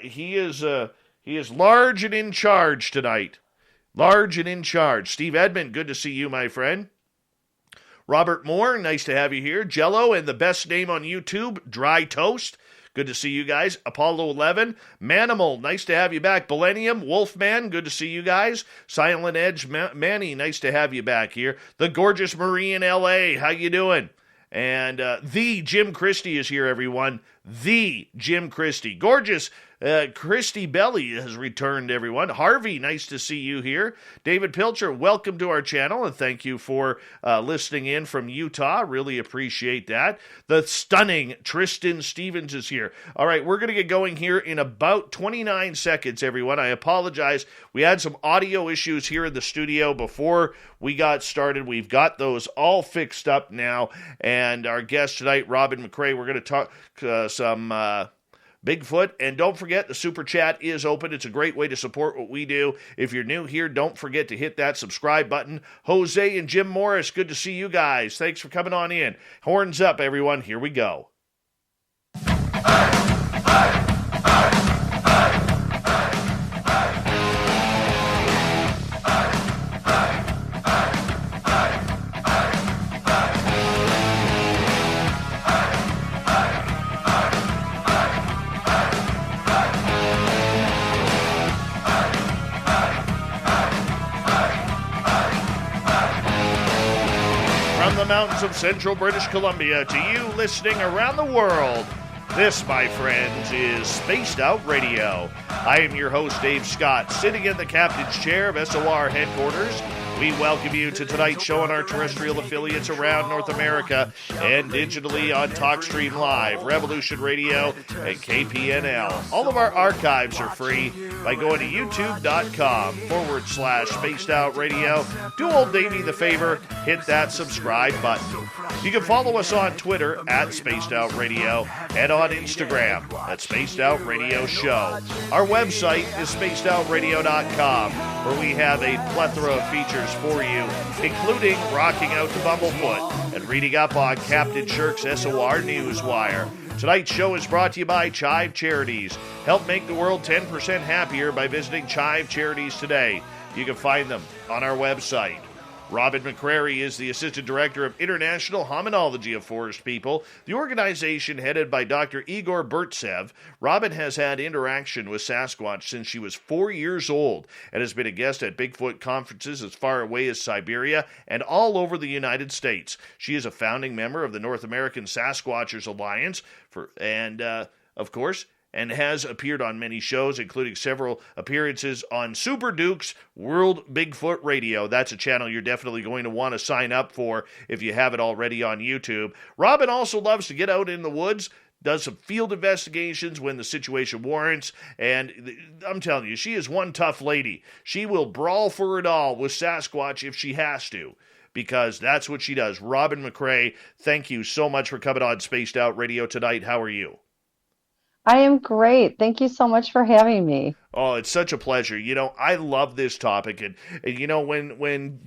he is large and in charge tonight. Large and in charge. Steve Edmond, good to see you, my friend. Robert Moore, nice to have you here. Jello, and the best name on YouTube, Dry Toast. Good to see you guys. Apollo 11. Manimal, nice to have you back. Millennium, Wolfman, good to see you guys. Silent Edge, Manny, nice to have you back here. The gorgeous Marie in L.A., how you doing? And the Jim Christie is here, everyone. The Jim Christie. Gorgeous Christy Belly has returned, everyone. Harvey, nice to see you here. David Pilcher, welcome to our channel, and thank you for listening in from Utah. Really appreciate that. The stunning Tristan Stevens is here. All right, we're going to get going here in about 29 seconds, everyone. I apologize. We had some audio issues here in the studio before we got started. We've got those all fixed up now, and our guest tonight, Robin McCray, we're going to talk some Bigfoot. And don't forget, the Super Chat is open. It's a great way to support what we do. If you're new here, don't forget to hit that subscribe button. Jose and Jim Morris, good to see you guys. Thanks for coming on in. Horns up, everyone. Here we go. Mountains of central British Columbia to you listening around the world. This, my friends, is Spaced Out Radio. I am your host, Dave Scott, sitting in the captain's chair of SOR headquarters. We welcome you to tonight's show on our terrestrial affiliates around North America and digitally on TalkStream Live, Revolution Radio, and KPNL. All of our archives are free by going to youtube.com/Spaced Out Radio. Do old Davey the favor, hit that subscribe button. You can follow us on Twitter at Spaced Out Radio and on Instagram at Spaced Out Radio Show. Our website is spacedoutradio.com, where we have a plethora of features for you, including rocking out to Bumblefoot and reading up on Captain Shirk's SOR Newswire. Tonight's show is brought to you by Chive Charities. Help make the world 10% happier by visiting Chive Charities today. You can find them on our website. Robin Mcrae is the Assistant Director of International Hominology of Forest People, the organization headed by Dr. Igor Burtsev. Robin has had interaction with Sasquatch since she was 4 years old and has been a guest at Bigfoot conferences as far away as Siberia and all over the United States. She is a founding member of the North American Sasquatchers Alliance of course, and has appeared on many shows, including several appearances on Super Duke's World Bigfoot Radio. That's a channel you're definitely going to want to sign up for if you haven't already on YouTube. Robin also loves to get out in the woods, does some field investigations when the situation warrants, and I'm telling you, she is one tough lady. She will brawl for it all with Sasquatch if she has to, because that's what she does. Robin McCray, thank you so much for coming on Spaced Out Radio tonight. How are you? I am great. Thank you so much for having me. Oh, it's such a pleasure. You know, I love this topic, and you know, when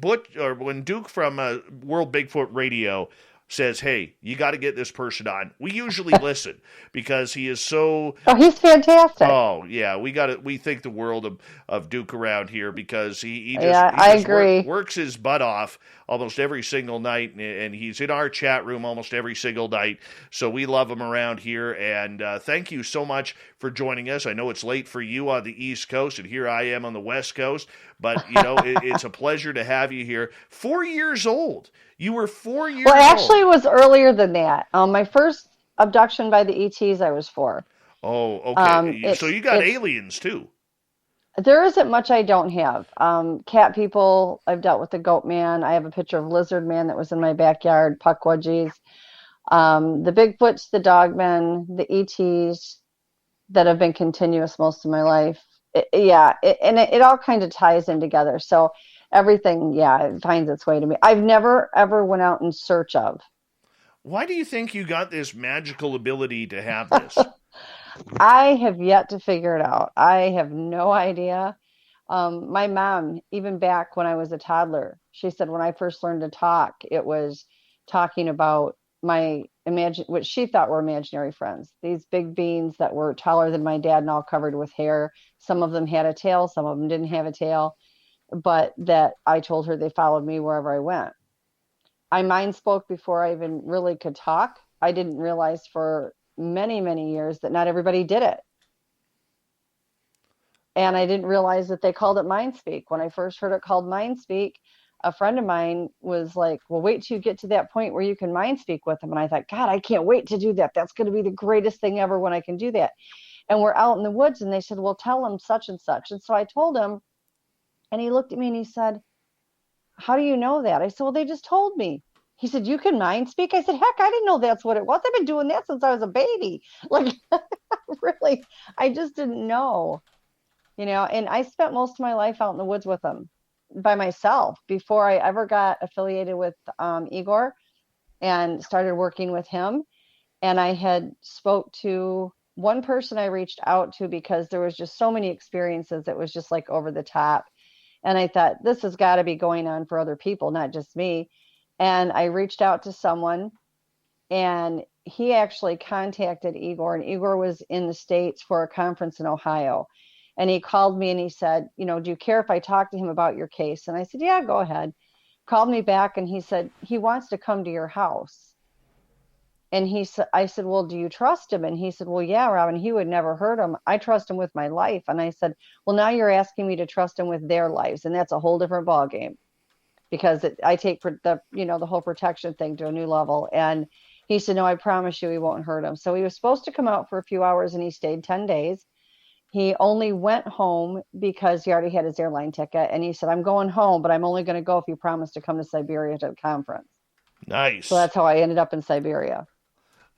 Duke from World Bigfoot Radio says, "Hey, you got to get this person on," we usually listen because he is so. Oh, he's fantastic. Oh yeah, we think the world of Duke around here because he just, I agree. Works his butt off almost every single night, and he's in our chat room almost every single night. So we love him around here, and thank you so much for joining us. I know it's late for you on the East Coast, and here I am on the West Coast, but you know it's a pleasure to have you here. 4 years old. You were 4 years old. Well, actually, it was earlier than that. My first abduction by the ETs, I was 4. Oh, okay. So you got aliens, too. There isn't much I don't have. Cat people, I've dealt with the goat man. I have a picture of lizard man that was in my backyard, puckwudgies. The Bigfoots, the dogmen, the ETs that have been continuous most of my life. It all kind of ties in together. So everything, it finds its way to me. I've never, ever went out in search of. Why do you think you got this magical ability to have this? I have yet to figure it out. I have no idea. My mom, even back when I was a toddler, she said when I first learned to talk, it was talking about what she thought were imaginary friends. These big beings that were taller than my dad and all covered with hair. Some of them had a tail, some of them didn't have a tail, but that I told her they followed me wherever I went. I mind spoke before I even really could talk. I didn't realize for many, many years that not everybody did it. And I didn't realize that they called it mind speak. When I first heard it called mind speak, a friend of mine was like, well, wait till you get to that point where you can mind speak with them. And I thought, God, I can't wait to do that. That's going to be the greatest thing ever when I can do that. And we're out in the woods and they said, well, tell them such and such. And so I told him, and he looked at me and he said, how do you know that? I said, well, they just told me. He said, you can mind speak? I said, heck, I didn't know that's what it was. I've been doing that since I was a baby. Like, really, I just didn't know, and I spent most of my life out in the woods with them by myself before I ever got affiliated with Igor and started working with him. And I had spoke to one person I reached out to because there was just so many experiences that was just like over the top. And I thought, this has got to be going on for other people, not just me. And I reached out to someone and he actually contacted Igor, and Igor was in the States for a conference in Ohio. And he called me and he said, do you care if I talk to him about your case? And I said, yeah, go ahead. Called me back and he said, he wants to come to your house. And I said, well, do you trust him? And he said, well, yeah, Robin, he would never hurt him. I trust him with my life. And I said, well, now you're asking me to trust him with their lives. And that's a whole different ballgame because I take the whole protection thing to a new level. And he said, no, I promise you he won't hurt him. So he was supposed to come out for a few hours and he stayed 10 days. He only went home because he already had his airline ticket. And he said, I'm going home, but I'm only going to go if you promise to come to Siberia to the conference. Nice. So that's how I ended up in Siberia.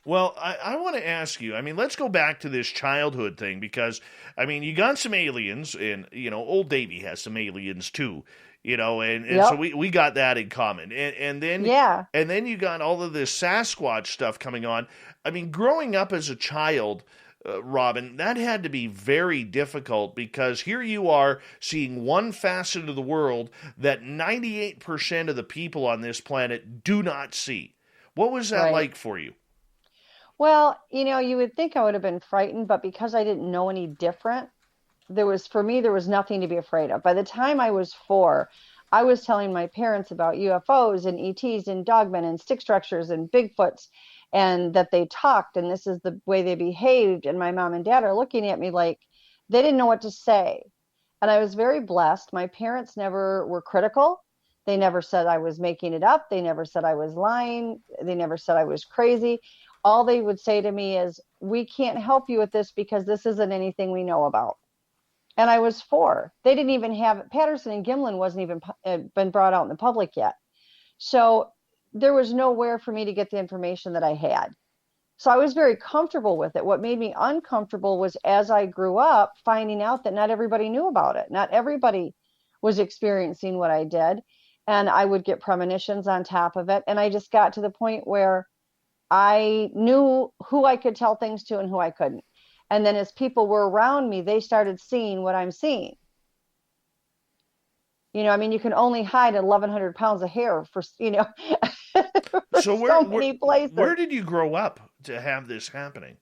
Well, I want to ask you, let's go back to this childhood thing because, you got some aliens and, old Davy has some aliens too, and yep. So we got that in common. And then, yeah. And then you got all of this Sasquatch stuff coming on. Growing up as a child, Robin, that had to be very difficult because here you are seeing one facet of the world that 98% of the people on this planet do not see. What was that like for you? Well, you would think I would have been frightened, but because I didn't know any different, there was nothing to be afraid of. By the time I was 4, I was telling my parents about UFOs and ETs and dogmen and stick structures and Bigfoots and that they talked and this is the way they behaved. And my mom and dad are looking at me like they didn't know what to say. And I was very blessed. My parents never were critical. They never said I was making it up. They never said I was lying. They never said I was crazy. All they would say to me is, we can't help you with this because this isn't anything we know about. And I was 4. They didn't even have Patterson and Gimlin wasn't even been brought out in the public yet. So there was nowhere for me to get the information that I had. So I was very comfortable with it. What made me uncomfortable was as I grew up, finding out that not everybody knew about it. Not everybody was experiencing what I did. And I would get premonitions on top of it. And I just got to the point where I knew who I could tell things to and who I couldn't. And then as people were around me, they started seeing what I'm seeing. You can only hide 1,100 pounds of hair for, for so many places. Where did you grow up to have this happening?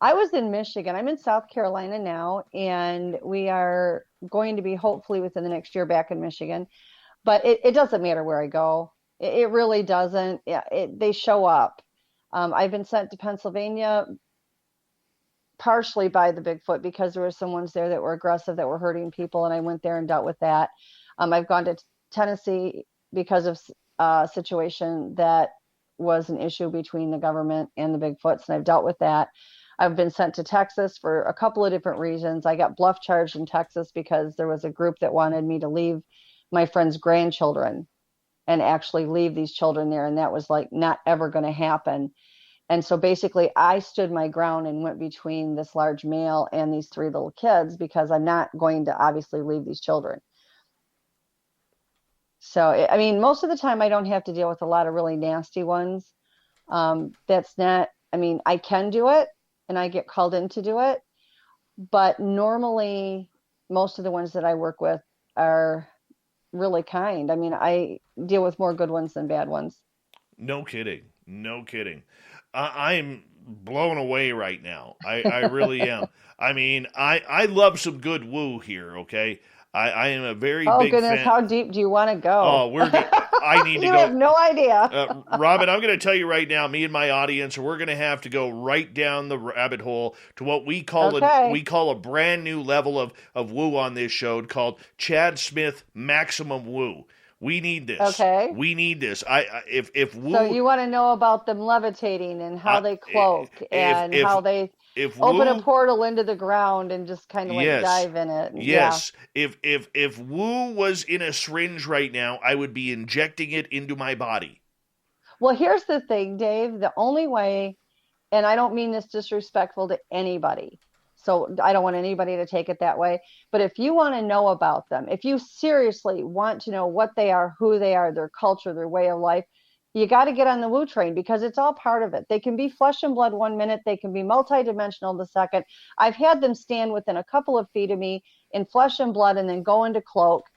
I was in Michigan. I'm in South Carolina now, and we are going to be hopefully within the next year back in Michigan. But it doesn't matter where I go. It really doesn't. They show up. I've been sent to Pennsylvania partially by the Bigfoot because there were some ones there that were aggressive, that were hurting people, and I went there and dealt with that. I've gone to Tennessee because of a situation that was an issue between the government and the Bigfoots, and I've dealt with that. I've been sent to Texas for a couple of different reasons. I got bluff charged in Texas because there was a group that wanted me to leave my friend's grandchildren and actually leave these children there, and that was like not ever going to happen. And so basically I stood my ground and went between this large male and these 3 little kids because I'm not going to obviously leave these children. So, most of the time I don't have to deal with a lot of really nasty ones. That's not, I can do it and I get called in to do it. But normally most of the ones that I work with are really kind. I deal with more good ones than bad ones. No kidding. No kidding. I'm blown away right now. I really am. I mean, I love some good woo here, okay? I am a very Oh big goodness, fan. how deep do you want to go? Oh, I need to You go. have no idea. Robin, I'm going to tell you right now, me and my audience, we're going to have to go right down the rabbit hole to what we call Okay. a brand new level of woo on this show called Chad Smith Maximum Woo. We need this. Okay. We need this. If woo. So you want to know about them levitating and how they cloak and how they if open a woo, portal into the ground and just kind of like yes, dive in it. yes. If woo was in a syringe right now, I would be injecting it into my body. Well, here's the thing, Dave. The only way, and I don't mean this disrespectful to anybody, so I don't want anybody to take it that way, but if you want to know about them, if you seriously want to know what they are, who they are, their culture, their way of life, you got to get on the woo train because it's all part of it. They can be flesh and blood 1 minute. They can be multidimensional the second. I've had them stand within a couple of feet of me in flesh and blood and then go into cloak.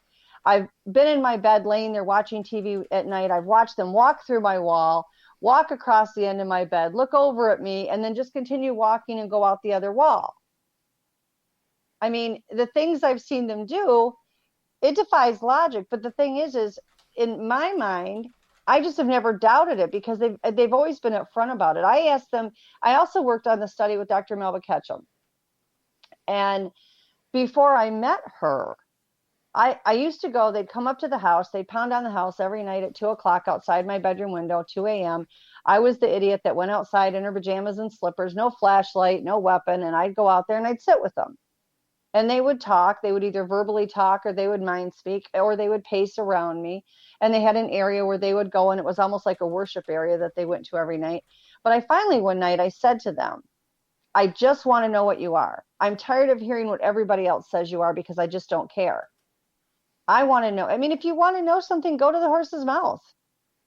I've been in my bed laying there watching TV at night. I've watched them walk through my wall, walk across the end of my bed, look over at me, and then just continue walking and go out the other wall. I mean, the things I've seen them do, it defies logic. But the thing is in my mind, I just have never doubted it because they've always been upfront about it. I asked them. I also worked on the study with Dr. Melba Ketchum, and before I met her, I used to go. They'd come up to the house. They'd pound on the house every night at 2:00 outside my bedroom window, 2 a.m. I was the idiot that went outside in her pajamas and slippers, no flashlight, no weapon, and I'd go out there and I'd sit with them. And they would talk. They would either verbally talk or they would mind speak or they would pace around me. And they had an area where they would go, and it was almost like a worship area that they went to every night. But I finally, one night, I said to them, I just want to know what you are. I'm tired of hearing what everybody else says you are because I just don't care. I want to know. I mean, if you want to know something, go to the horse's mouth.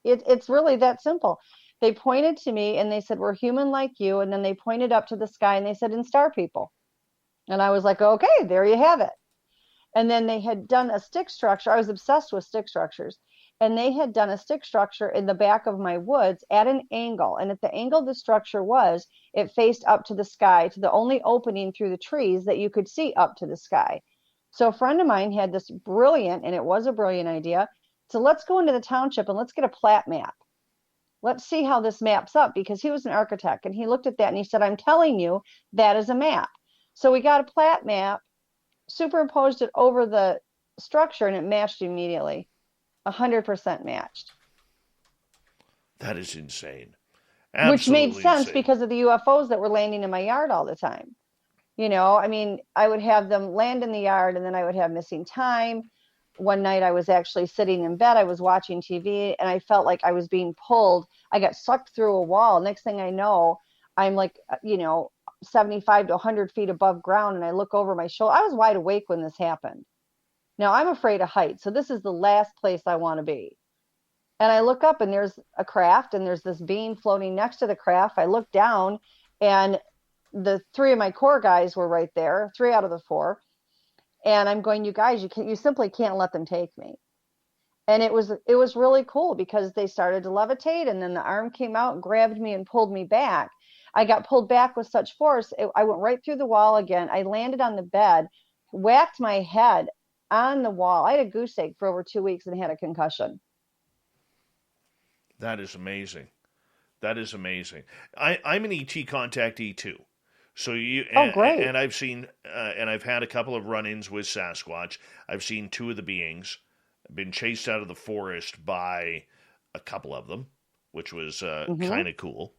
It's really that simple. They pointed to me and they said, we're human like you. And then they pointed up to the sky and they said, and star people. And I was like, okay, there you have it. And then they had done a stick structure. I was obsessed with stick structures. And they had done a stick structure in the back of my woods at an angle. And at the angle the structure was, it faced up to the sky, to the only opening through the trees that you could see up to the sky. So a friend of mine had this brilliant, and it was a brilliant idea. So let's go into the township and let's get a plat map. Let's see how this maps up, because he was an architect and he looked at that and he said, I'm telling you, that is a map. So we got a plat map, superimposed it over the structure, and it matched immediately. 100% matched. That is insane. Absolutely. Which made sense insane. Because of the UFOs that were landing in my yard all the time. You know, I mean, I would have them land in the yard and then I would have missing time. One night I was actually sitting in bed, I was watching TV, and I felt like I was being pulled. I got sucked through a wall. Next thing I know, I'm like, 75 to 100 feet above ground, and I look over my shoulder. I was wide awake when this happened. Now, I'm afraid of heights, so this is the last place I want to be. And I look up, and there's a craft, and there's this being floating next to the craft. I look down, and the 3 of my core guys were right there, 3 out of the 4. And I'm going, you guys, you simply can't let them take me. And it was really cool because they started to levitate, and then the arm came out and grabbed me and pulled me back. I got pulled back with such force. I went right through the wall again. I landed on the bed, whacked my head on the wall. I had a goose egg for over 2 weeks and had a concussion. That is amazing. That is amazing. I'm an ET contactee too. So great. And I've seen, and I've had a couple of run-ins with Sasquatch. I've seen 2 of the beings. I've been chased out of the forest by a couple of them, which was kind of cool.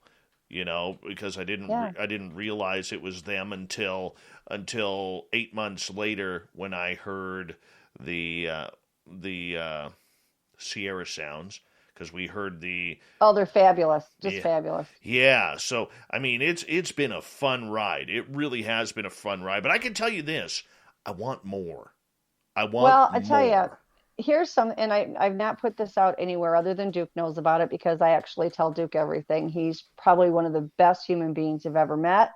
Because I didn't realize it was them until 8 months later when I heard the Sierra sounds, because we heard they're fabulous, fabulous. Yeah, so I mean it's been a fun ride. It really has been a fun ride. But I can tell you this: I want more. I tell you. Here's some, and I've not put this out anywhere other than Duke knows about it, because I actually tell Duke everything. He's probably one of the best human beings I've ever met.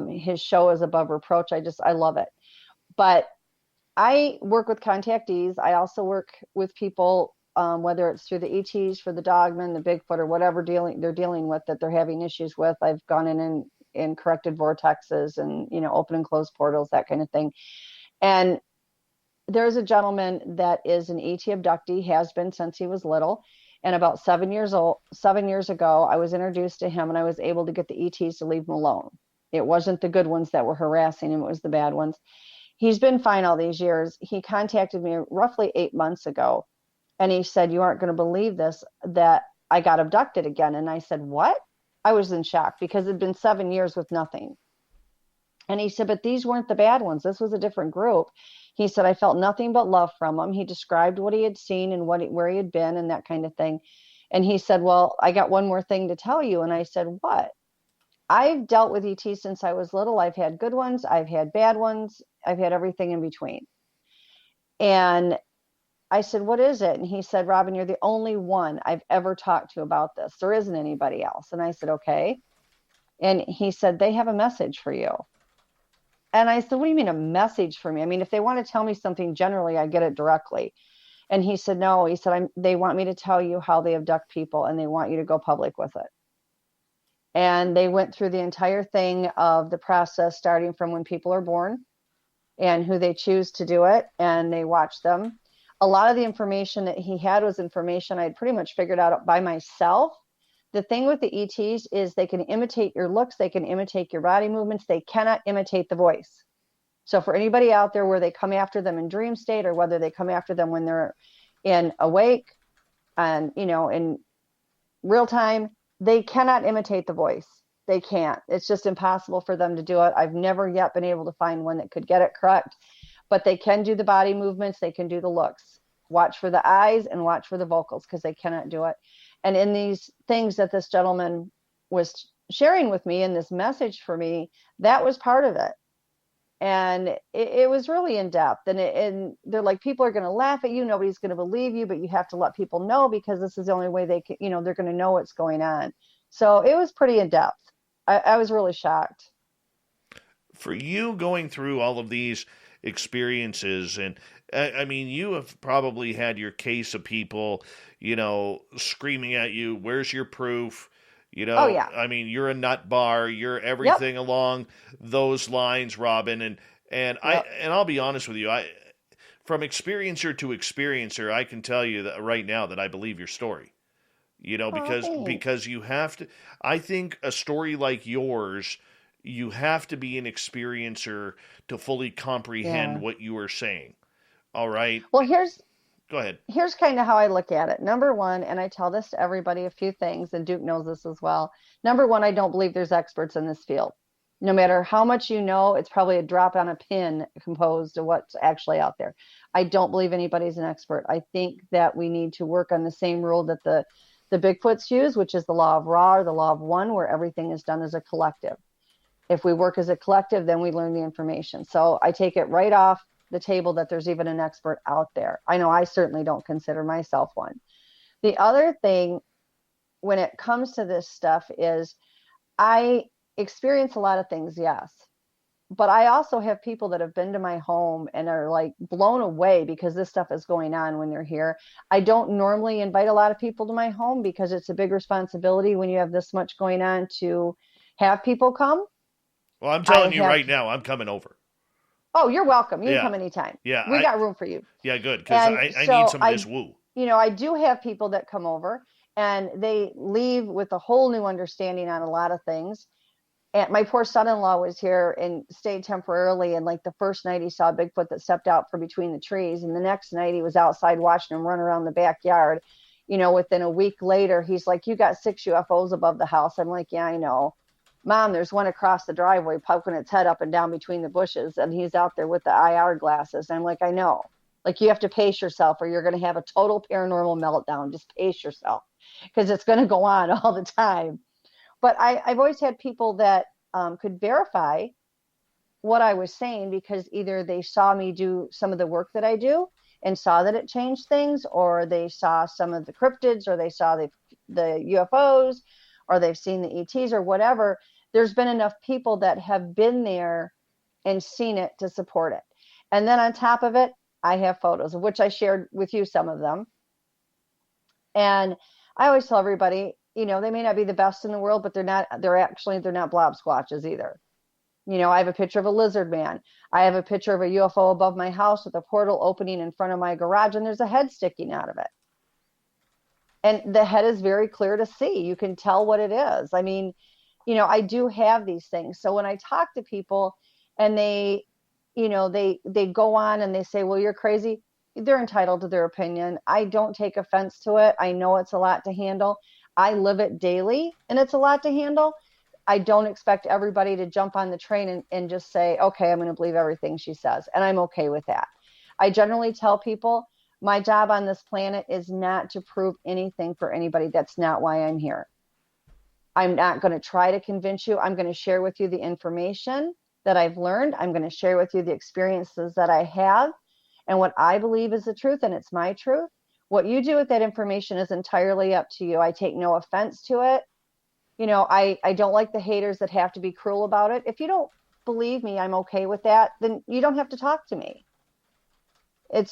His show is above reproach. I love it. But I work with contactees. I also work with people whether it's through the ETs for the dogmen, the Bigfoot, or whatever they're dealing with that they're having issues with. I've gone in corrected vortexes and, open and closed portals, that kind of thing. And there's a gentleman that is an ET abductee, has been since he was little. And about 7 years ago, I was introduced to him and I was able to get the ETs to leave him alone. It wasn't the good ones that were harassing him. It was the bad ones. He's been fine all these years. He contacted me roughly 8 months ago. And he said, you aren't going to believe this, that I got abducted again. And I said, what? I was in shock because it had been 7 years with nothing. And he said, but these weren't the bad ones. This was a different group. He said, I felt nothing but love from them. He described what he had seen and where he had been and that kind of thing. And he said, well, I got one more thing to tell you. And I said, what? I've dealt with ET since I was little. I've had good ones. I've had bad ones. I've had everything in between. And I said, what is it? And he said, Robin, you're the only one I've ever talked to about this. There isn't anybody else. And I said, okay. And he said, they have a message for you. And I said, what do you mean a message for me? I mean, if they want to tell me something generally, I get it directly. And he said, no, he said, they want me to tell you how they abduct people and they want you to go public with it. And they went through the entire thing of the process, starting from when people are born and who they choose to do it. And they watch them. A lot of the information that he had was information I'd pretty much figured out by myself. The thing with the ETs is they can imitate your looks. They can imitate your body movements. They cannot imitate the voice. So for anybody out there where they come after them in dream state or whether they come after them when they're in awake and, in real time, they cannot imitate the voice. They can't. It's just impossible for them to do it. I've never yet been able to find one that could get it correct. But they can do the body movements. They can do the looks. Watch for the eyes and watch for the vocals because they cannot do it. And in these things that this gentleman was sharing with me in this message for me, that was part of it. And it was really in depth. And they're like, people are going to laugh at you. Nobody's going to believe you, but you have to let people know because this is the only way they can, they're going to know what's going on. So it was pretty in depth. I was really shocked. For you going through all of these experiences, and I mean, you have probably had your case of people, screaming at you, where's your proof? Oh, yeah. I mean, you're a nut bar, you're everything along those lines, Robin. And Yep. I'll be honest with you, from experiencer to experiencer, I can tell you that right now that I believe your story. Because you have to, I think a story like yours, you have to be an experiencer to fully comprehend what you are saying. All right. Well, go ahead. Here's kind of how I look at it. Number one, and I tell this to everybody, a few things, and Duke knows this as well. Number one, I don't believe there's experts in this field. No matter how much you know, it's probably a drop on a pin composed of what's actually out there. I don't believe anybody's an expert. I think that we need to work on the same rule that the Bigfoots use, which is the law of Ra or the law of one, where everything is done as a collective. If we work as a collective, then we learn the information. So I take it right off the table that there's even an expert out there. I know I certainly don't consider myself one. The other thing when it comes to this stuff is I experience a lot of things, yes. But I also have people that have been to my home and are like blown away because this stuff is going on when they're here. I don't normally invite a lot of people to my home because it's a big responsibility when you have this much going on to have people come. Well, I'm telling you right now, I'm coming over. Oh, you're welcome. You can come anytime. Yeah. We got room for you. Yeah, good. Because I need some of this woo. I do have people that come over and they leave with a whole new understanding on a lot of things. And my poor son-in-law was here and stayed temporarily. And like the first night he saw a Bigfoot that stepped out from between the trees. And the next night he was outside watching him run around the backyard. Within a week later, he's like, you got 6 UFOs above the house. I'm like, yeah, I know. Mom, there's one across the driveway poking its head up and down between the bushes. And he's out there with the IR glasses. And I'm like, I know. Like, you have to pace yourself or you're going to have a total paranormal meltdown. Just pace yourself because it's going to go on all the time. But I've always had people that could verify what I was saying because either they saw me do some of the work that I do and saw that it changed things, or they saw some of the cryptids, or they saw the UFOs, or they've seen the ETs or whatever. There's been enough people that have been there and seen it to support it. And then on top of it, I have photos, of which I shared with you some of them. And I always tell everybody, you know, they may not be the best in the world, but they're not blob squatches either. You know, I have a picture of a lizard man. I have a picture of a UFO above my house with a portal opening in front of my garage, and there's a head sticking out of it. And the head is very clear to see. You can tell what it is. I mean, you know, I do have these things. So when I talk to people and they, you know, they go on and they say, well, you're crazy. They're entitled to their opinion. I don't take offense to it. I know it's a lot to handle. I live it daily, and it's a lot to handle. I don't expect everybody to jump on the train and just say, okay, I'm going to believe everything she says. And I'm okay with that. I generally tell people my job on this planet is not to prove anything for anybody. That's not why I'm here. I'm not going to try to convince you. I'm going to share with you the information that I've learned. I'm going to share with you the experiences that I have and what I believe is the truth, and it's my truth. What you do with that information is entirely up to you. I take no offense to it. You know, I don't like the haters that have to be cruel about it. If you don't believe me, I'm okay with that. Then you don't have to talk to me.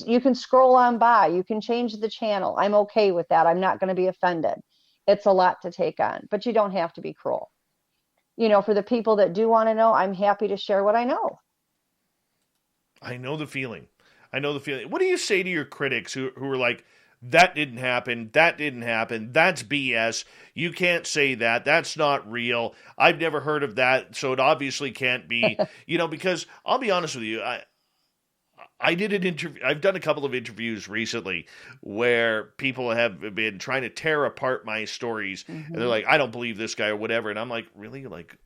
You can scroll on by. You can change the channel. I'm okay with that. I'm not going to be offended. It's a lot to take on, but you don't have to be cruel. You know, for the people that do want to know, I'm happy to share what I know. I know the feeling. What do you say to your critics who are like, that didn't happen, that's BS, you can't say that, that's not real, I've never heard of that, so it obviously can't be, you know, because I'll be honest with you, I did an interview. I've done a couple of interviews recently where people have been trying to tear apart my stories, and they're like, I don't believe this guy or whatever, and I'm like, really? Like,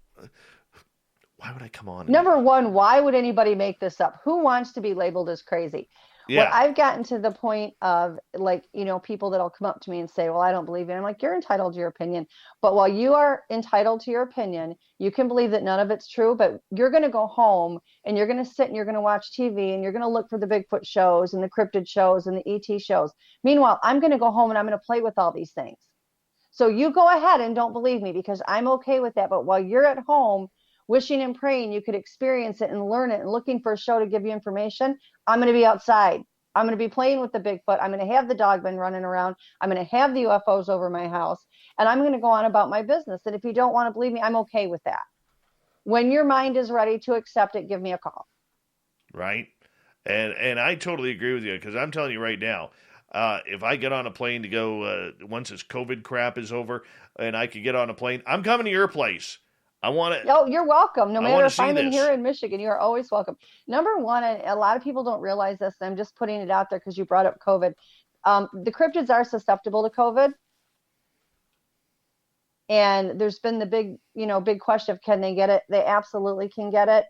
why would I come on? Number one, why would anybody make this up? Who wants to be labeled as crazy? Yeah. Well, I've gotten to the point of, like, you know, people that'll come up to me and say, well, I don't believe it. I'm like, you're entitled to your opinion. But while you are entitled to your opinion, you can believe that none of it's true, but you're going to go home and you're going to sit and you're going to watch TV and you're going to look for the Bigfoot shows and the Cryptid shows and the ET shows. Meanwhile, I'm going to go home and I'm going to play with all these things. So you go ahead and don't believe me because I'm okay with that. But while you're at home wishing and praying you could experience it and learn it and looking for a show to give you information, I'm going to be outside. I'm going to be playing with the Bigfoot. I'm going to have the dogmen running around. I'm going to have the UFOs over my house. And I'm going to go on about my business. And if you don't want to believe me, I'm okay with that. When your mind is ready to accept it, give me a call. Right. And I totally agree with you because I'm telling you right now, if I get on a plane to go, once this COVID crap is over and I could get on a plane, I'm coming to your place. I want to. Oh, you're welcome. No matter if I'm in here in Michigan, you are always welcome. Number one, and a lot of people don't realize this, and I'm just putting it out there because you brought up COVID. The cryptids are susceptible to COVID. And there's been the big question of can they get it? They absolutely can get it.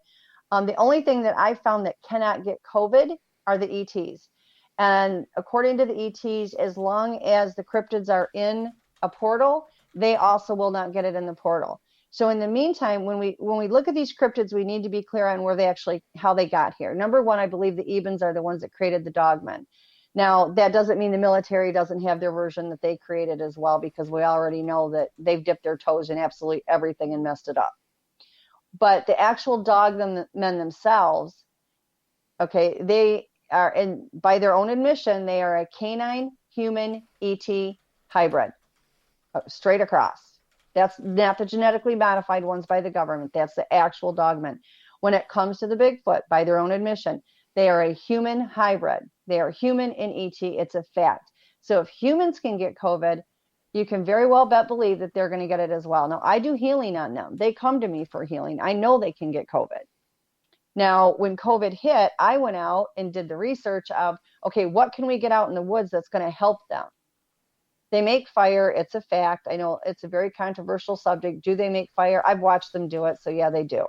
The only thing that I found that cannot get COVID are the ETs. And according to the ETs, as long as the cryptids are in a portal, they also will not get it in the portal. So in the meantime, when we look at these cryptids, we need to be clear on how they got here. Number one, I believe the Ebens are the ones that created the dogmen. Now, that doesn't mean the military doesn't have their version that they created as well, because we already know that they've dipped their toes in absolutely everything and messed it up. But the actual dogmen themselves, okay, they are, and by their own admission, they are a canine human ET hybrid, straight across. That's not the genetically modified ones by the government. That's the actual dogmen. When it comes to the Bigfoot, by their own admission, they are a human hybrid. They are human in ET. It's a fact. So if humans can get COVID, you can very well believe that they're going to get it as well. Now, I do healing on them. They come to me for healing. I know they can get COVID. Now, when COVID hit, I went out and did the research of, okay, what can we get out in the woods that's going to help them? They make fire. It's a fact. I know it's a very controversial subject. Do they make fire? I've watched them do it. So yeah, they do.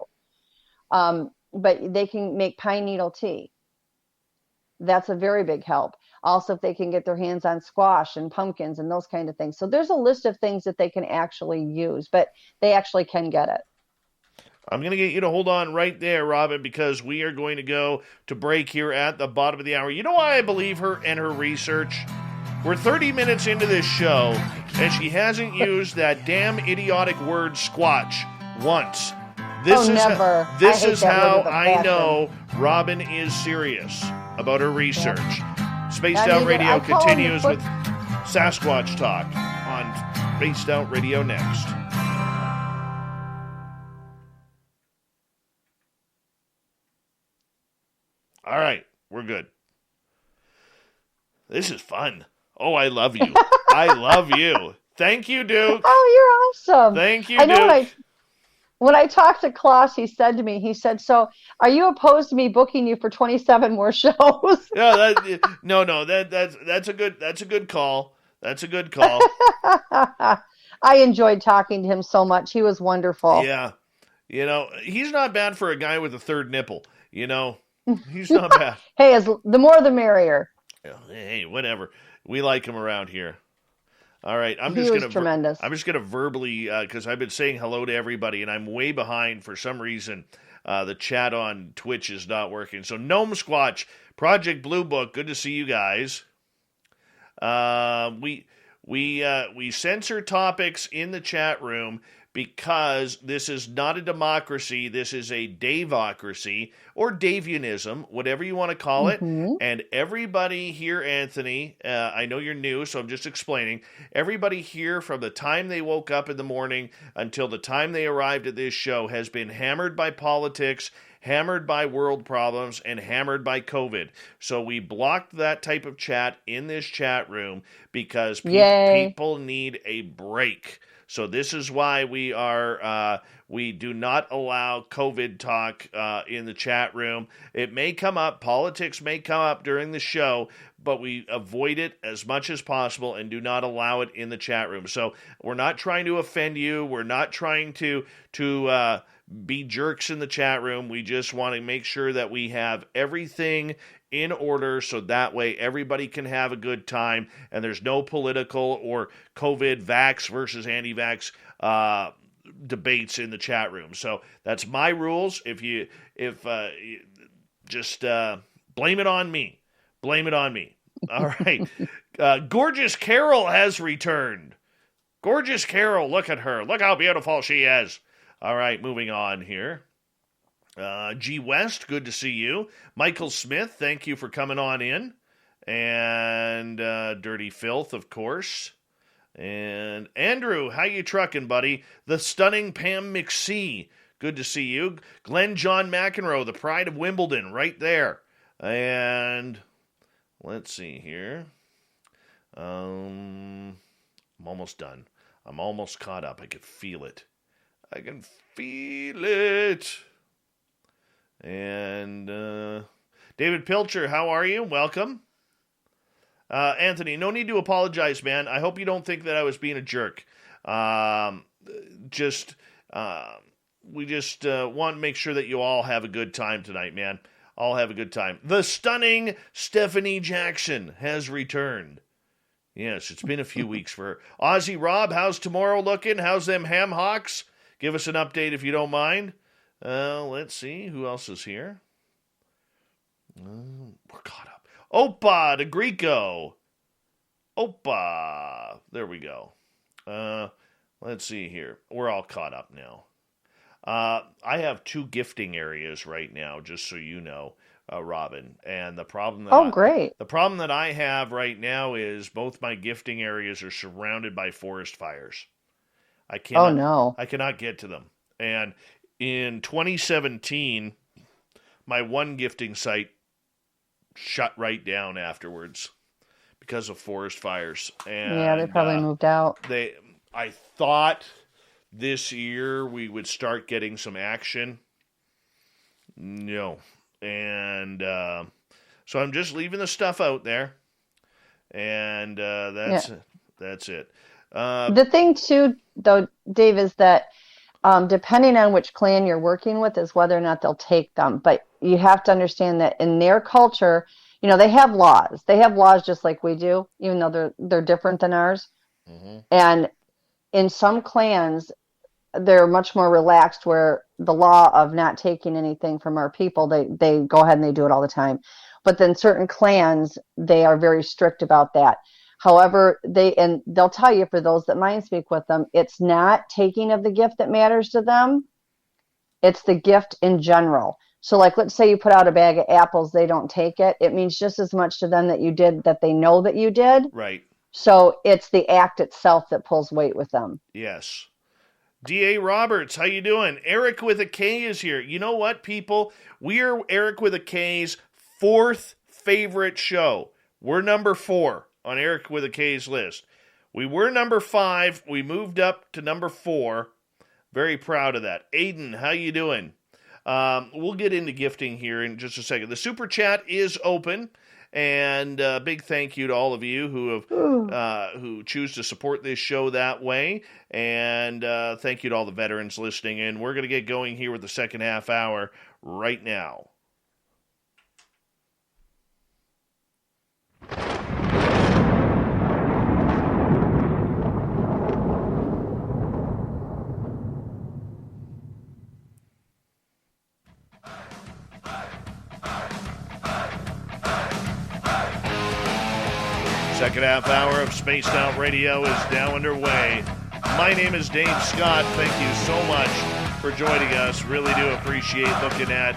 But they can make pine needle tea. That's a very big help. Also, if they can get their hands on squash and pumpkins and those kind of things. So there's a list of things that they can actually use, but they actually can get it. I'm going to get you to hold on right there, Robin, because we are going to go to break here at the bottom of the hour. You know why I believe her and her research? We're 30 minutes into this show, and she hasn't used that damn idiotic word squatch once. Never. This is how I know Robin is serious about her research. Spaced Out Radio continues with Sasquatch Talk on Spaced Out Radio next. All right, we're good. This is fun. Oh, I love you. I love you. Thank you, Duke. Oh, you're awesome. Thank you, I know Duke. when I talked to Klaus, he said to me, so are you opposed to me booking you for 27 more shows? No, that's a good call. That's a good call. I enjoyed talking to him so much. He was wonderful. Yeah. He's not bad for a guy with a third nipple. He's not bad. Hey, the more the merrier. Hey, whatever. We like him around here. All right, tremendous. I'm just gonna verbally, because I've been saying hello to everybody, and I'm way behind for some reason. The chat on Twitch is not working. So Gnome Squatch, Project Blue Book, good to see you guys. We censor topics in the chat room because this is not a democracy. This is a Davocracy or Davianism, whatever you want to call it. Mm-hmm. And everybody here, Anthony, I know you're new, so I'm just explaining. Everybody here from the time they woke up in the morning until the time they arrived at this show has been hammered by politics, hammered by world problems, and hammered by COVID. So we blocked that type of chat in this chat room because people need a break. So this is why we do not allow COVID talk in the chat room. It may come up, politics may come up during the show, but we avoid it as much as possible and do not allow it in the chat room. So we're not trying to offend you. We're not trying to be jerks in the chat room. We just want to make sure that we have everything in order so that way everybody can have a good time and there's no political or COVID vax versus anti-vax debates in the chat room. So that's my rules. Just blame it on me. Blame it on me. All right. Gorgeous Carol has returned. Gorgeous Carol, look at her. Look how beautiful she is. All right, moving on here. G. West, good to see you. Michael Smith, thank you for coming on in. And Dirty Filth, of course. And Andrew, how you trucking, buddy? The stunning Pam McCray, good to see you. Glenn John McEnroe, the pride of Wimbledon, right there. And let's see here. I'm almost done. I'm almost caught up. I can feel it. I can feel it. And David Pilcher, how are you? Welcome. Anthony, no need to apologize, man. I hope you don't think that I was being a jerk. We just want to make sure that you all have a good time tonight, man. All have a good time. The stunning Stephanie Jackson has returned. Yes, it's been a few weeks for her. Aussie Rob, how's tomorrow looking? How's them Ham Hawks? Give us an update if you don't mind. Let's see. Who else is here? We're caught up. Opa de Greco. Opa. There we go. Let's see here. We're all caught up now. I have 2 gifting areas right now, just so you know, Robin. And the problem that great. The problem that I have right now is both my gifting areas are surrounded by forest fires. I cannot get to them. And in 2017, my one gifting site shut right down afterwards because of forest fires. And yeah, they probably moved out. I thought this year we would start getting some action. No. And so I'm just leaving the stuff out there. And that's it. The thing, too, though, Dave, is that depending on which clan you're working with is whether or not they'll take them. But you have to understand that in their culture, they have laws. They have laws just like we do, even though they're different than ours. Mm-hmm. And in some clans, they're much more relaxed where the law of not taking anything from our people, they go ahead and they do it all the time. But then certain clans, they are very strict about that. However, they'll tell you, for those that mind speak with them, it's not taking of the gift that matters to them. It's the gift in general. So like, let's say you put out a bag of apples, they don't take it. It means just as much to them that you did, that they know that you did. Right. So it's the act itself that pulls weight with them. Yes. D.A. Roberts, how you doing? Eric with a K is here. You know what, people? We are Eric with a K's fourth favorite show. We're number 4 on Eric with a K's list. We were number 5. We moved up to number 4. Very proud of that. Aiden, how you doing? We'll get into gifting here in just a second. The super chat is open. And big thank you to all of you who choose to support this show that way. And thank you to all the veterans listening in. We're going to get going here with the second half hour right now. Second half hour of Spaced Out Radio is now underway. My name is Dave Scott. Thank you so much for joining us. Really do appreciate looking at.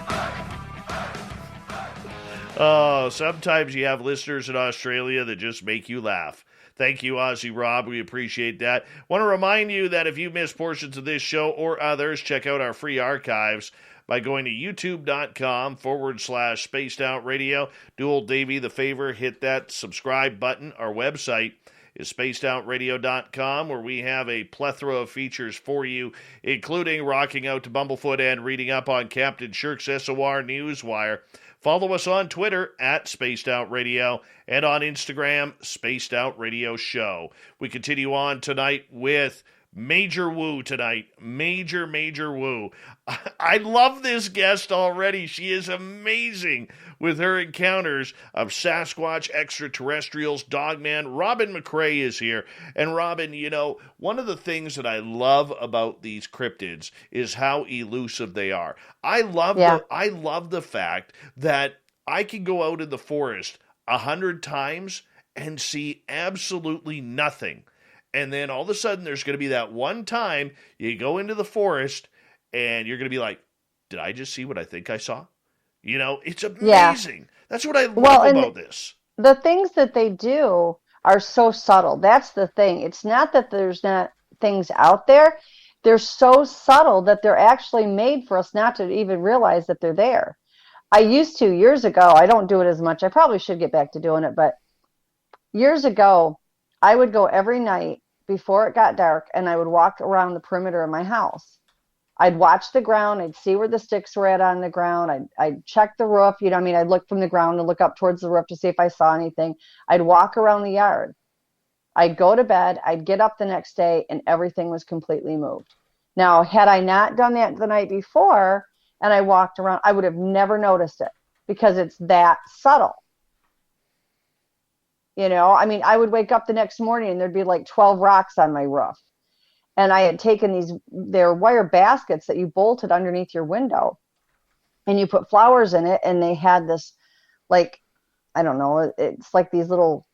Oh, sometimes you have listeners in Australia that just make you laugh. Thank you, Aussie Rob. We appreciate that. Want to remind you that if you missed portions of this show or others, check out our free archives by going to youtube.com/Spaced Out Radio. Do old Davey the favor, hit that subscribe button. Our website is spacedoutradio.com, where we have a plethora of features for you, including rocking out to Bumblefoot and reading up on Captain Shirk's SOR Newswire. Follow us on Twitter at Spaced Out Radio and on Instagram, Spaced Out Radio Show. We continue on tonight with Major Woo tonight. Major Woo. I love this guest already. She is amazing with her encounters of Sasquatch, extraterrestrials, Dogman. Robin Mcrae is here. And Robin, you know, one of the things that I love about these cryptids is how elusive they are. I love the fact that I can go out in the forest 100 times and see absolutely nothing. And then all of a sudden, there's going to be that one time you go into the forest and you're going to be like, did I just see what I think I saw? You know, it's amazing. Yeah. That's what I love about this. The things that they do are so subtle. That's the thing. It's not that there's not things out there. They're so subtle that they're actually made for us not to even realize that they're there. I used to years ago. I don't do it as much. I probably should get back to doing it. But years ago, I would go every night before it got dark, and I would walk around the perimeter of my house. I'd watch the ground. I'd see where the sticks were at on the ground. I'd check the roof. You know, I'd look from the ground and look up towards the roof to see if I saw anything. I'd walk around the yard. I'd go to bed. I'd get up the next day, and everything was completely moved. Now, had I not done that the night before and I walked around, I would have never noticed it because it's that subtle. You know, I would wake up the next morning and there'd be like 12 rocks on my roof. And I had taken they're wire baskets that you bolted underneath your window. And you put flowers in it. And they had this, like, I don't know, it's like these little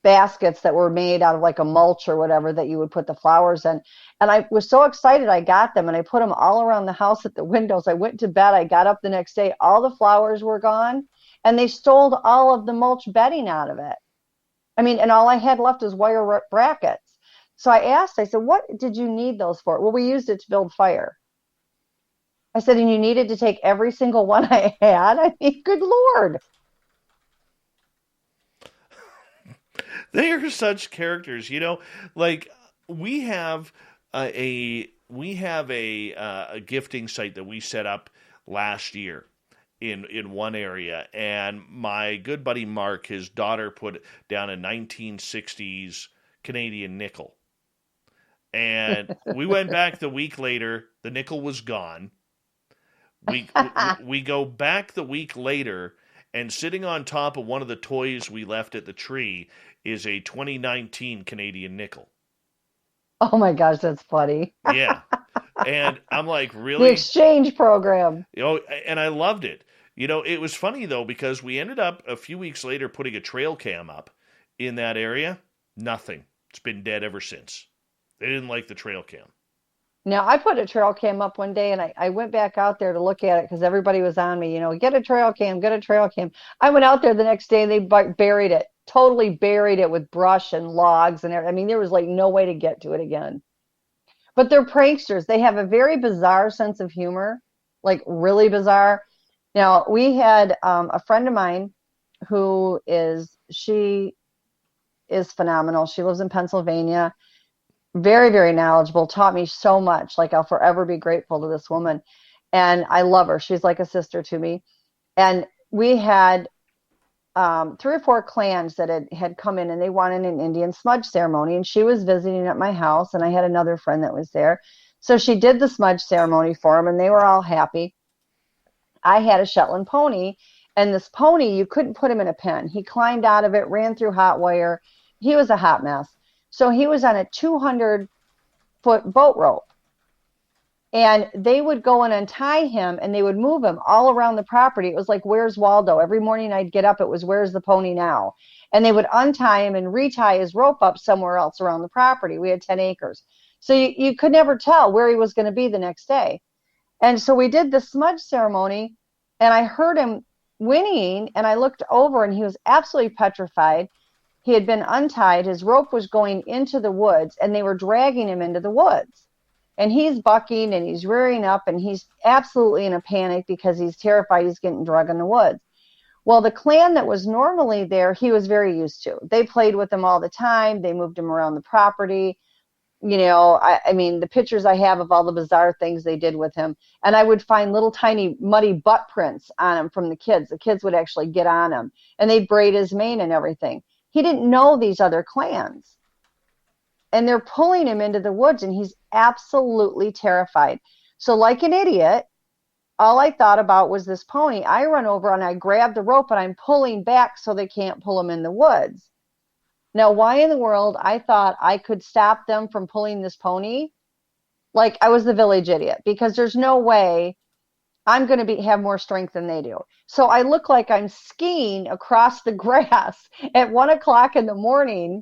baskets that were made out of like a mulch or whatever that you would put the flowers in. And I was so excited I got them. And I put them all around the house at the windows. I went to bed. I got up the next day. All the flowers were gone. And they stole all of the mulch bedding out of it. And all I had left was wire brackets. So I said, what did you need those for? Well, we used it to build fire. I said, and you needed to take every single one I had? Good Lord. They are such characters, you know, like we have a gifting site that we set up last year. In one area, and my good buddy Mark, his daughter put down a 1960s Canadian nickel. And we went back the week later, the nickel was gone. We go back the week later, and sitting on top of one of the toys we left at the tree is a 2019 Canadian nickel. Oh my gosh, that's funny. Yeah. And I'm like, really? The exchange program. Oh, and I loved it. You know, it was funny, though, because we ended up a few weeks later putting a trail cam up in that area. Nothing. It's been dead ever since. They didn't like the trail cam. Now, I put a trail cam up one day, and I went back out there to look at it because everybody was on me, you know, get a trail cam, get a trail cam. I went out there the next day, and they buried it. totally buried it with brush and logs and everything. I mean, there was like no way to get to it again. But they're pranksters. They have a very bizarre sense of humor, like really bizarre. Now, we had a friend of mine she is phenomenal. She lives in Pennsylvania, very, very knowledgeable, taught me so much. Like, I'll forever be grateful to this woman. And I love her. She's like a sister to me. And we had 3 or 4 clans that had come in, and they wanted an Indian smudge ceremony, and she was visiting at my house, and I had another friend that was there. So she did the smudge ceremony for them, and they were all happy. I had a Shetland pony, and this pony, you couldn't put him in a pen. He climbed out of it, ran through hot wire. He was a hot mess. So he was on a 200-foot boat rope. And they would go and untie him, and they would move him all around the property. It was like, where's Waldo? Every morning I'd get up, it was, where's the pony now? And they would untie him and retie his rope up somewhere else around the property. We had 10 acres. So you could never tell where he was going to be the next day. And so we did the smudge ceremony, and I heard him whinnying, and I looked over, and he was absolutely petrified. He had been untied. His rope was going into the woods, and they were dragging him into the woods. And he's bucking and he's rearing up, and he's absolutely in a panic because he's terrified he's getting drugged in the woods. Well, the clan that was normally there, he was very used to. They played with him all the time. They moved him around the property. You know, I mean, the pictures I have of all the bizarre things they did with him. And I would find little tiny muddy butt prints on him from the kids. The kids would actually get on him, and they'd braid his mane and everything. He didn't know these other clans. And they're pulling him into the woods, and he's absolutely terrified. So like an idiot, all I thought about was this pony. I run over and I grab the rope, and I'm pulling back so they can't pull him in the woods. Now, why in the world I thought I could stop them from pulling this pony? Like I was the village idiot, because there's no way I'm going to have more strength than they do. So I look like I'm skiing across the grass at 1 o'clock in the morning,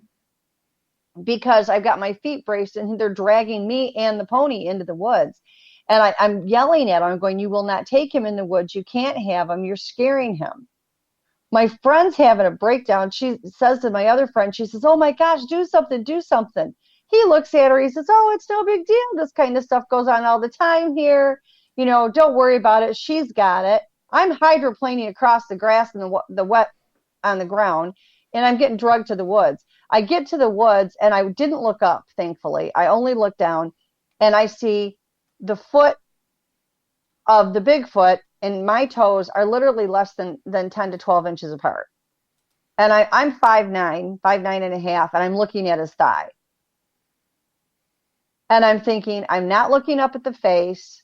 because I've got my feet braced and they're dragging me and the pony into the woods. And I'm yelling at him. I'm going, you will not take him in the woods. You can't have him. You're scaring him. My friend's having a breakdown. She says to my other friend, she says, oh my gosh, do something, do something. He looks at her. He says, oh, it's no big deal. This kind of stuff goes on all the time here. You know, don't worry about it. She's got it. I'm hydroplaning across the grass and the wet on the ground, and I'm getting drugged to the woods. I get to the woods, and I didn't look up, thankfully. I only looked down, and I see the foot of the Bigfoot, and my toes are literally less than 10 to 12 inches apart. And I'm 5'9", 5'9.5", and I'm looking at his thigh. And I'm thinking, I'm not looking up at the face,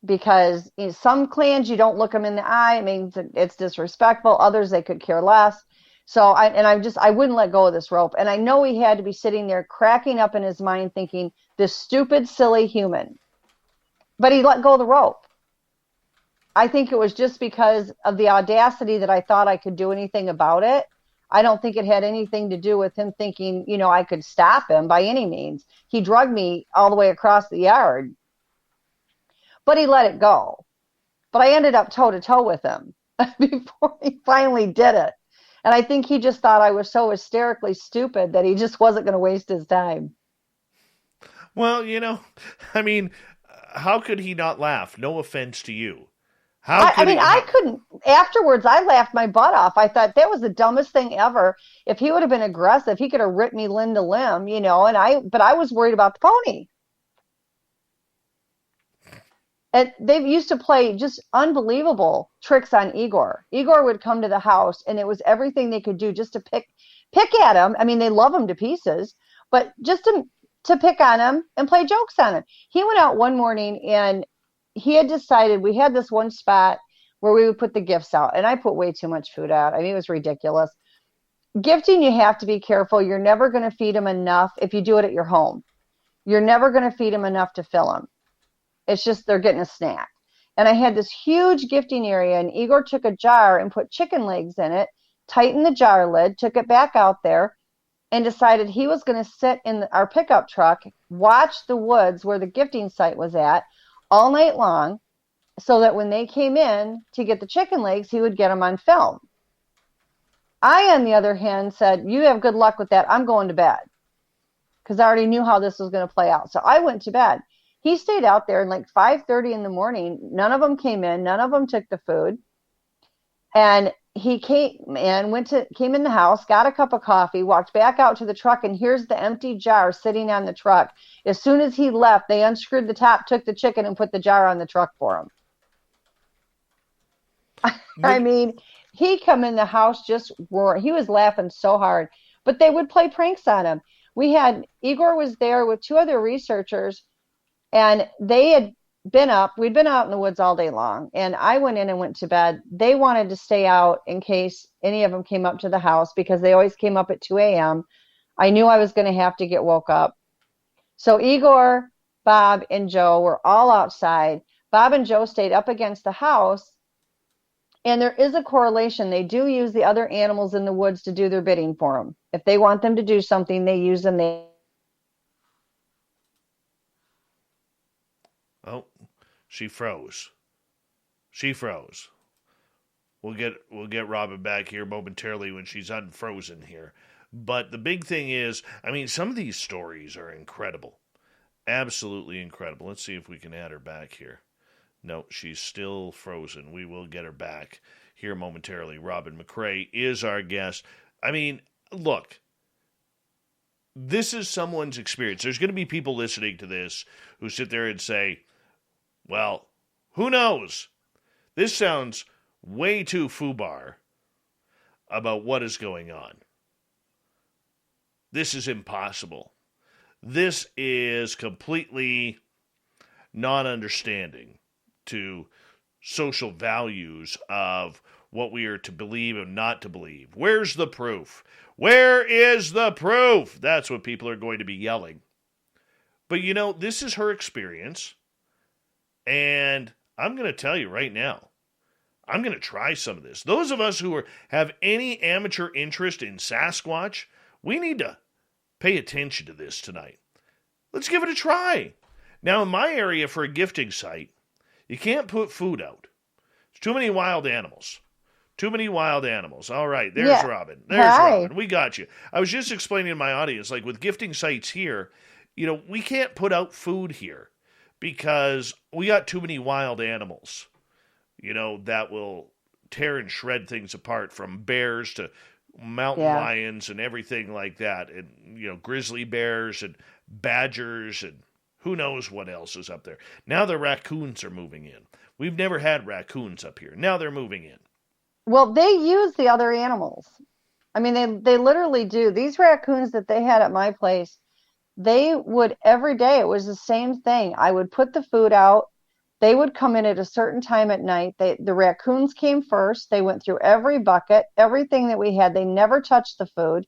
because in some clans you don't look them in the eye. It means it's disrespectful. Others, they could care less. So I wouldn't let go of this rope. And I know he had to be sitting there cracking up in his mind thinking, this stupid, silly human. But he let go of the rope. I think it was just because of the audacity that I thought I could do anything about it. I don't think it had anything to do with him thinking, you know, I could stop him by any means. He drugged me all the way across the yard. But he let it go. But I ended up toe-to-toe with him before he finally did it. And I think he just thought I was so hysterically stupid that he just wasn't going to waste his time. Well, you know, I mean, how could he not laugh? No offense to you. I couldn't. Afterwards, I laughed my butt off. I thought that was the dumbest thing ever. If he would have been aggressive, he could have ripped me limb to limb, you know, but I was worried about the pony. And they used to play just unbelievable tricks on Igor. Igor would come to the house, and it was everything they could do just to pick at him. I mean, they love him to pieces, but just to pick on him and play jokes on him. He went out one morning, and he had decided, we had this one spot where we would put the gifts out, and I put way too much food out. I mean, it was ridiculous. Gifting, you have to be careful. You're never going to feed them enough if you do it at your home. You're never going to feed them enough to fill them. It's just they're getting a snack. And I had this huge gifting area, and Igor took a jar and put chicken legs in it, tightened the jar lid, took it back out there, and decided he was going to sit in our pickup truck, watch the woods where the gifting site was at all night long, so that when they came in to get the chicken legs, he would get them on film. I, on the other hand, said, you have good luck with that. I'm going to bed. Because I already knew how this was going to play out. So I went to bed. He stayed out there, and like 5:30 in the morning, none of them came in. None of them took the food. And he came in the house, got a cup of coffee, walked back out to the truck, and here's the empty jar sitting on the truck. As soon as he left, they unscrewed the top, took the chicken, and put the jar on the truck for him. I mean, he come in the house just roaring. He was laughing so hard. But they would play pranks on him. Igor was there with two other researchers, and they had we'd been out in the woods all day long, and I went in and went to bed. They wanted to stay out in case any of them came up to the house, because they always came up at 2 a.m. I knew I was going to have to get woke up. So Igor, Bob, and Joe were all outside. Bob and Joe stayed up against the house, and there is a correlation. They do use the other animals in the woods to do their bidding for them. If they want them to do something, they use them. Oh, she froze. We'll get Robin back here momentarily when she's unfrozen here. But the big thing is, I mean, some of these stories are incredible. Absolutely incredible. Let's see if we can add her back here. No, she's still frozen. We will get her back here momentarily. Robin McCray is our guest. I mean, look, this is someone's experience. There's going to be people listening to this who sit there and say, well, who knows? This sounds way too foobar about what is going on. This is impossible. This is completely non-understanding to social values of what we are to believe and not to believe. Where's the proof? Where is the proof? That's what people are going to be yelling. But you know, this is her experience. And I'm going to tell you right now, I'm going to try some of this. Those of us who have any amateur interest in Sasquatch, we need to pay attention to this tonight. Let's give it a try. Now, in my area for a gifting site, you can't put food out. There's too many wild animals. All right, there's Robin. Robin. We got you. I was just explaining to my audience, like with gifting sites here, you know, we can't put out food here because we got too many wild animals, you know, that will tear and shred things apart, from bears to mountain lions and everything like that. And, you know, grizzly bears and badgers and who knows what else is up there. Now the raccoons are moving in. We've never had raccoons up here. Now they're moving in. Well, they use the other animals. I mean, they literally do. These raccoons that they had at my place, they would every day. It was the same thing. I would put the food out. They would come in at a certain time at night. The raccoons came first. They went through every bucket, everything that we had. They never touched the food.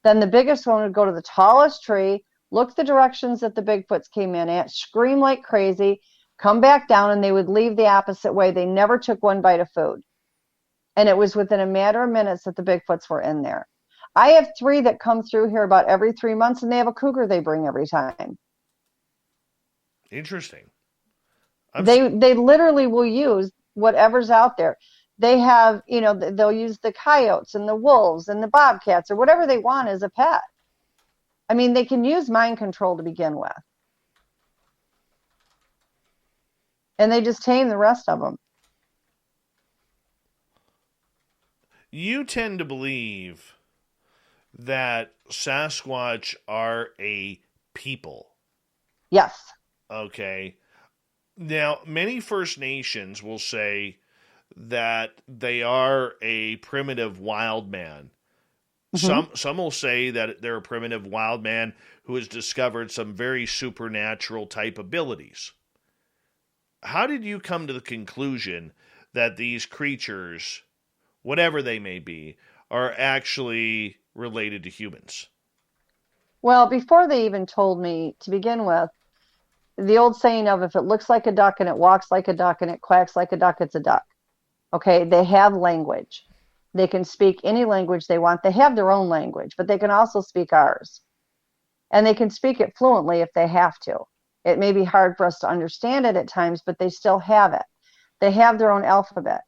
Then the biggest one would go to the tallest tree, look the directions that the Bigfoots came in at, scream like crazy, come back down, and they would leave the opposite way. They never took one bite of food. And it was within a matter of minutes that the Bigfoots were in there. I have 3 that come through here about every 3 months, and they have a cougar they bring every time. Interesting. They literally will use whatever's out there. They have, you know, they'll use the coyotes and the wolves and the bobcats or whatever they want as a pet. I mean, they can use mind control to begin with. And they just tame the rest of them. You tend to believe that Sasquatch are a people. Yes. Okay. Now, many First Nations will say that they are a primitive wild man. Mm-hmm. Some will say that they're a primitive wild man who has discovered some very supernatural type abilities. How did you come to the conclusion that these creatures, whatever they may be, are actually related to humans? Well, before they even told me to begin with, the old saying of if it looks like a duck and it walks like a duck and it quacks like a duck, it's a duck. Okay, they have language. They can speak any language they want. They have their own language, but they can also speak ours. And they can speak it fluently if they have to. It may be hard for us to understand it at times, but they still have it. They have their own alphabet.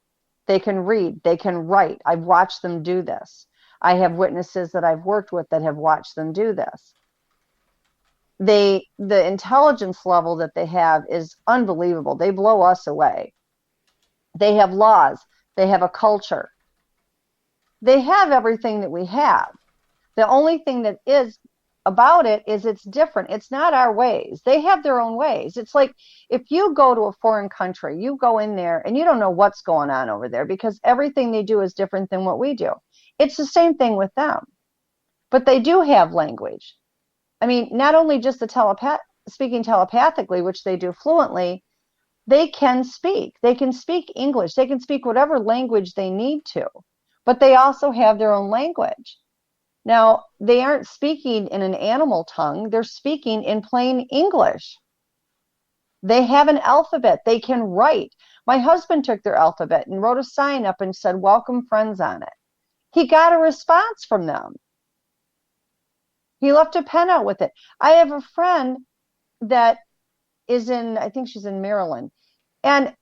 They can read. They can write. I've watched them do this. I have witnesses that I've worked with that have watched them do this. The intelligence level that they have is unbelievable. They blow us away. They have laws. They have a culture. They have everything that we have. The only thing that is about it is it's different. It's not our ways. They have their own ways. It's like if you go to a foreign country, you go in there and you don't know what's going on over there because everything they do is different than what we do. It's the same thing with them. But they do have language. I mean, not only just the speaking telepathically, which they do fluently, they can speak. They can speak English. They can speak whatever language they need to. But they also have their own language. Now, they aren't speaking in an animal tongue. They're speaking in plain English. They have an alphabet. They can write. My husband took their alphabet and wrote a sign up and said, "Welcome friends" on it. He got a response from them. He left a pen out with it. I have a friend that is I think she's in Maryland, and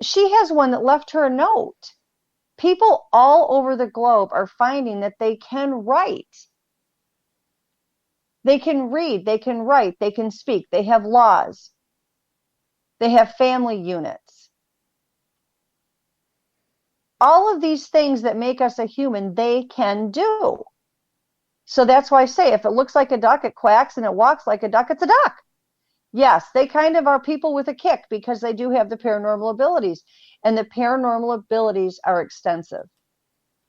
she has one that left her a note. People all over the globe are finding that they can write. They can read, they can write, they can speak. They have laws. They have family units. All of these things that make us a human, they can do. So that's why I say, if it looks like a duck, it quacks, and it walks like a duck, it's a duck. Yes, they kind of are people with a kick because they do have the paranormal abilities. And the paranormal abilities are extensive.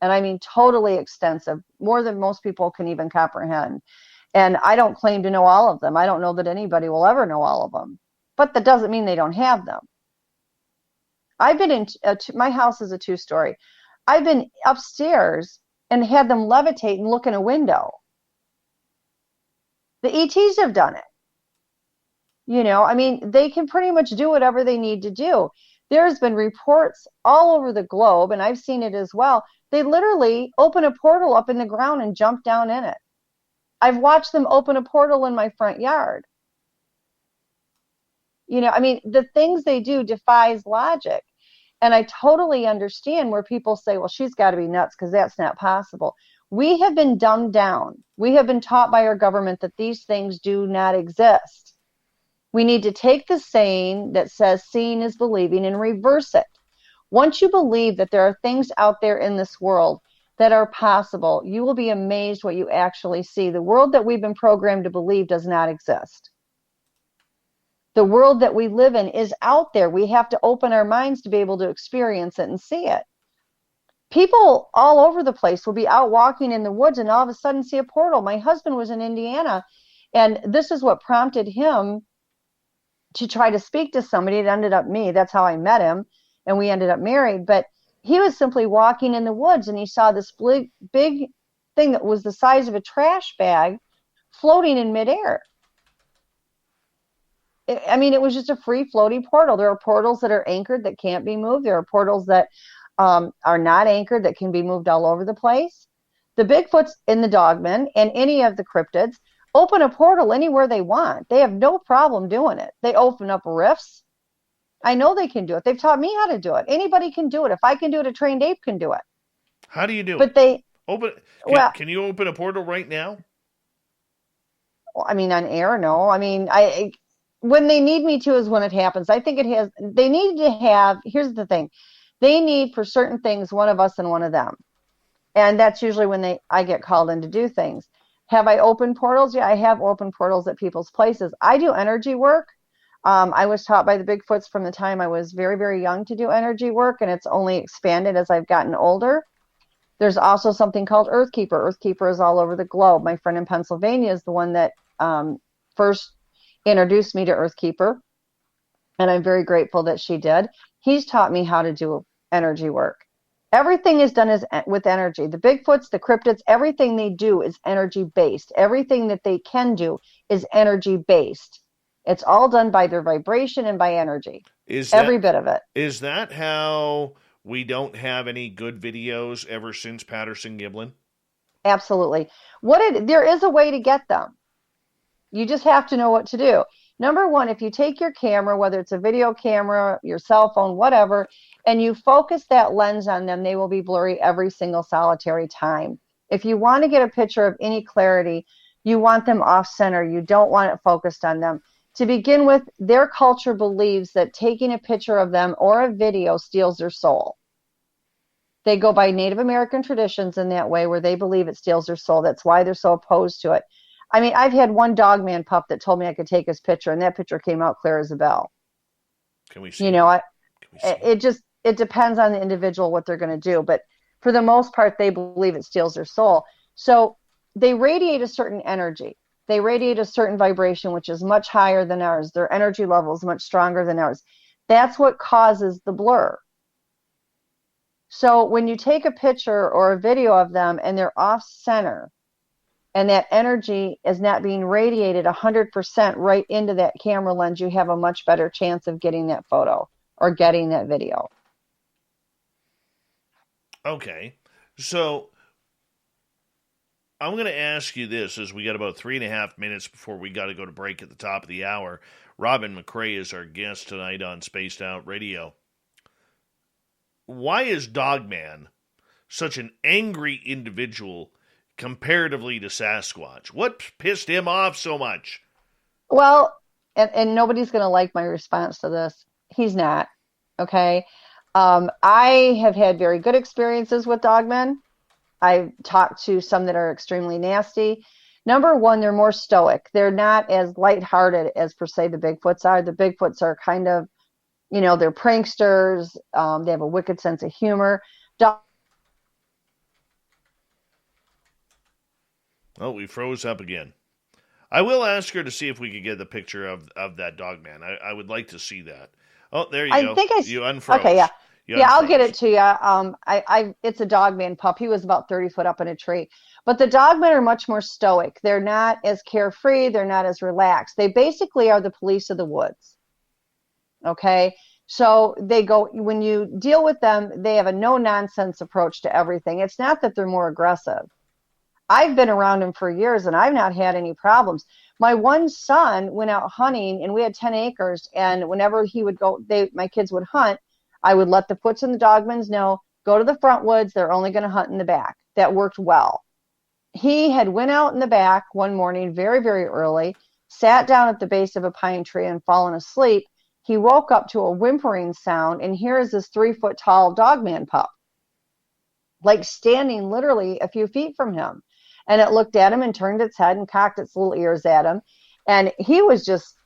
And I mean totally extensive, more than most people can even comprehend. And I don't claim to know all of them. I don't know that anybody will ever know all of them. But that doesn't mean they don't have them. I've been in, my house is a 2-story. I've been upstairs and had them levitate and look in a window. The ETs have done it. You know, I mean, they can pretty much do whatever they need to do. There's been reports all over the globe, and I've seen it as well. They literally open a portal up in the ground and jump down in it. I've watched them open a portal in my front yard. You know, I mean, the things they do defies logic. And I totally understand where people say, well, she's got to be nuts because that's not possible. We have been dumbed down. We have been taught by our government that these things do not exist. We need to take the saying that says seeing is believing and reverse it. Once you believe that there are things out there in this world that are possible, you will be amazed what you actually see. The world that we've been programmed to believe does not exist. The world that we live in is out there. We have to open our minds to be able to experience it and see it. People all over the place will be out walking in the woods and all of a sudden see a portal. My husband was in Indiana, and this is what prompted him to try to speak to somebody. It ended up me. That's how I met him, and we ended up married. But he was simply walking in the woods, and he saw this big thing that was the size of a trash bag floating in midair. I mean, it was just a free floating portal. There are portals that are anchored that can't be moved. There are portals that are not anchored that can be moved all over the place. The Bigfoots and the Dogmen and any of the cryptids open a portal anywhere they want. They have no problem doing it. They open up rifts. I know they can do it. They've taught me how to do it. Anybody can do it. If I can do it, a trained ape can do it. How do you do but it? They open. Can you open a portal right now? Well, I mean, on air, no. I mean, when they need me to is when it happens. I think they need to have, here's the thing. They need for certain things, one of us and one of them. And that's usually when I get called in to do things. Have I opened portals? Yeah, I have opened portals at people's places. I do energy work. I was taught by the Bigfoots from the time I was very, very young to do energy work, and it's only expanded as I've gotten older. There's also something called Earthkeeper. Earthkeeper is all over the globe. My friend in Pennsylvania is the one that first introduced me to Earthkeeper, and I'm very grateful that she did. He's taught me how to do energy work. Everything is done with energy. The Bigfoots, the cryptids, everything they do is energy-based. Everything that they can do is energy-based. It's all done by their vibration and by energy. Every bit of it. Is that how we don't have any good videos ever since Patterson-Gimlin? Absolutely. There is a way to get them. You just have to know what to do. Number one, if you take your camera, whether it's a video camera, your cell phone, whatever, and you focus that lens on them, they will be blurry every single solitary time. If you want to get a picture of any clarity, you want them off center. You don't want it focused on them. To begin with, their culture believes that taking a picture of them or a video steals their soul. They go by Native American traditions in that way, where they believe it steals their soul. That's why they're so opposed to it. I mean, I've had one dogman pup that told me I could take his picture, and that picture came out clear as a bell. Can we see? It depends on the individual what they're going to do, but for the most part, they believe it steals their soul. So they radiate a certain energy. They radiate a certain vibration, which is much higher than ours. Their energy level is much stronger than ours. That's what causes the blur. So when you take a picture or a video of them and they're off center, and that energy is not being radiated 100% right into that camera lens, you have a much better chance of getting that photo or getting that video. Okay. So I'm going to ask you this, as we got about 3.5 minutes before we got to go to break at the top of the hour. Robin McCray is our guest tonight on Spaced Out Radio. Why is Dogman such an angry individual comparatively to Sasquatch? What pissed him off so much? Well, and nobody's going to like my response to this. He's not. Okay. I have had very good experiences with dogmen. I've talked to some that are extremely nasty. Number one, they're more stoic. They're not as lighthearted as, per se, the Bigfoots are. The Bigfoots are kind of, they're pranksters. They have a wicked sense of humor. Oh, we froze up again. I will ask her to see if we could get the picture of that dogman. I would like to see that. Oh, there you go. You unfroze. Okay, yeah. I'll get it to you. It's a dogman pup. He was about 30 foot up in a tree. But the dogmen are much more stoic. They're not as carefree. They're not as relaxed. They basically are the police of the woods. Okay? So when you deal with them, they have a no-nonsense approach to everything. It's not that they're more aggressive. I've been around them for years, and I've not had any problems. My one son went out hunting, and we had 10 acres, and whenever he would go, my kids would hunt, I would let the Foots and the Dogmans know, go to the front woods, they're only going to hunt in the back. That worked well. He had went out in the back one morning very, very early, sat down at the base of a pine tree and fallen asleep. He woke up to a whimpering sound, and here is this 3-foot-tall dogman pup, like standing literally a few feet from him. And it looked at him and turned its head and cocked its little ears at him. And he was just,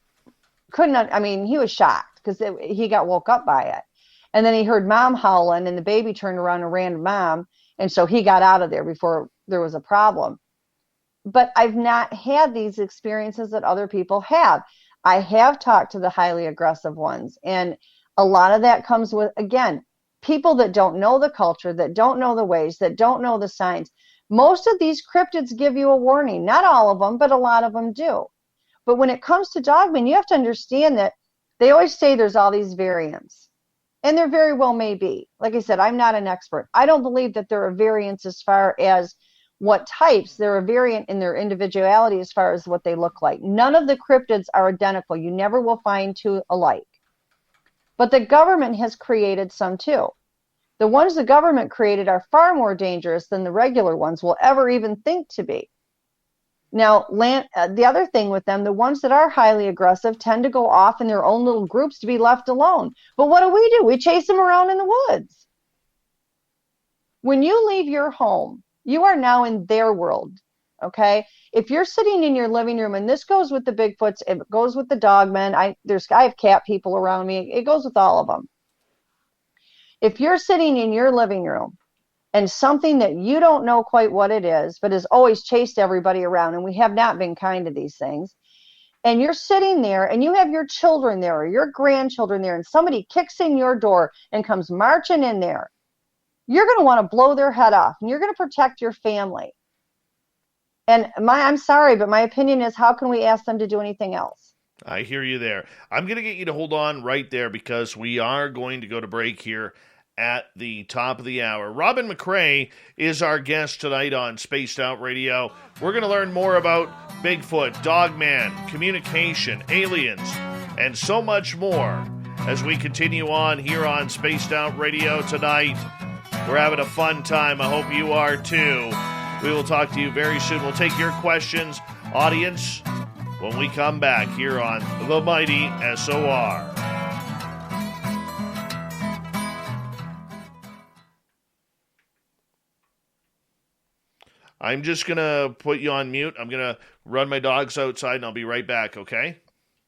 he was shocked because he got woke up by it. And then he heard mom howling, and the baby turned around and ran to mom. And so he got out of there before there was a problem. But I've not had these experiences that other people have. I have talked to the highly aggressive ones. And a lot of that comes with, again, people that don't know the culture, that don't know the ways, that don't know the signs. Most of these cryptids give you a warning. Not all of them, but a lot of them do. But when it comes to dogmen, you have to understand that they always say there's all these variants. And there very well may be. Like I said, I'm not an expert. I don't believe that there are variants as far as what types. They're a variant in their individuality as far as what they look like. None of the cryptids are identical. You never will find two alike. But the government has created some too. The ones the government created are far more dangerous than the regular ones will ever even think to be. Now, the other thing with them, the ones that are highly aggressive tend to go off in their own little groups to be left alone. But what do? We chase them around in the woods. When you leave your home, you are now in their world, okay? If you're sitting in your living room, and this goes with the Bigfoots, it goes with the dogmen, I have cat people around me, it goes with all of them. If you're sitting in your living room and something that you don't know quite what it is, but has always chased everybody around, and we have not been kind to these things, and you're sitting there and you have your children there or your grandchildren there, and somebody kicks in your door and comes marching in there, you're going to want to blow their head off, and you're going to protect your family. And I'm sorry, but my opinion is, how can we ask them to do anything else? I hear you there. I'm going to get you to hold on right there because we are going to go to break here at the top of the hour. Robin McCray is our guest tonight on Spaced Out Radio. We're going to learn more about Bigfoot, Dogman, communication, aliens, and so much more as we continue on here on Spaced Out Radio tonight. We're having a fun time. I hope you are too. We will talk to you very soon. We'll take your questions, audience, when we come back here on the Mighty SOR. I'm just going to put you on mute. I'm going to run my dogs outside, and I'll be right back, okay?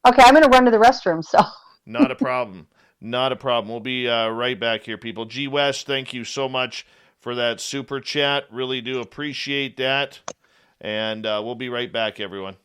Okay, I'm going to run to the restroom, so. Not a problem. Not a problem. We'll be right back here, people. G. West, thank you so much for that super chat. Really do appreciate that. And we'll be right back, everyone.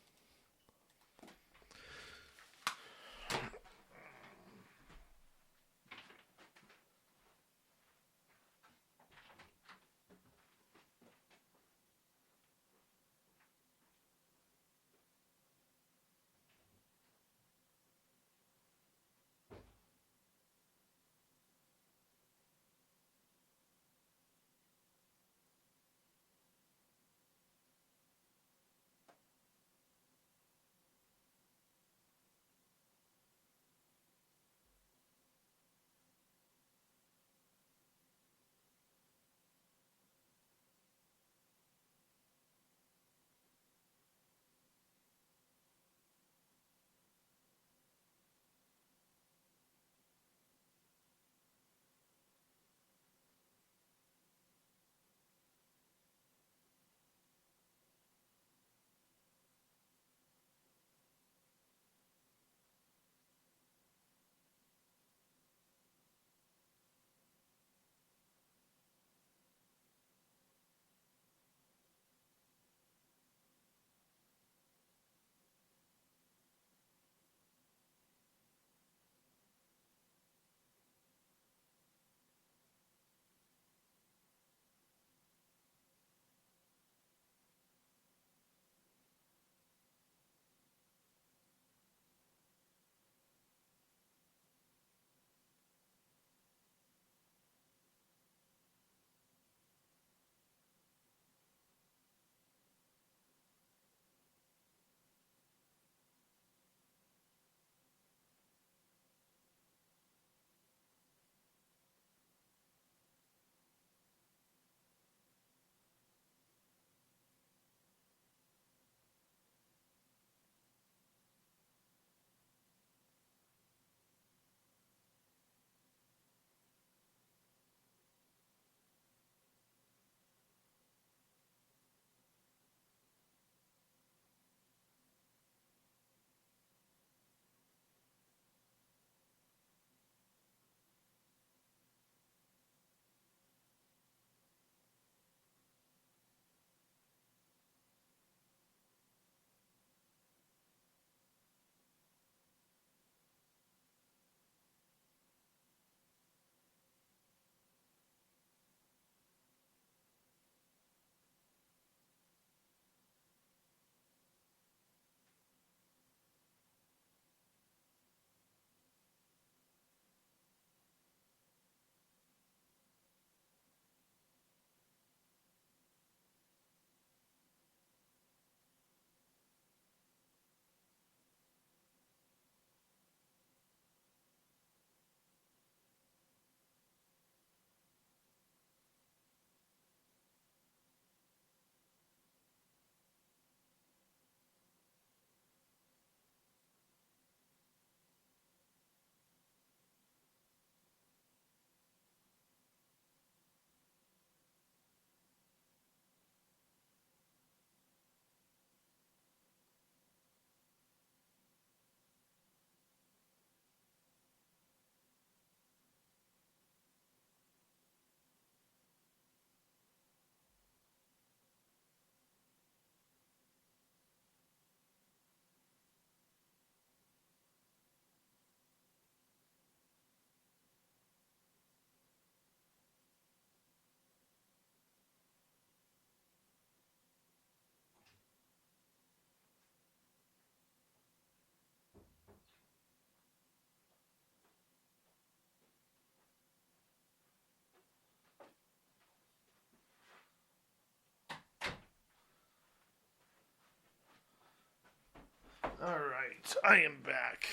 All right, I am back.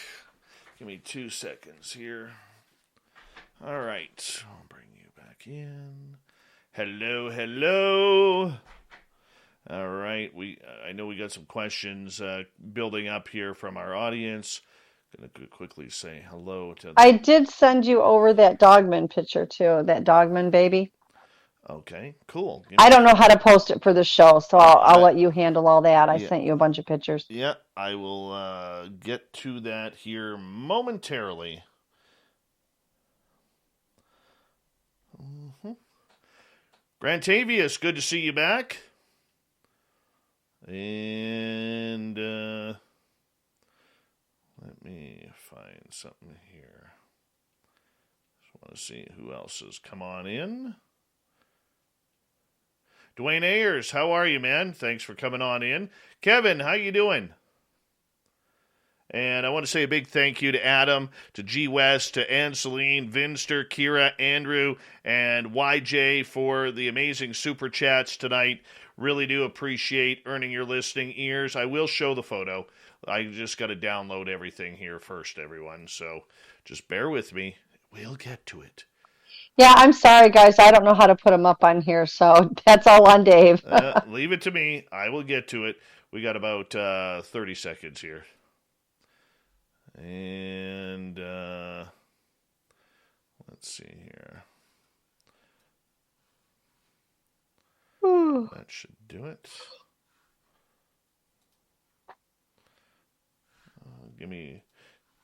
Give me 2 seconds here. All right, I'll bring you back in. Hello, hello. All right. I know we got some questions building up here from our audience. Going to quickly say hello to. I did send you over that Dogman picture too, that Dogman baby. Okay, cool. I don't know how to post it for the show, so I'll let you handle all that. I sent you a bunch of pictures. Yeah, I will get to that here momentarily. Mm-hmm. Grantavius, good to see you back. And let me find something here. Just want to see who else has come on in. Dwayne Ayers, how are you, man? Thanks for coming on in. Kevin, how you doing? And I want to say a big thank you to Adam, to G. West, to Ann Celine, Vinster, Kira, Andrew, and YJ for the amazing super chats tonight. Really do appreciate earning your listening ears. I will show the photo. I just got to download everything here first, everyone. So just bear with me. We'll get to it. Yeah, I'm sorry, guys. I don't know how to put them up on here, so that's all on Dave. Leave it to me. I will get to it. We got about 30 seconds here. And let's see here. That should do it.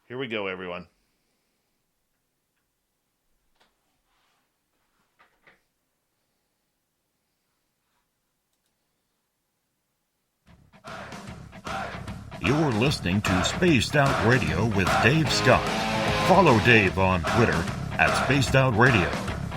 Here we go, everyone. You're listening to Spaced Out Radio with Dave Scott. Follow Dave on Twitter at Spaced Out Radio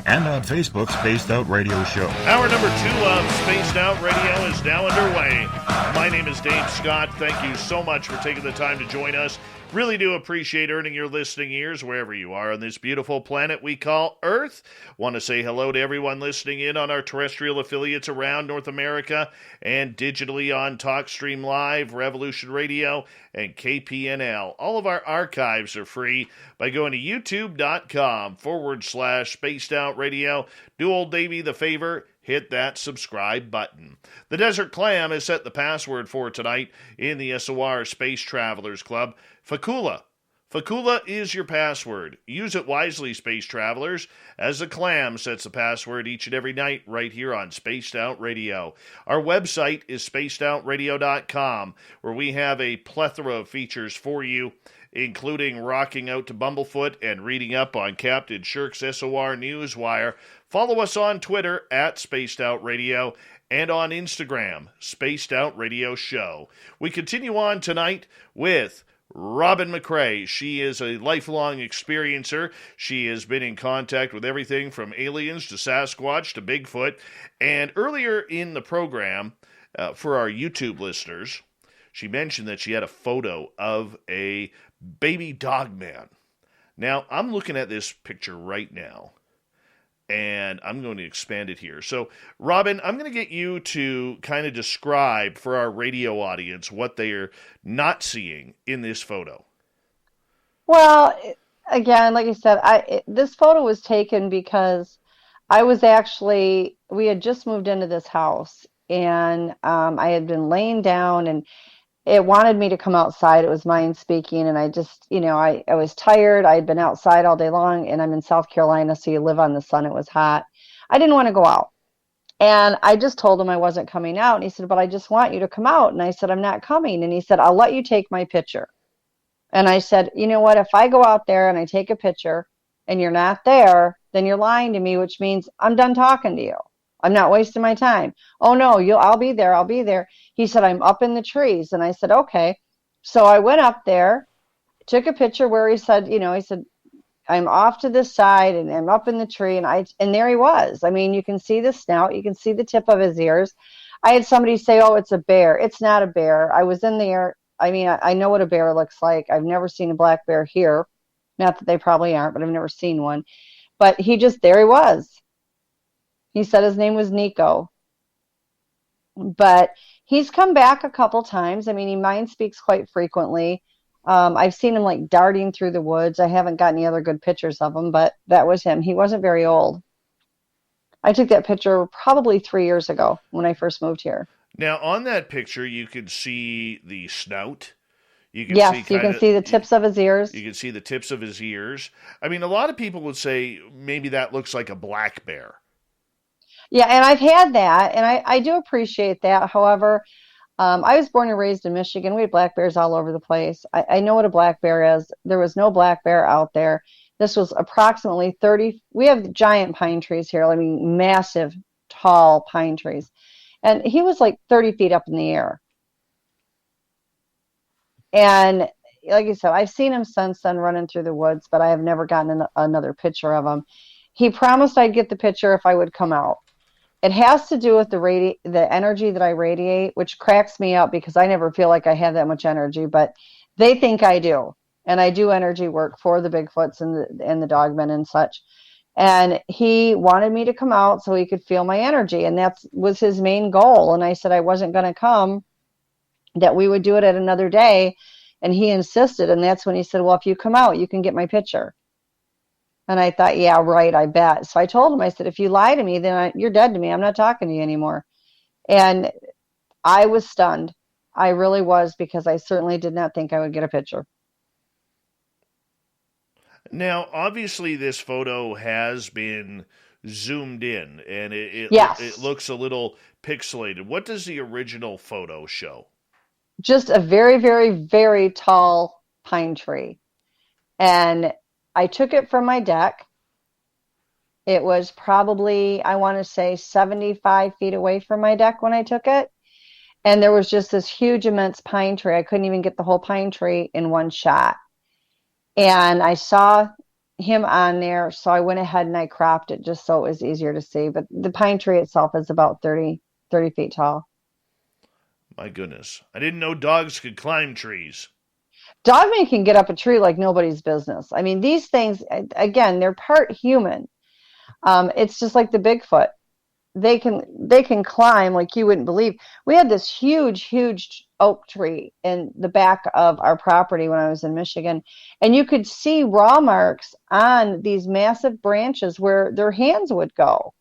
and on Facebook, Spaced Out Radio Show. Hour number 2 of Spaced Out Radio is now underway. My name is Dave Scott. Thank you so much for taking the time to join us. Really do appreciate earning your listening ears wherever you are on this beautiful planet we call Earth. Want to say hello to everyone listening in on our terrestrial affiliates around North America and digitally on TalkStream Live, Revolution Radio, and KPNL. All of our archives are free by going to youtube.com/Spaced Out Radio. Do old Davey the favor. Hit that subscribe button. The Desert Clam has set the password for tonight in the SOR Space Travelers Club. Fakula. Fakula is your password. Use it wisely, Space Travelers, as the Clam sets the password each and every night right here on Spaced Out Radio. Our website is spacedoutradio.com, where we have a plethora of features for you, including rocking out to Bumblefoot and reading up on Captain Shirk's SOR Newswire. Follow us on Twitter at Spaced Out Radio and on Instagram, Spaced Out Radio Show. We continue on tonight with Robin McCray. She is a lifelong experiencer. She has been in contact with everything from aliens to Sasquatch to Bigfoot. And earlier in the program, for our YouTube listeners, she mentioned that she had a photo of a baby dog man. Now, I'm looking at this picture right now, and I'm going to expand it here. So, Robin, I'm going to get you to kind of describe for our radio audience what they are not seeing in this photo. Well, again, like I said, this photo was taken because we had just moved into this house, and I had been laying down, and it wanted me to come outside. It was mind speaking, and I just, I was tired. I had been outside all day long, and I'm in South Carolina, so you live on the sun. It was hot. I didn't want to go out, and I just told him I wasn't coming out, and he said, but I just want you to come out, and I said, I'm not coming, and he said, I'll let you take my picture. And I said, you know what, if I go out there and I take a picture and you're not there, then you're lying to me, which means I'm done talking to you. I'm not wasting my time. Oh, no, I'll be there. I'll be there. He said, I'm up in the trees. And I said, okay. So I went up there, took a picture where he said, I'm off to this side and I'm up in the tree. And there he was. I mean, you can see the snout. You can see the tip of his ears. I had somebody say, oh, it's a bear. It's not a bear. I was in there. I mean, I know what a bear looks like. I've never seen a black bear here. Not that they probably aren't, but I've never seen one. But there he was. He said his name was Nico. But he's come back a couple times. I mean, he mind speaks quite frequently. I've seen him darting through the woods. I haven't got any other good pictures of him, but that was him. He wasn't very old. I took that picture probably 3 years ago when I first moved here. Now, on that picture, you can see the snout. You can Yes, you can see the tips of his ears. You can see the tips of his ears. I mean, a lot of people would say maybe that looks like a black bear. Yeah, and I've had that, and I do appreciate that. However, I was born and raised in Michigan. We had black bears all over the place. I know what a black bear is. There was no black bear out there. This was approximately 30. We have giant pine trees here. I mean, massive, tall pine trees. And he was like 30 feet up in the air. And like I said, I've seen him since then running through the woods, but I have never gotten another picture of him. He promised I'd get the picture if I would come out. It has to do with the energy that I radiate, which cracks me up because I never feel like I have that much energy, but they think I do. And I do energy work for the Bigfoots and the dogmen and such. And he wanted me to come out so he could feel my energy. And that was his main goal. And I said I wasn't going to come, that we would do it at another day. And he insisted. And that's when he said, well, if you come out, you can get my picture. And I thought, yeah, right, I bet. So I told him, I said, if you lie to me, then you're dead to me. I'm not talking to you anymore. And I was stunned. I really was, because I certainly did not think I would get a picture. Now, obviously, this photo has been zoomed in, and it looks a little pixelated. What does the original photo show? Just a very, very, very tall pine tree. And I took it from my deck. It was probably, I want to say, 75 feet away from my deck when I took it. And there was just this huge, immense pine tree. I couldn't even get the whole pine tree in one shot. And I saw him on there, so I went ahead and I cropped it just so it was easier to see. But the pine tree itself is about 30 feet tall. My goodness. I didn't know dogs could climb trees. Dogmen can get up a tree like nobody's business. I mean, these things, again, they're part human. It's just like the Bigfoot. They can climb like you wouldn't believe. We had this huge oak tree in the back of our property when I was in Michigan, and you could see raw marks on these massive branches where their hands would go,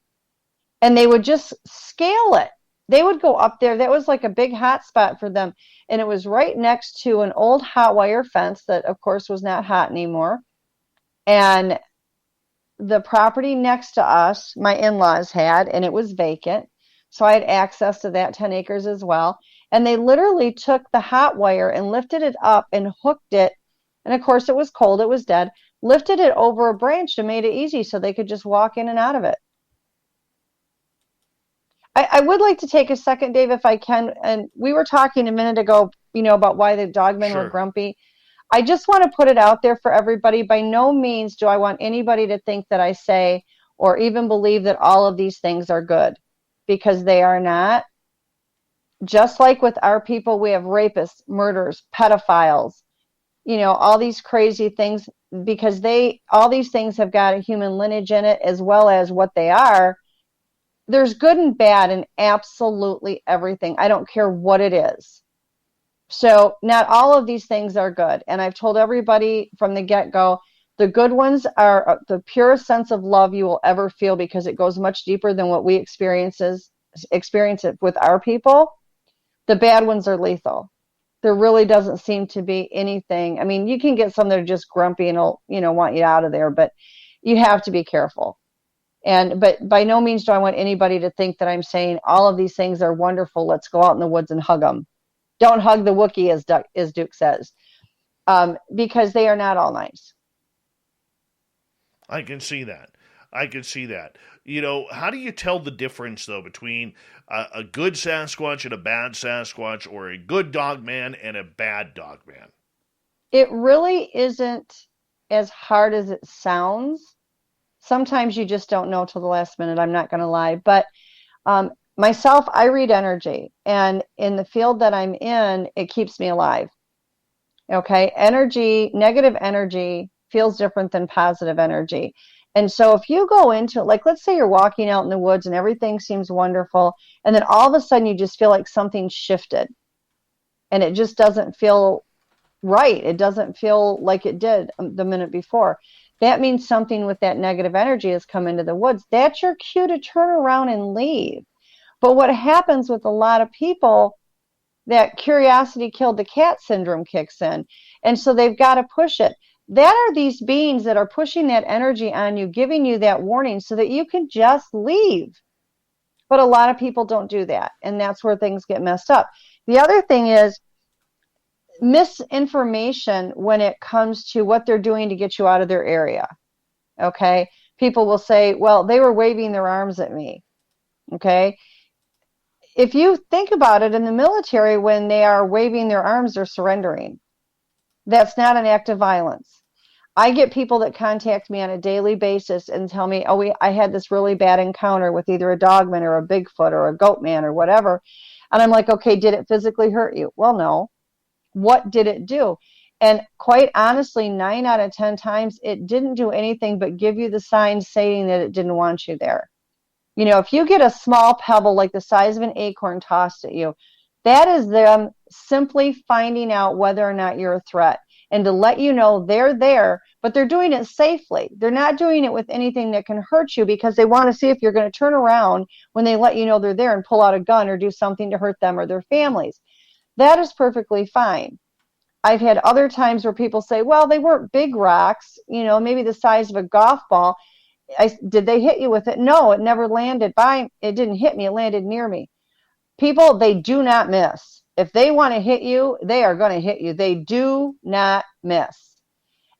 and they would just scale it. They would go up there. That was like a big hot spot for them, and it was right next to an old hot wire fence that, of course, was not hot anymore. And the property next to us, my in-laws had, and it was vacant. So I had access to that 10 acres as well. And they literally took the hot wire and lifted it up and hooked it. And of course, it was cold. It was dead. Lifted it over a branch and made it easy so they could just walk in and out of it. I would like to take a second, Dave, if I can. And we were talking a minute ago, about why the dogmen were grumpy. I just want to put it out there for everybody. By no means do I want anybody to think that I say or even believe that all of these things are good, because they are not. Just like with our people, we have rapists, murderers, pedophiles, all these crazy things, because all these things have got a human lineage in it, as well as what they are. There's good and bad in absolutely everything. I don't care what it is. So not all of these things are good. And I've told everybody from the get-go, the good ones are the purest sense of love you will ever feel, because it goes much deeper than what we experience it with our people. The bad ones are lethal. There really doesn't seem to be anything. I mean, you can get some that are just grumpy and want you out of there, but you have to be careful. But by no means do I want anybody to think that I'm saying all of these things are wonderful. Let's go out in the woods and hug them. Don't hug the Wookiee, as Duke says, because they are not all nice. I can see that. How do you tell the difference, though, between a good Sasquatch and a bad Sasquatch, or a good dogman and a bad dogman? It really isn't as hard as it sounds. Sometimes you just don't know till the last minute, I'm not going to lie. But myself, I read energy. And in the field that I'm in, it keeps me alive. Okay? Negative energy feels different than positive energy. And so if you go into, like, let's say you're walking out in the woods and everything seems wonderful, and then all of a sudden you just feel like something shifted. And it just doesn't feel right. It doesn't feel like it did the minute before. That means something with that negative energy has come into the woods. That's your cue to turn around and leave. But what happens with a lot of people, that curiosity killed the cat syndrome kicks in. And so they've got to push it. That are these beings that are pushing that energy on you, giving you that warning so that you can just leave. But a lot of people don't do that. And that's where things get messed up. The other thing is misinformation when it comes to what they're doing to get you out of their area. Okay. People will say, well, they were waving their arms at me. Okay. If you think about it, in the military, when they are waving their arms, they're surrendering. That's not an act of violence. I get people that contact me on a daily basis and tell me, I had this really bad encounter with either a dogman or a Bigfoot or a goatman or whatever. And I'm like, okay, did it physically hurt you? Well, no. What did it do? And quite honestly, 9 out of 10 times, it didn't do anything but give you the signs saying that it didn't want you there. You know, if you get a small pebble like the size of an acorn tossed at you, that is them simply finding out whether or not you're a threat, and to let you know they're there, but they're doing it safely. They're not doing it with anything that can hurt you, because they want to see if you're going to turn around when they let you know they're there and pull out a gun or do something to hurt them or their families. That is perfectly fine. I've had other times where people say, well, they weren't big rocks, you know, maybe the size of a golf ball. Did they hit you with it? No, it never landed by. It didn't hit me. It landed near me. People, they do not miss. If they want to hit you, they are going to hit you. They do not miss.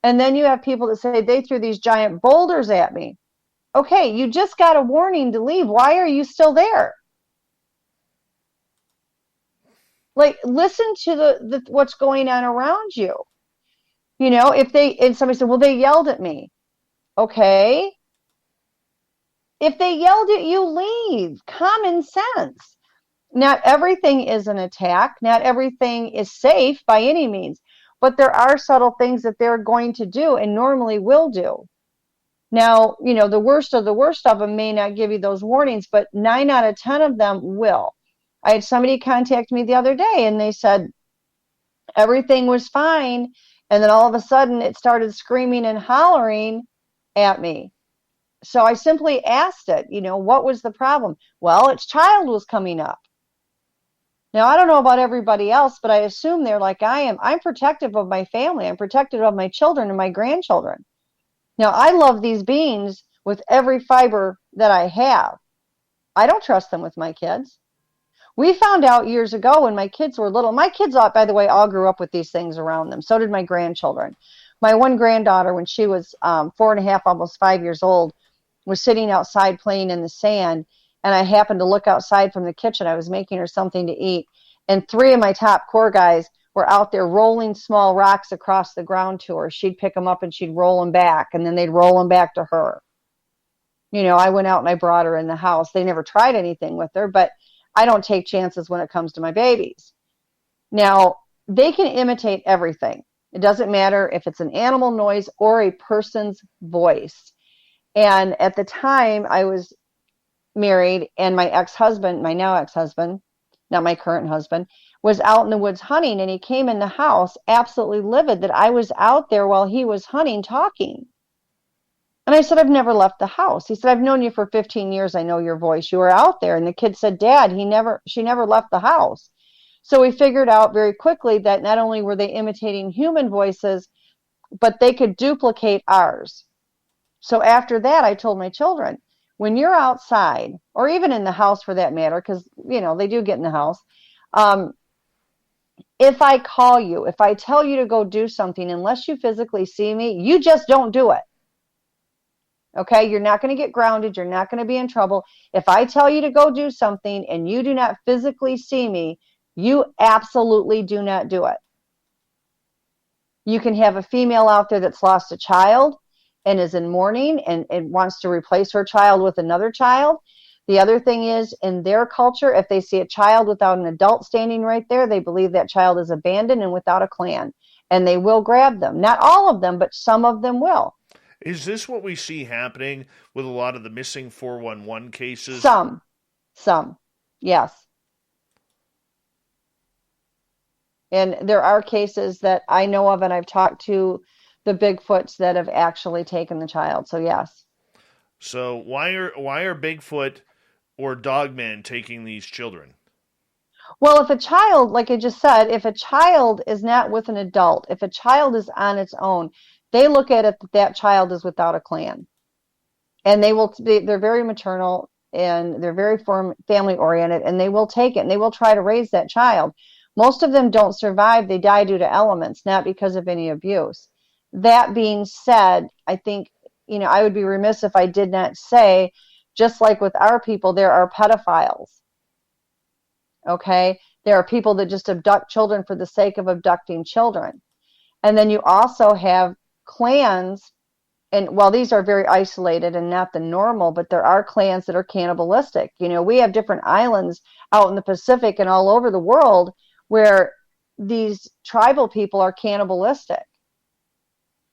And then you have people that say they threw these giant boulders at me. Okay, you just got a warning to leave. Why are you still there? Like, listen to the what's going on around you. You know, and somebody said, well, they yelled at me. Okay. If they yelled at you, leave. Common sense. Not everything is an attack. Not everything is safe by any means. But there are subtle things that they're going to do and normally will do. Now, you know, the worst of them may not give you those warnings, but 9 out of 10 of them will. I had somebody contact me the other day and they said everything was fine. And then all of a sudden it started screaming and hollering at me. So I simply asked it, you know, what was the problem? Well, its child was coming up. Now, I don't know about everybody else, but I assume they're like I am. I'm protective of my family. I'm protective of my children and my grandchildren. Now, I love these beings with every fiber that I have. I don't trust them with my kids. We found out years ago when my kids were little. My kids, by the way, all grew up with these things around them. So did my grandchildren. My one granddaughter, when she was 4.5, almost 5 years old, was sitting outside playing in the sand, and I happened to look outside from the kitchen. I was making her something to eat, and 3 of my top core guys were out there rolling small rocks across the ground to her. She'd pick them up and she'd roll them back, and then they'd roll them back to her. You know, I went out and I brought her in the house. They never tried anything with her, but I don't take chances when it comes to my babies. Now, they can imitate everything. It doesn't matter if it's an animal noise or a person's voice. And at the time I was married, and my ex-husband, my now ex-husband, not my current husband, was out in the woods hunting, and he came in the house absolutely livid that I was out there while he was hunting talking. And I said, I've never left the house. He said, I've known you for 15 years. I know your voice. You were out there. And the kid said, Dad, she never left the house. So we figured out very quickly that not only were they imitating human voices, but they could duplicate ours. So after that, I told my children, when you're outside, or even in the house for that matter, because, you know, they do get in the house, if I call you, if I tell you to go do something, unless you physically see me, you just don't do it. Okay, you're not going to get grounded. You're not going to be in trouble. If I tell you to go do something and you do not physically see me, you absolutely do not do it. You can have a female out there that's lost a child and is in mourning and wants to replace her child with another child. The other thing is, in their culture, if they see a child without an adult standing right there, they believe that child is abandoned and without a clan, and they will grab them. Not all of them, but some of them will. Is this what we see happening with a lot of the missing 411 cases? Some, yes. And there are cases that I know of, and I've talked to the Bigfoots that have actually taken the child. So yes. So why are Bigfoot or dogmen taking these children? Well, if a child, like I just said, if a child is not with an adult, if a child is on its own, they look at it that that child is without a clan. And they're very maternal and they're very family oriented, and they will take it and they will try to raise that child. Most of them don't survive. They die due to elements, not because of any abuse. That being said, I think, I would be remiss if I did not say, just like with our people, there are pedophiles. Okay? There are people that just abduct children for the sake of abducting children. And then you also have clans, and while these are very isolated and not the normal, but there are clans that are cannibalistic. We have different islands out in the Pacific and all over the world where these tribal people are cannibalistic.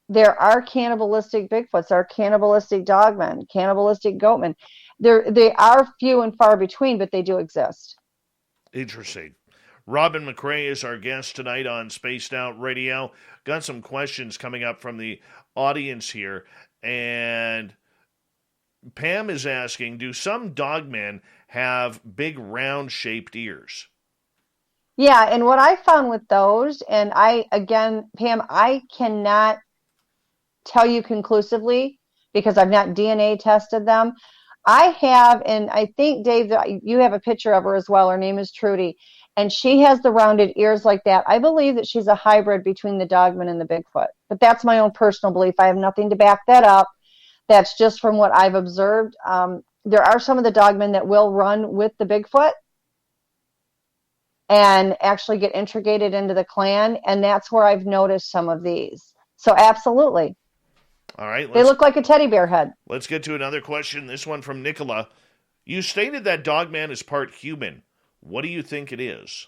There are cannibalistic Bigfoots, there are cannibalistic dogmen, cannibalistic goatmen. They are few and far between, but they do exist. Interesting. Robin McCray is our guest tonight on Spaced Out Radio. Got some questions coming up from the audience here. And Pam is asking, do some dogmen have big round-shaped ears? Yeah, and what I found with those, and Pam, I cannot tell you conclusively because I've not DNA tested them. I have, and I think, Dave, that you have a picture of her as well. Her name is Trudy, and she has the rounded ears like that. I believe that she's a hybrid between the dogman and the Bigfoot, but that's my own personal belief. I have nothing to back that up. That's just from what I've observed. There are some of the dogmen that will run with the Bigfoot and actually get integrated into the clan, and that's where I've noticed some of these. So absolutely. All right. They look like a teddy bear head. Let's get to another question. This one from Nicola. You stated that dogman is part human. What do you think it is?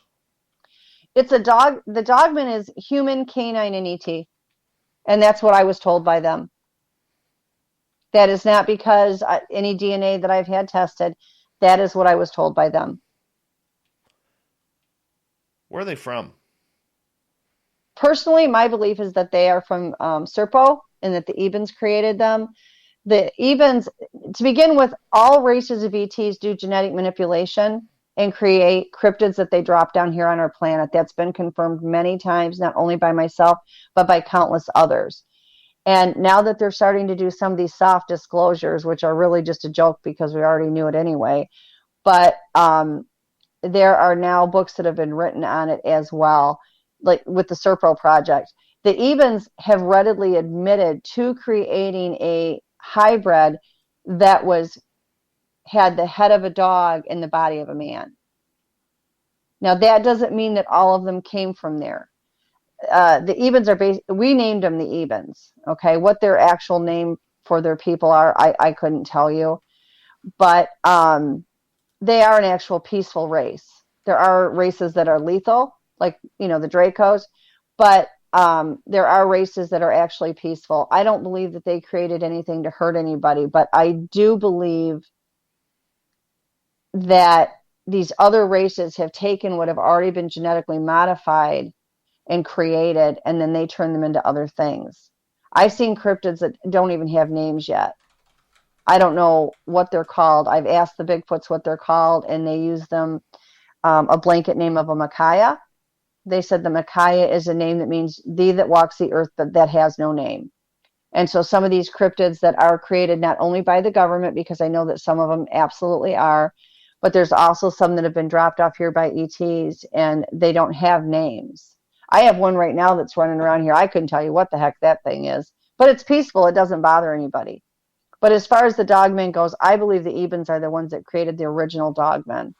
It's a dog. The dogman is human, canine, and ET. And that's what I was told by them. That is not because any DNA that I've had tested. That is what I was told by them. Where are they from? Personally, my belief is that they are from Serpo, and that the Ebens created them. The Ebens, to begin with, all races of ETs do genetic manipulation and create cryptids that they drop down here on our planet. That's been confirmed many times, not only by myself, but by countless others. And now that they're starting to do some of these soft disclosures, which are really just a joke because we already knew it anyway, but there are now books that have been written on it as well, like with the Serpo Project. The Ebens have readily admitted to creating a hybrid that had the head of a dog and the body of a man. Now, that doesn't mean that all of them came from there. The Ebens we named them the Ebens. Okay, what their actual name for their people are, I couldn't tell you, but they are an actual peaceful race. There are races that are lethal, like the Dracos, but there are races that are actually peaceful. I don't believe that they created anything to hurt anybody, but I do believe that these other races have taken what have already been genetically modified and created, and then they turn them into other things. I've seen cryptids that don't even have names yet. I don't know what they're called. I've asked the Bigfoots what they're called, and they use them a blanket name of a Mcrae. They said the Mcrae is a name that means thee that walks the earth, but that has no name. And so some of these cryptids that are created not only by the government, because I know that some of them absolutely are, but there's also some that have been dropped off here by ETs, and they don't have names. I have one right now that's running around here. I couldn't tell you what the heck that thing is, but it's peaceful. It doesn't bother anybody. But as far as the dogmen goes, I believe the Ebens are the ones that created the original dogmen.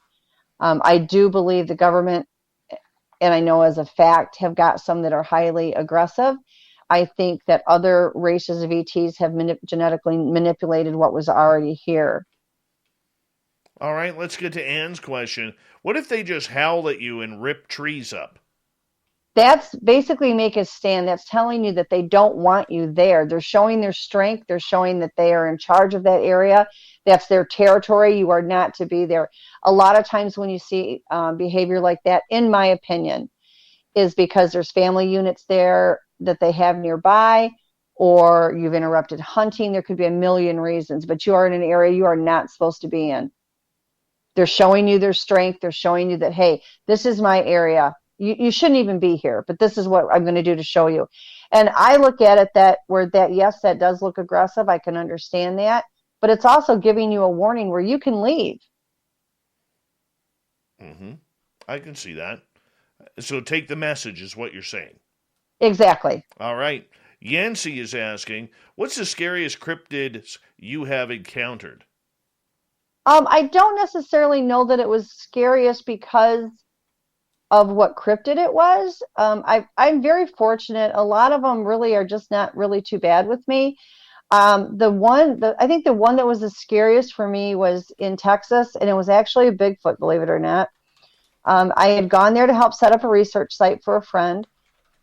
I do believe the government, and I know as a fact, have got some that are highly aggressive. I think that other races of ETs have genetically manipulated what was already here. All right, let's get to Ann's question. What if they just howl at you and rip trees up? That's basically make a stand. That's telling you that they don't want you there. They're showing their strength. They're showing that they are in charge of that area. That's their territory. You are not to be there. A lot of times when you see behavior like that, in my opinion, is because there's family units there that they have nearby, or you've interrupted hunting. There could be a million reasons, but you are in an area you are not supposed to be in. They're showing you their strength. They're showing you that, hey, this is my area. You shouldn't even be here, but this is what I'm going to do to show you. And I look at it yes, that does look aggressive. I can understand that, but it's also giving you a warning where you can leave. Mm-hmm. I can see that. So take the message is what you're saying. Exactly. All right. Yancy is asking, what's the scariest cryptids you have encountered? I don't necessarily know that it was scariest because of what cryptid it was. I'm very fortunate. A lot of them really are just not really too bad with me. I think the one that was the scariest for me was in Texas, and it was actually a Bigfoot, believe it or not. I had gone there to help set up a research site for a friend.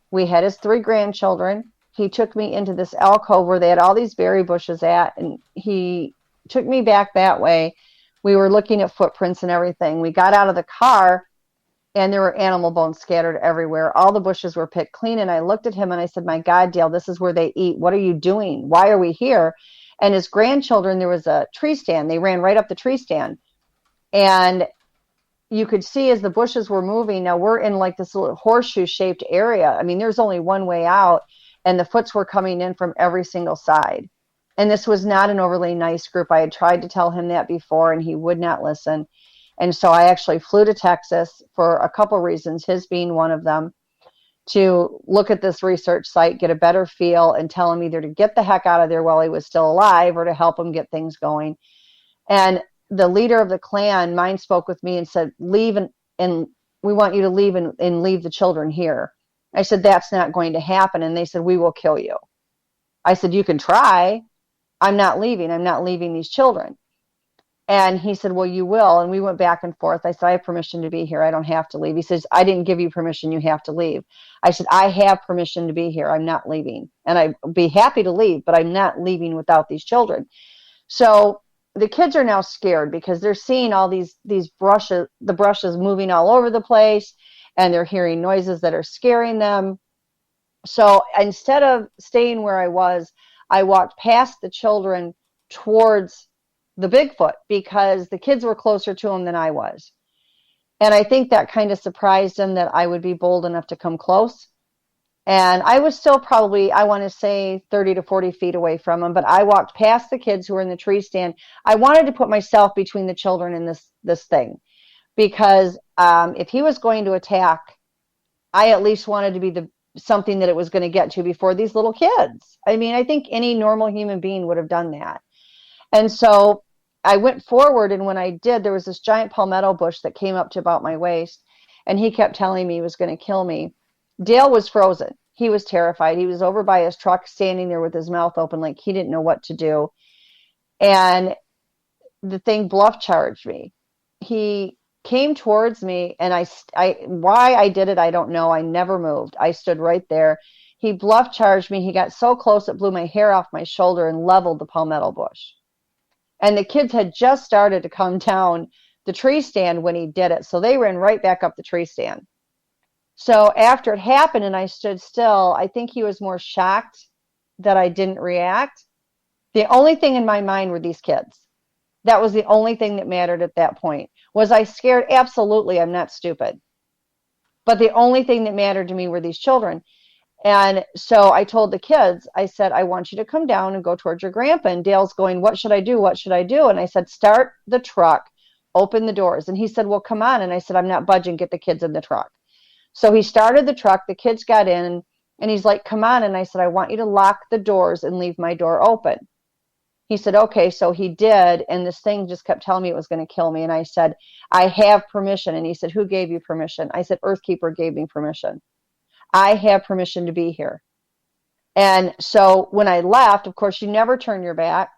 We had his 3 grandchildren. He took me into this alcove where they had all these berry bushes at, and he took me back that way. We were looking at footprints and everything. We got out of the car, and there were animal bones scattered everywhere. All the bushes were picked clean, and I looked at him, and I said, my God, Dale, this is where they eat. What are you doing? Why are we here? And his grandchildren, there was a tree stand. They ran right up the tree stand, and you could see as the bushes were moving. Now we're in like this little horseshoe-shaped area. I mean, there's only one way out, and the foots were coming in from every single side. And this was not an overly nice group. I had tried to tell him that before, and he would not listen. And so I actually flew to Texas for a couple reasons, his being one of them, to look at this research site, get a better feel, and tell him either to get the heck out of there while he was still alive or to help him get things going. And the leader of the clan, mine, spoke with me and said, leave, and we want you to leave and leave the children here. I said, that's not going to happen. And they said, we will kill you. I said, you can try. I'm not leaving. I'm not leaving these children. And he said, well, you will. And we went back and forth. I said, I have permission to be here. I don't have to leave. He says, I didn't give you permission. You have to leave. I said, I have permission to be here. I'm not leaving. And I'd be happy to leave, but I'm not leaving without these children. So the kids are now scared because they're seeing all these brushes, the brushes moving all over the place, and they're hearing noises that are scaring them. So instead of staying where I was, I walked past the children towards the Bigfoot because the kids were closer to him than I was. And I think that kind of surprised him that I would be bold enough to come close. And I was still probably, I want to say 30 to 40 feet away from him, but I walked past the kids who were in the tree stand. I wanted to put myself between the children and this thing, because if he was going to attack, I at least wanted to be something that it was going to get to before these little kids. I mean, I think any normal human being would have done that. And so I went forward, and when I did, there was this giant palmetto bush that came up to about my waist, and he kept telling me he was going to kill me. Dale was frozen. He was terrified. He was over by his truck, standing there with his mouth open like he didn't know what to do. And the thing bluff charged me. He came towards me, and why I did it, I don't know. I never moved. I stood right there. He bluff charged me. He got so close it blew my hair off my shoulder and leveled the palmetto bush. And the kids had just started to come down the tree stand when he did it. So they ran right back up the tree stand. So after it happened and I stood still, I think he was more shocked that I didn't react. The only thing in my mind were these kids. That was the only thing that mattered at that point. Was I scared? Absolutely. I'm not stupid. But the only thing that mattered to me were these children. And so I told the kids, I said, I want you to come down and go towards your grandpa. And Dale's going, what should I do? What should I do? And I said, start the truck, open the doors. And he said, well, come on. And I said, I'm not budging. Get the kids in the truck. So he started the truck. The kids got in, and he's like, come on. And I said, I want you to lock the doors and leave my door open. He said, okay. So he did. And this thing just kept telling me it was going to kill me. And I said, I have permission. And he said, who gave you permission? I said, Earthkeeper gave me permission. I have permission to be here. And so when I left, of course, you never turn your back.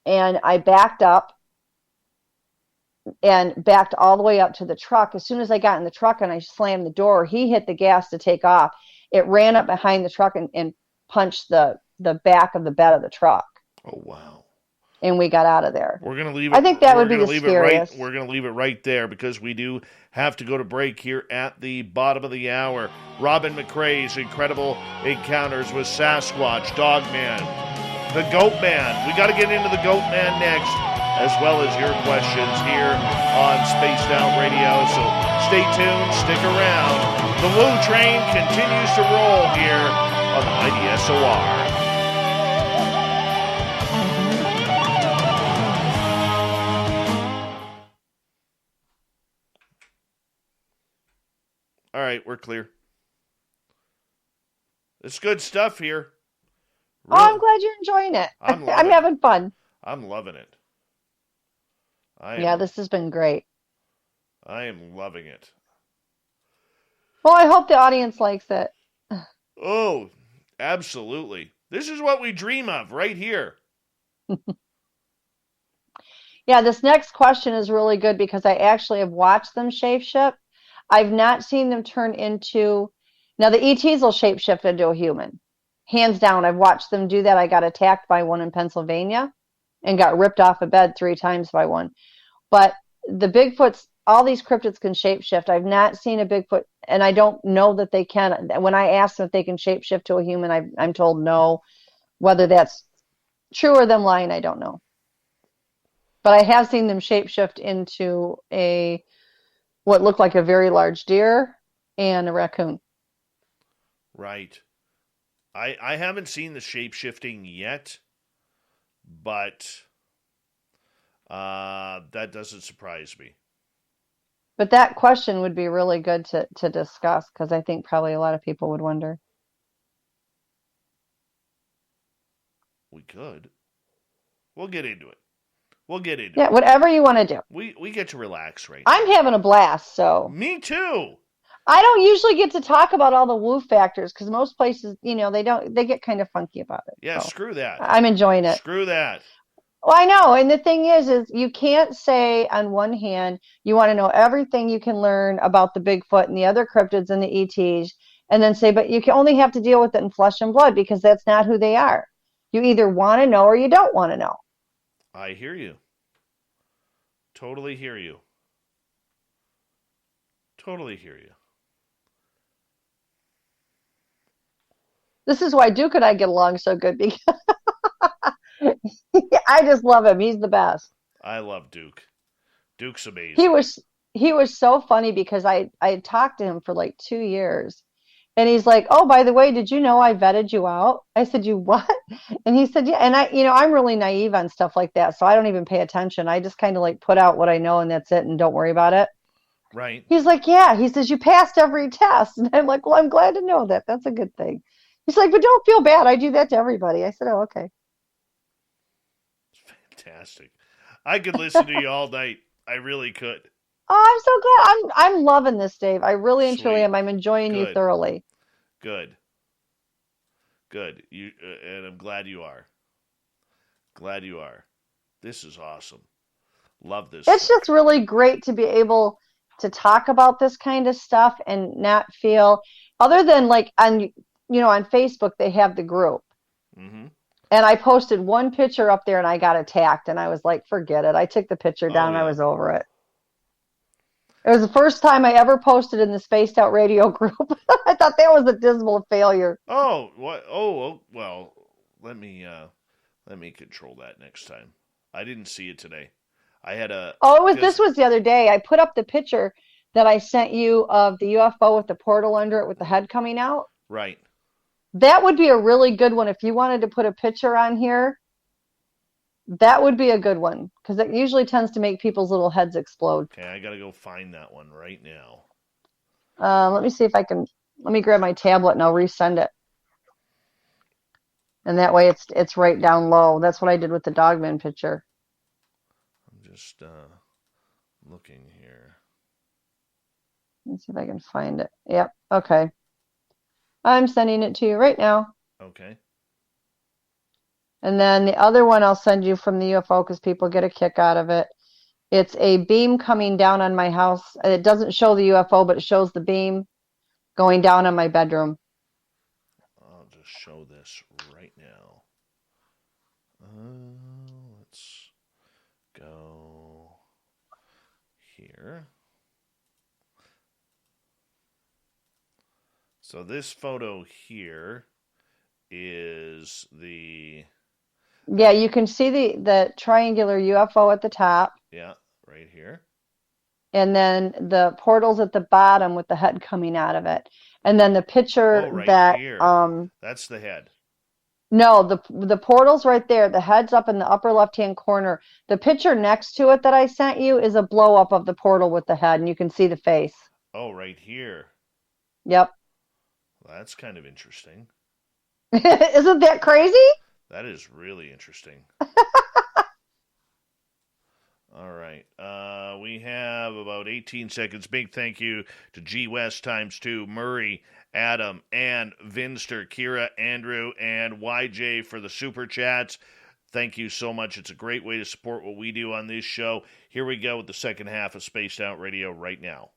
And I backed up and backed all the way up to the truck. As soon as I got in the truck and I slammed the door, he hit the gas to take off. It ran up behind the truck and punched the back of the bed of the truck. Oh, wow. And we got out of there. We're going to leave it. I think that would be the scariest. We're going to leave it right there because we do have to go to break here at the bottom of the hour. Robin McCrae's incredible encounters with Sasquatch, Dogman, the Goat Man. We got to get into the Goat Man next. as well as your questions here on Spaced Out Radio. So stay tuned, stick around. The Woo Train continues to roll here on the mighty SOR. All right, we're clear. It's good stuff here. Really? Oh, I'm glad you're enjoying it. I'm having fun. I'm loving it. This has been great. I am loving it. Well, I hope the audience likes it. Oh, absolutely. This is what we dream of right here. Yeah, this next question is really good because I actually have watched them shape-shift. I've not seen them turn into... Now, the ETs will shape-shift into a human. Hands down, I've watched them do that. I got attacked by one in Pennsylvania and got ripped off a bed 3 times by one. But the Bigfoots, all these cryptids can shapeshift. I've not seen a Bigfoot, and I don't know that they can. When I ask them if they can shapeshift to a human, I'm told no. Whether that's true or them lying, I don't know. But I have seen them shapeshift into what looked like a very large deer and a raccoon. Right. I haven't seen the shape-shifting yet, but that doesn't surprise me. But that question would be really good to discuss because I think probably a lot of people would wonder. We could. We'll get into it. Yeah, whatever you want to do. We get to relax right now. I'm having a blast, so. Me too. I don't usually get to talk about all the woo factors because most places, they get kind of funky about it. Yeah, so. Screw that. I'm enjoying it. Screw that. Well, I know. And the thing is you can't say on one hand, you want to know everything you can learn about the Bigfoot and the other cryptids and the ETs, and then say, but you can only have to deal with it in flesh and blood because that's not who they are. You either want to know or you don't want to know. I hear you. Totally hear you. Totally hear you. This is why Duke and I get along so good because I just love him. He's the best. I love Duke. Duke's amazing. He was so funny because I had talked to him for like 2 years. And he's like, "Oh, by the way, did you know I vetted you out?" I said, "You what?" And he said, "Yeah." And I'm really naive on stuff like that, so I don't even pay attention. I just kind of like put out what I know and that's it and don't worry about it. Right. He's like, "Yeah." He says, "You passed every test." And I'm like, "Well, I'm glad to know that. That's a good thing." He's like, "But don't feel bad. I do that to everybody." I said, "Oh, okay." Fantastic. I could listen to you all night. I really could. Oh, I'm so glad. I'm loving this, Dave. I really and truly am. I'm enjoying you thoroughly. Good. You and I'm glad you are. Glad you are. This is awesome. Love this. It's just really great to be able to talk about this kind of stuff and not feel, other than like on Facebook they have the group. Mm-hmm. And I posted one picture up there and I got attacked and I was like, forget it. I took the picture down and I was over it. It was the first time I ever posted in the Spaced Out Radio group. I thought that was a dismal failure. Oh, what? Oh, well, let me control that next time. I didn't see it today. I had a... This was the other day. I put up the picture that I sent you of the UFO with the portal under it with the head coming out. Right. That would be a really good one if you wanted to put a picture on here. That would be a good one because it usually tends to make people's little heads explode. Okay, I got to go find that one right now. Let me see if I can. Let me grab my tablet and I'll resend it. And that way it's right down low. That's what I did with the Dogman picture. I'm just looking here. Let's see if I can find it. Yep. Okay. I'm sending it to you right now. Okay. And then the other one I'll send you from the UFO because people get a kick out of it. It's a beam coming down on my house. It doesn't show the UFO, but it shows the beam going down on my bedroom. I'll just show this right now. Let's go here. So this photo here is Yeah, you can see the triangular UFO at the top. Yeah, right here. And then the portals at the bottom with the head coming out of it. And then the picture that here. That's the head. No, the portal's right there. The head's up in the upper left-hand corner. The picture next to it that I sent you is a blow-up of the portal with the head, and you can see the face. Oh, right here. Yep. Well, that's kind of interesting. Isn't that crazy? That is really interesting. All right. We have about 18 seconds. Big thank you to G West ×2, Murray, Adam, and Vinster, Kira, Andrew, and YJ for the super chats. Thank you so much. It's a great way to support what we do on this show. Here we go with the second half of Spaced Out Radio right now.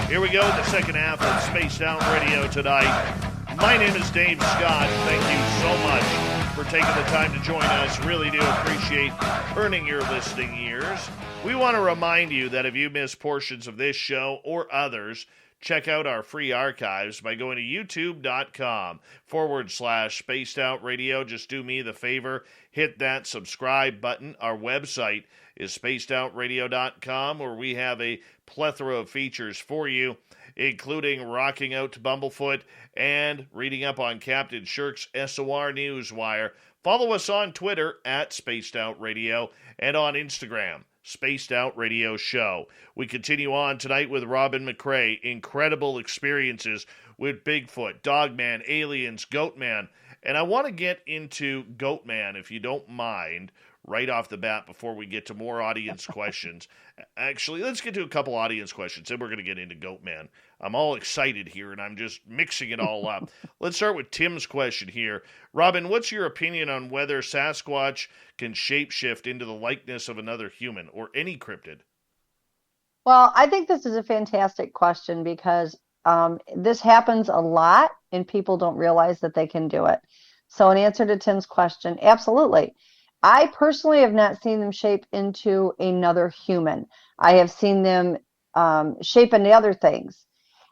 Here we go, the second half of Spaced Out Radio tonight. My name is Dave Scott. Thank you so much for taking the time to join us. Really do appreciate earning your listening ears. We want to remind you that if you miss portions of this show or others, check out our free archives by going to youtube.com/Spaced Out Radio. Just do me the favor, hit that subscribe button. Our website is spacedoutradio.com, where we have a plethora of features for you, including rocking out to Bumblefoot and reading up on Captain Shirk's SOR Newswire. Follow us on Twitter @SpacedOutRadio and on Instagram, Spaced Out Radio Show. We continue on tonight with Robin McCray. Incredible experiences with Bigfoot, Dogman, aliens, Goatman. And I want to get into Goatman, if you don't mind, right off the bat before we get to more audience questions. Actually, let's get to a couple audience questions, then we're going to get into Goatman. I'm all excited here, and I'm just mixing it all up. Let's start with Tim's question here. Robin, what's your opinion on whether Sasquatch can shapeshift into the likeness of another human or any cryptid? Well, I think this is a fantastic question because this happens a lot, and people don't realize that they can do it. So in answer to Tim's question, absolutely. I personally have not seen them shape into another human. I have seen them shape into other things.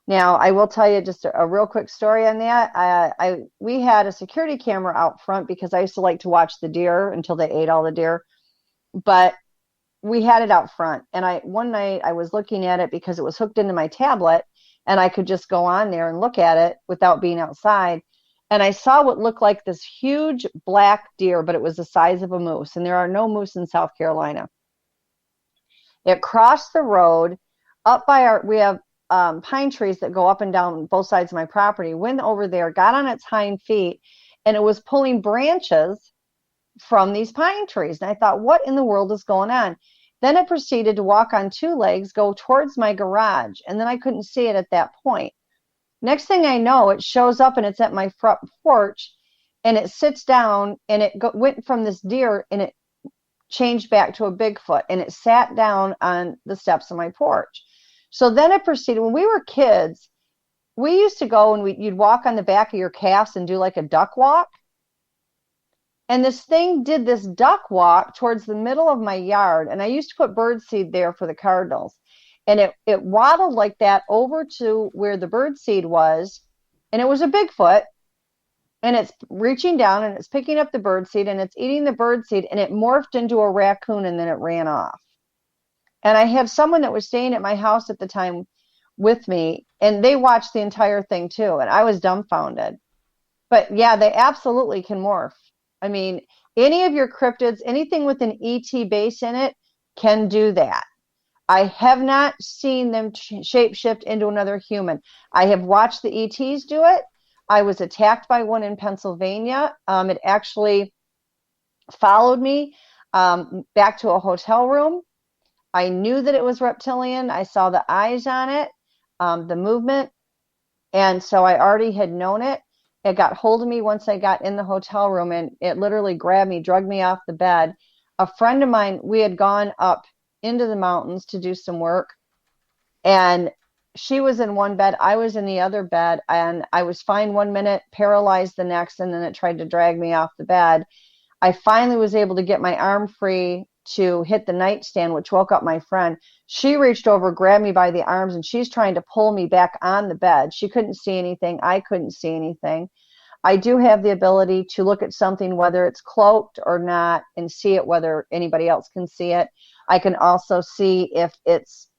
Now, I will tell you just a real quick story on that. We had a security camera out front because I used to like to watch the deer until they ate all the deer. But we had it out front. And one night I was looking at it because it was hooked into my tablet, and I could just go on there and look at it without being outside. And I saw what looked like this huge black deer, but it was the size of a moose. And there are no moose in South Carolina. It crossed the road up by we have pine trees that go up and down both sides of my property. Went over there, got on its hind feet, and it was pulling branches from these pine trees. And I thought, what in the world is going on? Then it proceeded to walk on two legs, go towards my garage. And then I couldn't see it at that point. Next thing I know, it shows up and it's at my front porch, and it sits down, and it went from this deer and it changed back to a Bigfoot, and it sat down on the steps of my porch. So then it proceeded. When we were kids, we used to go and you'd walk on the back of your calves and do like a duck walk. And this thing did this duck walk towards the middle of my yard. And I used to put birdseed there for the cardinals. And it waddled like that over to where the birdseed was. And it was a Bigfoot. And it's reaching down and it's picking up the birdseed and it's eating the birdseed. And it morphed into a raccoon and then it ran off. And I had someone that was staying at my house at the time with me. And they watched the entire thing too. And I was dumbfounded. But yeah, they absolutely can morph. I mean, any of your cryptids, anything with an ET base in it can do that. I have not seen them shapeshift into another human. I have watched the ETs do it. I was attacked by one in Pennsylvania. It actually followed me back to a hotel room. I knew that it was reptilian. I saw the eyes on it, the movement. And so I already had known it. It got hold of me once I got in the hotel room, and it literally grabbed me, dragged me off the bed. A friend of mine, we had gone up into the mountains to do some work, and she was in one bed, I was in the other bed, and I was fine 1 minute, paralyzed the next, and then it tried to drag me off the bed. I finally was able to get my arm free to hit the nightstand, which woke up my friend. She reached over, grabbed me by the arms, and she's trying to pull me back on the bed. She couldn't see anything. I couldn't see anything. I do have the ability to look at something, whether it's cloaked or not, and see it, whether anybody else can see it. I can also see if it's,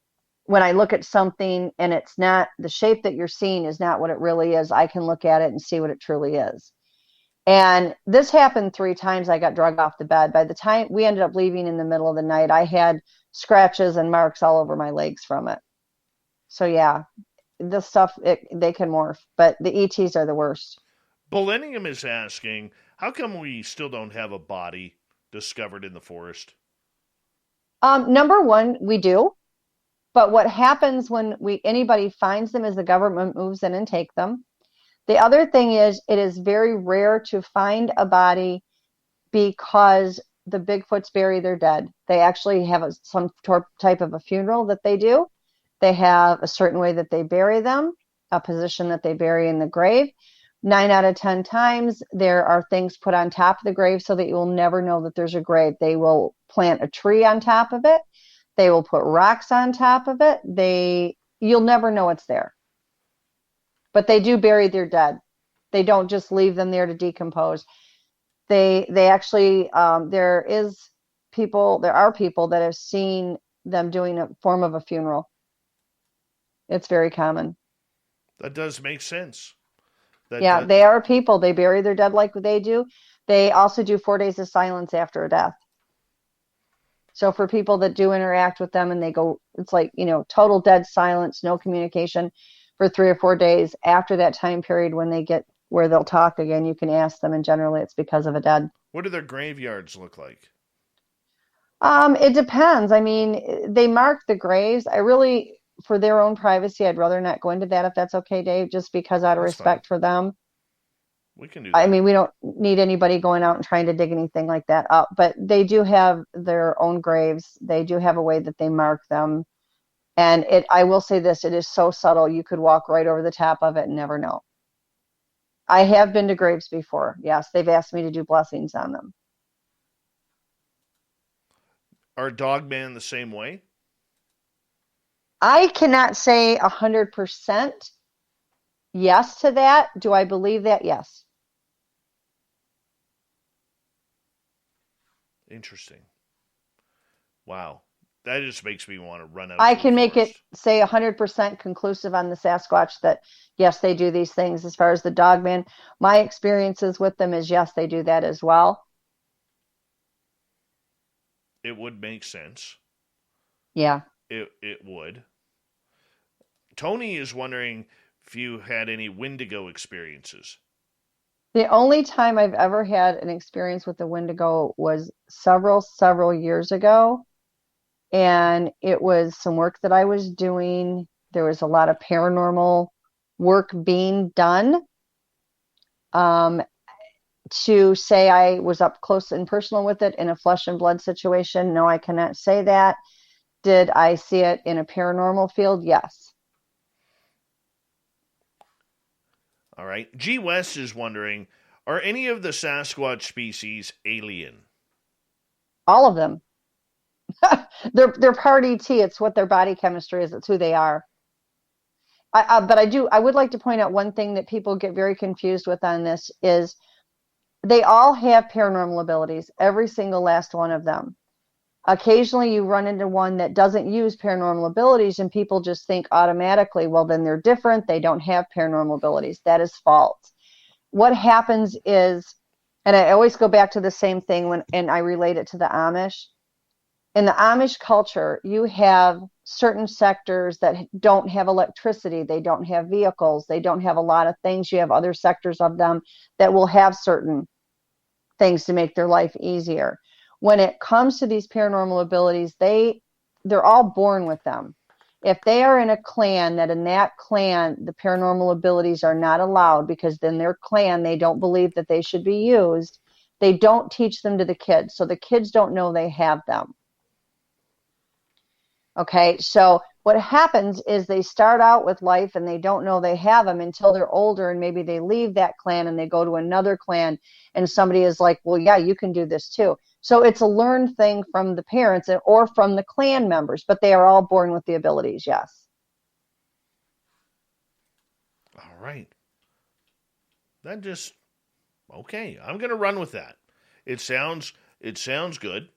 when I look at something and it's not, the shape that you're seeing is not what it really is, I can look at it and see what it truly is. And this happened 3 times. I got dragged off the bed. By the time we ended up leaving in the middle of the night, I had scratches and marks all over my legs from it. So yeah, this stuff, they can morph, but the ETs are the worst. Millennium is asking, how come we still don't have a body discovered in the forest? Number one, we do. But what happens when anybody finds them is the government moves in and take them. The other thing is, it is very rare to find a body because the Bigfoots bury their dead. They actually have some type of a funeral that they do. They have a certain way that they bury them, a position that they bury in the grave. 9 out of 10 times, there are things put on top of the grave so that you will never know that there's a grave. They will plant a tree on top of it. They will put rocks on top of it. You'll never know it's there. But they do bury their dead. They don't just leave them there to decompose. They actually, there are people that have seen them doing a form of a funeral. It's very common. That does make sense. They are people. They bury their dead like they do. They also do 4 days of silence after a death. So for people that do interact with them and they go, it's like, total dead silence, no communication for 3 or 4 days. After that time period, when they get where they'll talk again, you can ask them, and generally it's because of a dead. What do their graveyards look like? It depends. I mean, they mark the graves. For their own privacy, I'd rather not go into that, if that's okay, Dave, just because out of respect for them. We can do that. I mean, we don't need anybody going out and trying to dig anything like that up, but they do have their own graves. They do have a way that they mark them. And I will say this, it is so subtle, you could walk right over the top of it and never know. I have been to graves before. Yes, they've asked me to do blessings on them. Are dogmen the same way? I cannot say 100% yes to that. Do I believe that? Yes. Interesting. Wow. That just makes me want to run out. I can make it say 100% conclusive on the Sasquatch that yes, they do these things. As far as the dogman, my experiences with them is yes, they do that as well. It would make sense. Yeah. It would. Tony is wondering if you had any Wendigo experiences. The only time I've ever had an experience with the Wendigo was several years ago. And it was some work that I was doing. There was a lot of paranormal work being done. To say I was up close and personal with it in a flesh and blood situation, no, I cannot say that. Did I see it in a paranormal field? Yes. All right. G. West is wondering, are any of the Sasquatch species alien? All of them. They're part ET. It's what their body chemistry is. It's who they are. But I would like to point out one thing that people get very confused with on this is they all have paranormal abilities, every single last one of them. Occasionally you run into one that doesn't use paranormal abilities and people just think automatically, well, then they're different. They don't have paranormal abilities. That is false. What happens is, and I always go back to the same thing and I relate it to the Amish. In the Amish culture, you have certain sectors that don't have electricity. They don't have vehicles. They don't have a lot of things. You have other sectors of them that will have certain things to make their life easier. When it comes to these paranormal abilities, they're all born with them. If they are in a clan, that in that clan, the paranormal abilities are not allowed because then their clan, they don't believe that they should be used. They don't teach them to the kids. So the kids don't know they have them. Okay, so what happens is they start out with life and they don't know they have them until they're older, and maybe they leave that clan and they go to another clan and somebody is like, well, yeah, you can do this too. So it's a learned thing from the parents or from the clan members, but they are all born with the abilities, yes. All right. That just, okay, I'm going to run with that. It sounds good.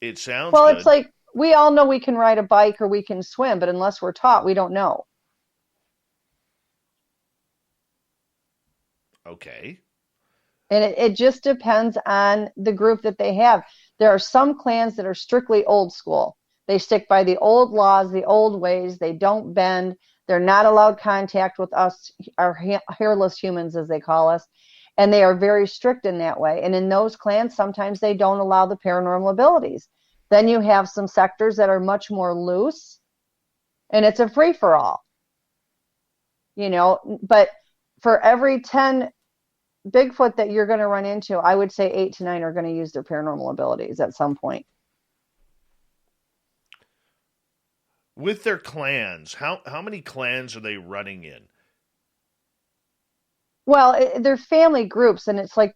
It sounds well, good. It's like, we all know we can ride a bike or we can swim, but unless we're taught, we don't know. Okay. And it just depends on the group that they have. There are some clans that are strictly old school. They stick by the old laws, the old ways. They don't bend. They're not allowed contact with us, our hairless humans, as they call us. And they are very strict in that way. And in those clans, sometimes they don't allow the paranormal abilities. Then you have some sectors that are much more loose, and it's a free-for-all. But for every 10 Bigfoot that you're going to run into, I would say 8 to 9 are going to use their paranormal abilities at some point. With their clans, how many clans are they running in? Well, they're family groups, and it's like,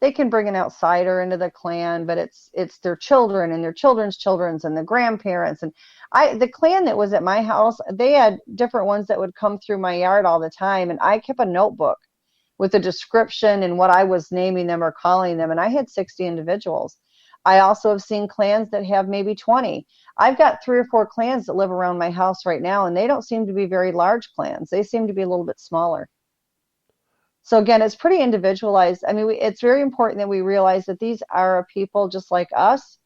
they can bring an outsider into the clan, but it's their children and their children's children's and the grandparents. And the clan that was at my house, they had different ones that would come through my yard all the time. And I kept a notebook with a description and what I was naming them or calling them. And I had 60 individuals. I also have seen clans that have maybe 20. I've got 3 or 4 clans that live around my house right now, and they don't seem to be very large clans. They seem to be a little bit smaller. So again, it's pretty individualized. I mean, it's very important that we realize that these are people just like us.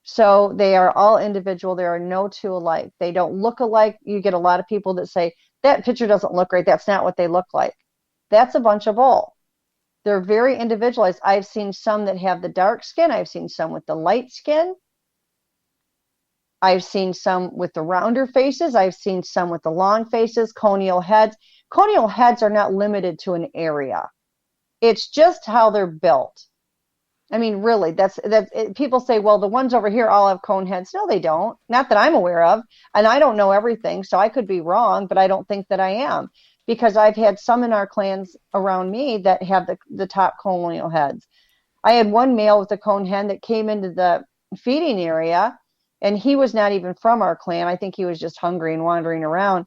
So they are all individual. There are no two alike. They don't look alike. You get a lot of people that say, that picture doesn't look right. That's not what they look like. That's a bunch of bull. They're very individualized. I've seen some that have the dark skin. I've seen some with the light skin. I've seen some with the rounder faces. I've seen some with the long faces, conial heads. Conial heads are not limited to an area. It's just how they're built. I mean, really, that's people say, well, the ones over here all have cone heads. No, they don't. Not that I'm aware of. And I don't know everything, so I could be wrong, but I don't think that I am. Because I've had some in our clans around me that have the top conial heads. I had one male with a cone head that came into the feeding area, and he was not even from our clan. I think he was just hungry and wandering around.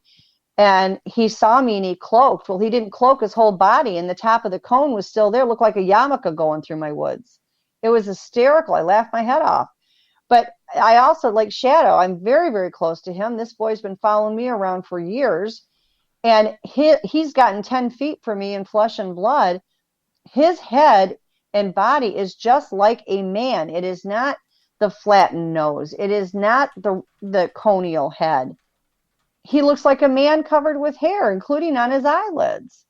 And he saw me and he cloaked. Well, he didn't cloak his whole body, and the top of the cone was still there. It looked like a yarmulke going through my woods. It was hysterical. I laughed my head off. But I also like Shadow. I'm very, very close to him. This boy's been following me around for years. And he's gotten 10 feet from me in flesh and blood. His head and body is just like a man. It is not the flattened nose. It is not the conial head. He looks like a man covered with hair, including on his eyelids.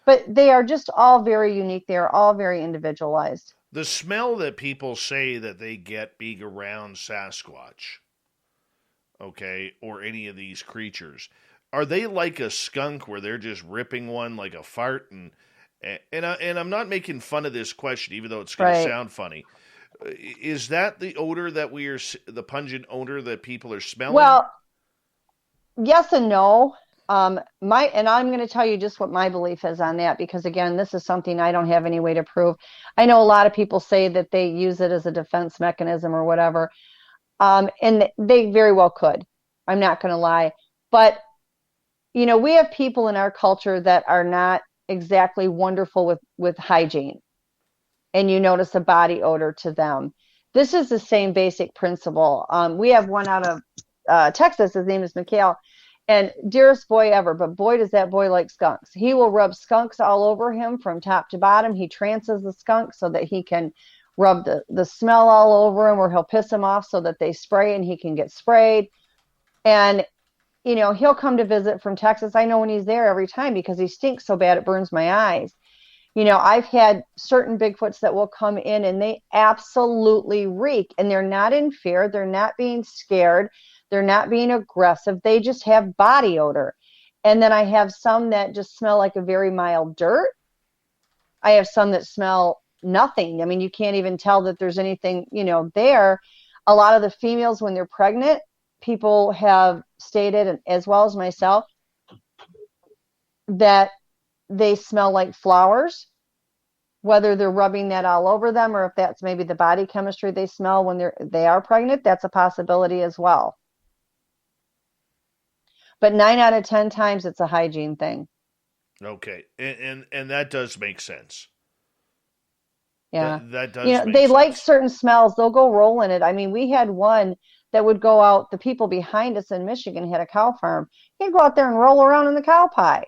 But they are just all very unique. They are all very individualized. The smell that people say that they get being around Sasquatch, okay, or any of these creatures, are they like a skunk where they're just ripping one like a fart? And I'm not making fun of this question, even though it's going to sound funny. Is that the odor that the pungent odor that people are smelling? Well, yes and no. And I'm going to tell you just what my belief is on that, because again, this is something I don't have any way to prove. I know a lot of people say that they use it as a defense mechanism or whatever. And they very well could. I'm not going to lie. But we have people in our culture that are not exactly wonderful with hygiene. And you notice a body odor to them. This is the same basic principle. We have one out of Texas. His name is Mcrae. And dearest boy ever, but boy, does that boy like skunks. He will rub skunks all over him from top to bottom. He trances the skunk so that he can rub the smell all over him, or he'll piss them off so that they spray and he can get sprayed. And he'll come to visit from Texas. I know when he's there every time because he stinks so bad it burns my eyes. I've had certain Bigfoots that will come in and they absolutely reek, and they're not in fear. They're not being scared. They're not being aggressive. They just have body odor. And then I have some that just smell like a very mild dirt. I have some that smell nothing. I mean, you can't even tell that there's anything, there. A lot of the females, when they're pregnant, people have stated, as well as myself, that they smell like flowers, whether they're rubbing that all over them or if that's maybe the body chemistry they smell when they are pregnant. That's a possibility as well. But 9 out of 10 times it's a hygiene thing. Okay. And that does make sense. Yeah. That does make sense. They like certain smells. They'll go roll in it. I mean, we had one that would go out. The people behind us in Michigan had a cow farm. He'd go out there and roll around in the cow pie.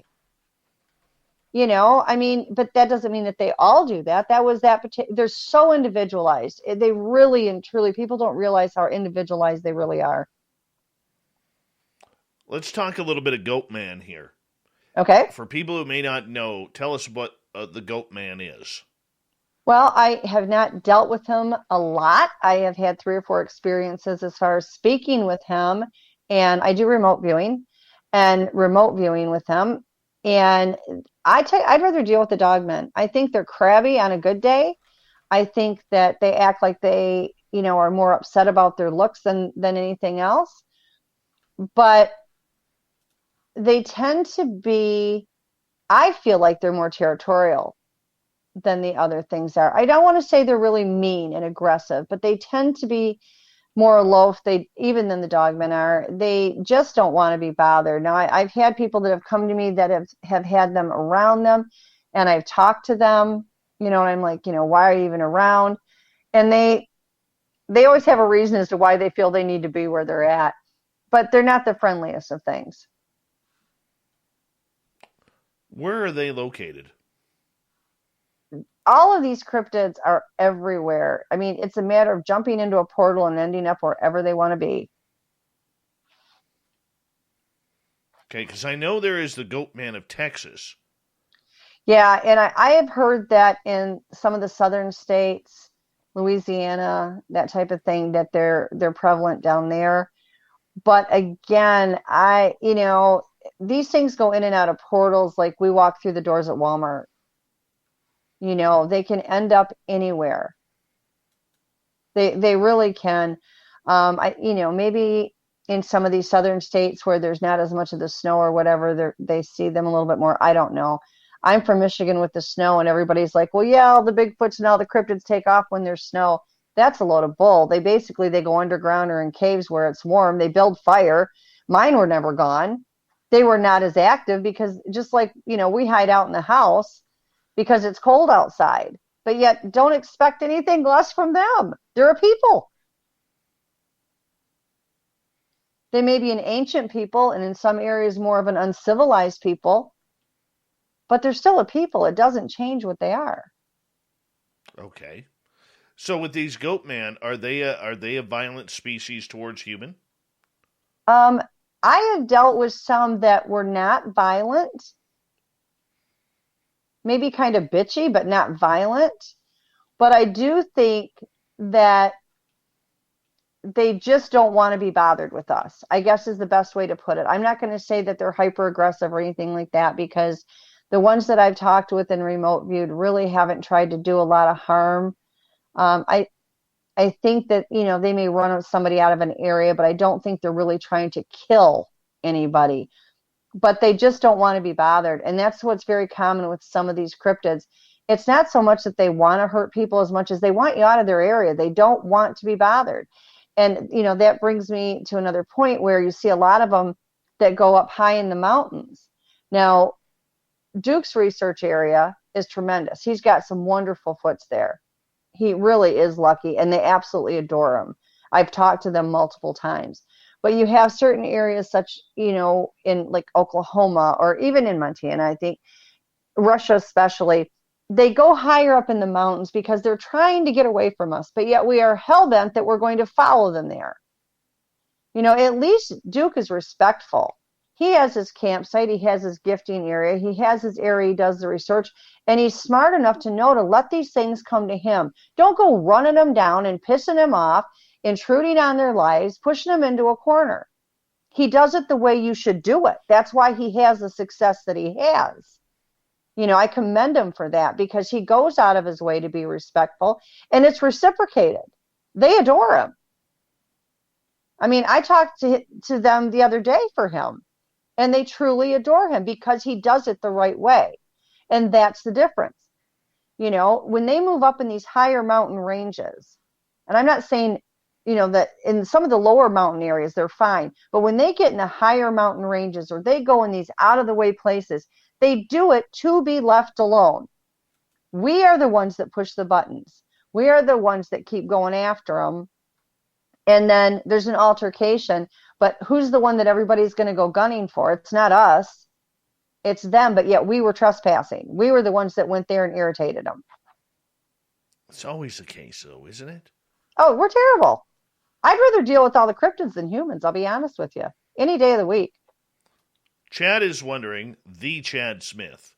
I mean, but that doesn't mean that they all do that. That was that particular. They're so individualized. They really and truly, people don't realize how individualized they really are. Let's talk a little bit of Goat Man here. Okay. For people who may not know, tell us what the Goat Man is. Well, I have not dealt with him a lot. I have had 3 or 4 experiences as far as speaking with him, and I do remote viewing with him. And I'd rather deal with the dogmen. I think they're crabby on a good day. I think that they act like they, are more upset about their looks than anything else. But they tend to be, I feel like they're more territorial than the other things are. I don't want to say they're really mean and aggressive, but they tend to be more aloof, even than the dogmen are. They just don't want to be bothered. Now, I've had people that have come to me that have had them around them, and I've talked to them, and I'm like, why are you even around? And they always have a reason as to why they feel they need to be where they're at, but they're not the friendliest of things. Where are they located? All of these cryptids are everywhere. I mean, it's a matter of jumping into a portal and ending up wherever they want to be. Okay, because I know there is the Goat Man of Texas. Yeah, and I have heard that in some of the southern states, Louisiana, that type of thing, that they're prevalent down there. But again, these things go in and out of portals like we walk through the doors at Walmart. They can end up anywhere. They really can. Maybe in some of these southern states where there's not as much of the snow or whatever, they see them a little bit more. I don't know. I'm from Michigan with the snow, and everybody's like, well, yeah, all the Bigfoots and all the cryptids take off when there's snow. That's a load of bull. They go underground or in caves where it's warm. They build fire. Mine were never gone. They were not as active because just like, we hide out in the house because it's cold outside, but yet don't expect anything less from them. They're a people. They may be an ancient people and in some areas more of an uncivilized people, but they're still a people. It doesn't change what they are. Okay. So with these Goat Man, are they a violent species towards human? I have dealt with some that were not violent. Maybe kind of bitchy, but not violent. But I do think that they just don't want to be bothered with us, I guess is the best way to put it. I'm not going to say that they're hyper aggressive or anything like that, because the ones that I've talked with and remote viewed really haven't tried to do a lot of harm. I think that, they may run somebody out of an area, but I don't think they're really trying to kill anybody. But they just don't want to be bothered. And that's what's very common with some of these cryptids. It's not so much that they want to hurt people as much as they want you out of their area. They don't want to be bothered. And, that brings me to another point where you see a lot of them that go up high in the mountains. Now, Duke's research area is tremendous. He's got some wonderful foots there. He really is lucky, and they absolutely adore him. I've talked to them multiple times. But you have certain areas such, in like Oklahoma or even in Montana, I think, Russia especially, they go higher up in the mountains because they're trying to get away from us. But yet we are hell-bent that we're going to follow them there. At least Duke is respectful. He has his campsite. He has his gifting area. He has his area. He does the research. And he's smart enough to know to let these things come to him. Don't go running them down and pissing them off, intruding on their lives, pushing them into a corner. He does it the way you should do it. That's why he has the success that he has. I commend him for that because he goes out of his way to be respectful, and it's reciprocated. They adore him. I mean, I talked to them the other day for him, and they truly adore him because he does it the right way. And that's the difference. You know, when they move up in these higher mountain ranges, and I'm not saying, you know, that in some of the lower mountain areas, they're fine. But when they get in the higher mountain ranges or they go in these out of the way places, they do it to be left alone. We are the ones that push the buttons. We are the ones that keep going after them. And then there's an altercation. But who's the one that everybody's going to go gunning for? It's not us. It's them. But yet we were trespassing. We were the ones that went there and irritated them. It's always the case, though, isn't it? Oh, we're terrible. I'd rather deal with all the cryptids than humans, I'll be honest with you. Any day of the week. Chad is wondering, the Chad Smith,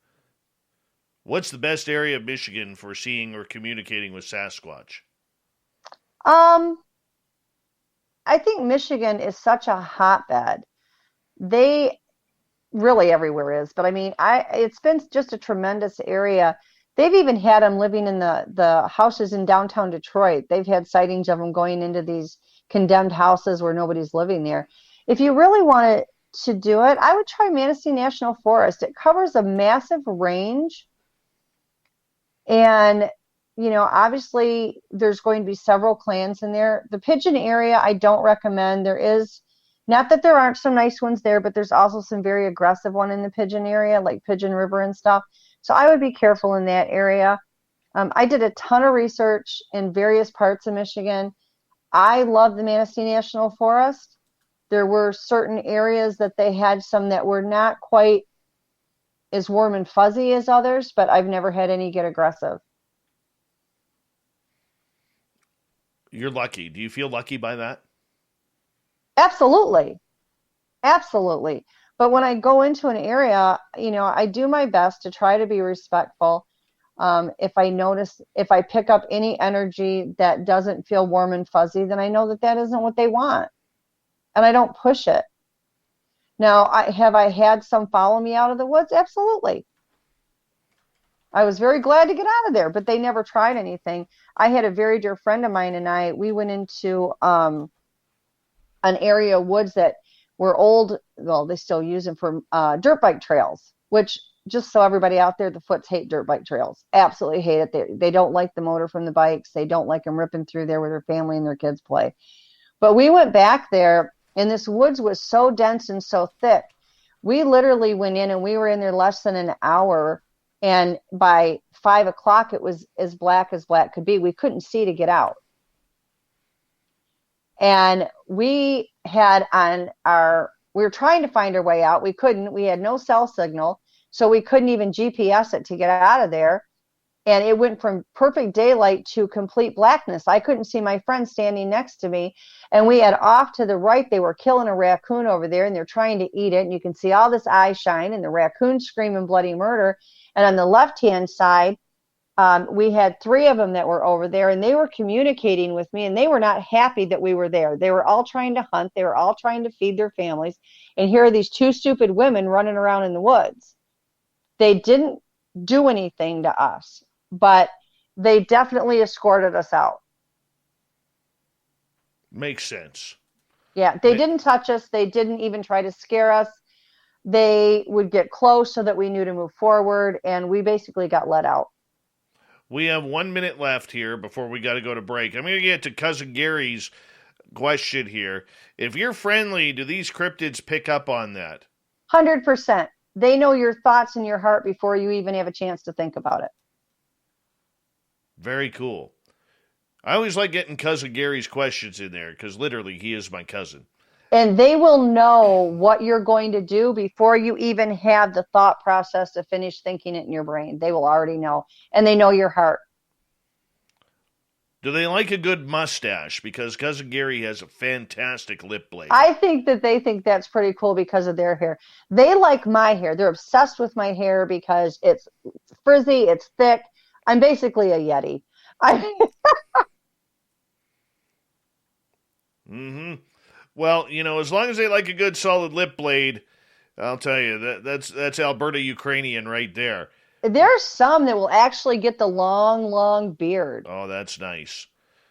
what's the best area of Michigan for seeing or communicating with Sasquatch? I think Michigan is such a hotbed. They really everywhere is, but I mean, it's been just a tremendous area. They've even had them living in the houses in downtown Detroit. They've had sightings of them going into these condemned houses where nobody's living there. If you really wanted to do it, I would try Manistee National Forest. It covers a massive range. And, you know, obviously there's going to be several clans in there. The pigeon area, I don't recommend. There is, not that there aren't some nice ones there, but there's also some very aggressive one in the pigeon area, like Pigeon River and stuff. So I would be careful in that area. I did a ton of research in various parts of Michigan. I love the Manistee National Forest. There were certain areas that they had some that were not quite as warm and fuzzy as others, but I've never had any get aggressive. You're lucky. Do you feel lucky by that? Absolutely. Absolutely. But when I go into an area, you know, I do my best to try to be respectful. If I pick up any energy that doesn't feel warm and fuzzy, then I know that that isn't what they want. And I don't push it. Now, have I had some follow me out of the woods? Absolutely. I was very glad to get out of there, but they never tried anything. I had a very dear friend of mine and we went into an area of woods that were old. Well, they still use them for dirt bike trails, which, just so everybody out there, the Foots hate dirt bike trails. Absolutely hate it. They don't like the motor from the bikes. They don't like them ripping through there where their family and their kids play. But we went back there, and this woods was so dense and so thick. We literally went in, and we were in there less than an hour. And by 5 o'clock, it was as black could be. We couldn't see to get out. And we were trying to find our way out. We couldn't. We had no cell signal, so we couldn't even GPS it to get out of there. And it went from perfect daylight to complete blackness. I couldn't see my friend standing next to me. And we had off to the right, they were killing a raccoon over there, and they're trying to eat it. And you can see all this eye shine, and the raccoon screaming bloody murder. And on the left-hand side, we had 3 of them that were over there, and they were communicating with me, and they were not happy that we were there. They were all trying to hunt. They were all trying to feed their families. And here are these 2 stupid women running around in the woods. They didn't do anything to us, but they definitely escorted us out. Makes sense. Yeah, they didn't touch us. They didn't even try to scare us. They would get close so that we knew to move forward, and we basically got let out. We have 1 minute left here before we got to go to break. I'm going to get to Cousin Gary's question here. If you're friendly, do these cryptids pick up on that? 100%. They know your thoughts in your heart before you even have a chance to think about it. Very cool. I always like getting Cousin Gary's questions in there because literally he is my cousin. And they will know what you're going to do before you even have the thought process to finish thinking it in your brain. They will already know. And they know your heart. Do they like a good mustache? Because Cousin Gary has a fantastic lip blade. I think that they think that's pretty cool because of their hair. They like my hair. They're obsessed with my hair because it's frizzy, it's thick. I'm basically a Yeti. Mm-hmm. Well, you know, as long as they like a good solid lip blade, I'll tell you, that's Alberta Ukrainian right there. There are some that will actually get the long, long beard. Oh, that's nice.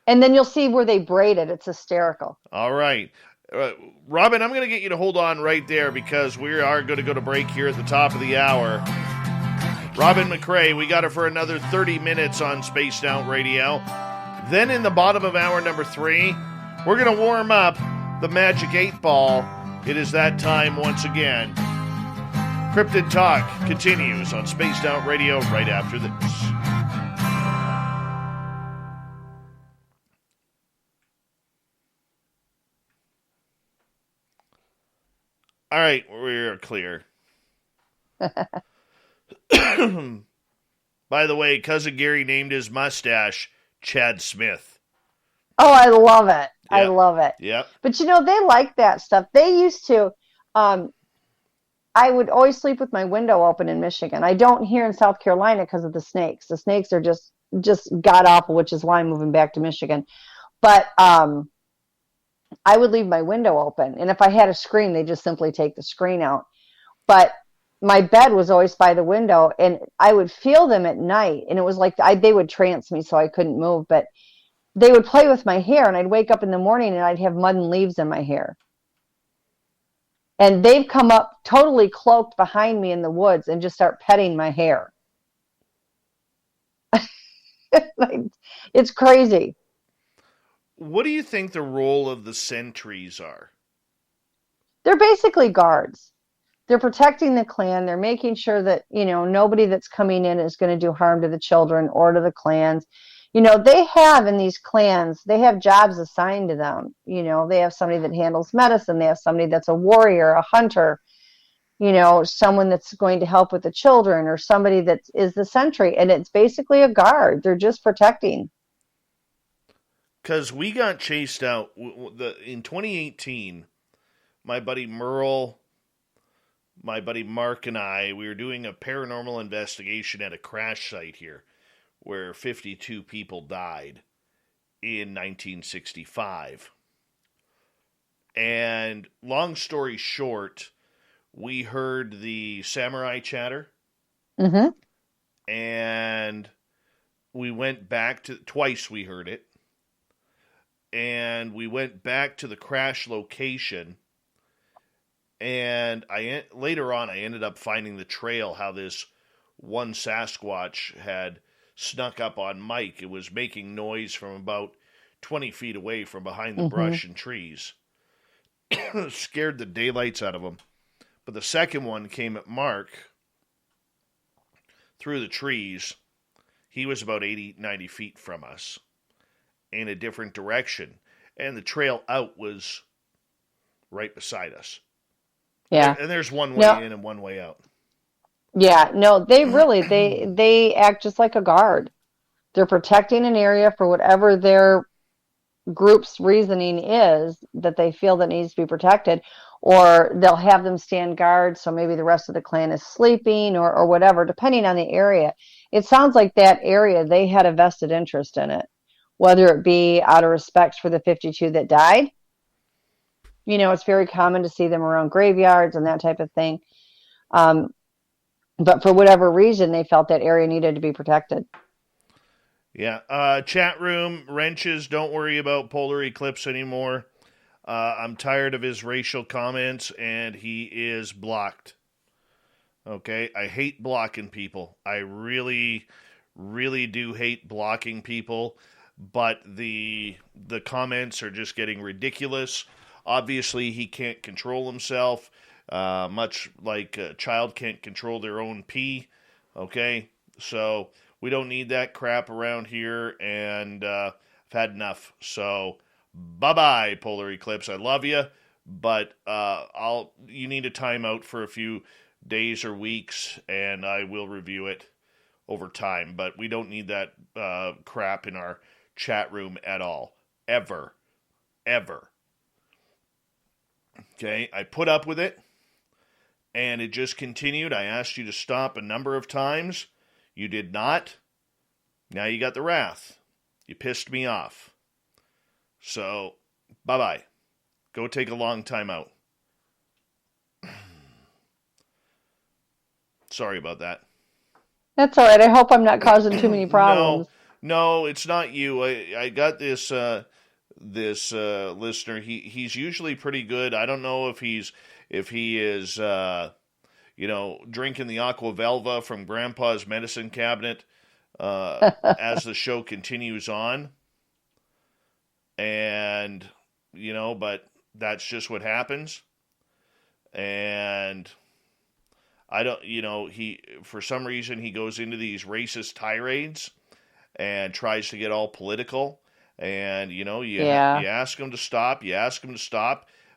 And then you'll see where they braid it. It's hysterical. All right. Robin, I'm going to get you to hold on right there because we are going to go to break here at the top of the hour. Robin McCray, we got her for another 30 minutes on Spaced Out Radio. Then in the bottom of hour number 3, we're going to warm up the Magic 8 Ball. It is that time once again. Cryptid Talk continues on Spaced Out Radio right after this. All right, we're clear. By the way, Cousin Gary named his mustache Chad Smith. Oh, I love it. Yep. I love it. Yep. But they like that stuff. They used to, I would always sleep with my window open in Michigan. I don't here in South Carolina because of the snakes. The snakes are just god awful, which is why I'm moving back to Michigan. But I would leave my window open. And if I had a screen, they just simply take the screen out. But my bed was always by the window, and I would feel them at night. And it was like they would trance me so I couldn't move. But they would play with my hair, and I'd wake up in the morning, and I'd have mud and leaves in my hair. And they've come up totally cloaked behind me in the woods and just start petting my hair. It's crazy. What do you think the role of the sentries are? They're basically guards. They're protecting the clan. They're making sure that, nobody that's coming in is going to do harm to the children or to the clans. They have in these clans, they have jobs assigned to them. They have somebody that handles medicine. They have somebody that's a warrior, a hunter, someone that's going to help with the children, or somebody that is the sentry. And it's basically a guard. They're just protecting. Because we got chased out in 2018. My buddy Merle, my buddy Mark, and we were doing a paranormal investigation at a crash site here where 52 people died in 1965. And long story short, we heard the samurai chatter. Mm-hmm. And we went back to, twice we heard it. And we went back to the crash location, and later on I ended up finding the trail, how this one Sasquatch had snuck up on Mike. It was making noise from about 20 feet away from behind the brush and trees. Scared the daylights out of him. But the second one came at Mark through the trees. He was about 80, 90 feet from us, in a different direction, and the trail out was right beside us. Yeah. And there's one way in and one way out. Yeah, no, they really, they act just like a guard. They're protecting an area for whatever their group's reasoning is that they feel that needs to be protected, or they'll have them stand guard so maybe the rest of the clan is sleeping or whatever, depending on the area. It sounds like that area, they had a vested interest in it. Whether it be out of respect for the 52 that died. It's very common to see them around graveyards and that type of thing. But for whatever reason, they felt that area needed to be protected. Yeah. Chat room, Wrenches, don't worry about Polar Eclipse anymore. I'm tired of his racial comments, and he is blocked. Okay? I hate blocking people. I really, really do hate blocking people. But the comments are just getting ridiculous. Obviously, he can't control himself, much like a child can't control their own pee. Okay? So we don't need that crap around here, and I've had enough. So bye-bye, Polar Eclipse. I love you, but you need a timeout for a few days or weeks, and I will review it over time. But we don't need that crap in our chat room at all. Ever. Okay, I put up with it, and it just continued. I asked you to stop a number of times. You did not. Now you got the wrath. You pissed me off. So, bye-bye. Go take a long time out. Sorry about that. That's all right. I hope I'm not causing too many problems. No, it's not you. I got this this listener. He's usually pretty good. I don't know if he is drinking the Aqua Velva from Grandpa's medicine cabinet as the show continues on, and but that's just what happens. And I don't, he, for some reason, he goes into these racist tirades and tries to get all political. And, you ask him to stop,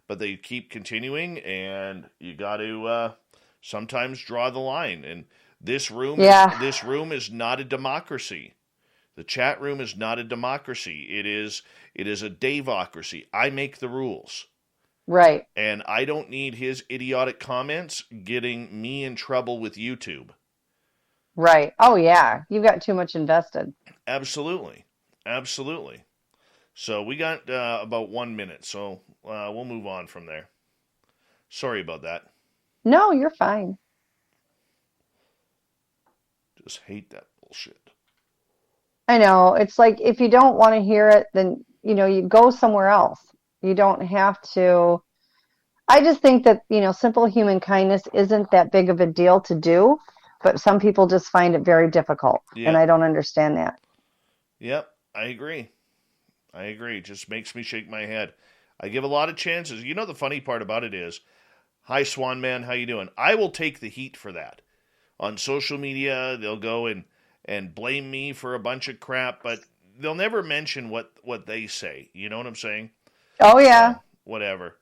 but they keep continuing, and you got to sometimes draw the line. And this room is not a democracy. The chat room is not a democracy. It is a Daveocracy. I make the rules. Right. And I don't need his idiotic comments getting me in trouble with YouTube. Right. Oh, yeah. You've got too much invested. Absolutely. So we got about 1 minute, so we'll move on from there. Sorry about that. No, you're fine. Just hate that bullshit. I know. It's like if you don't want to hear it, then, you go somewhere else. You don't have to. I just think that, simple human kindness isn't that big of a deal to do, but some people just find it very difficult. Yep. And I don't understand that. Yep, I agree. It just makes me shake my head. I give a lot of chances. The funny part about it is, hi, Swan Man, how you doing? I will take the heat for that. On social media, they'll go and blame me for a bunch of crap, but they'll never mention what they say. You know what I'm saying? Oh, yeah. So, whatever.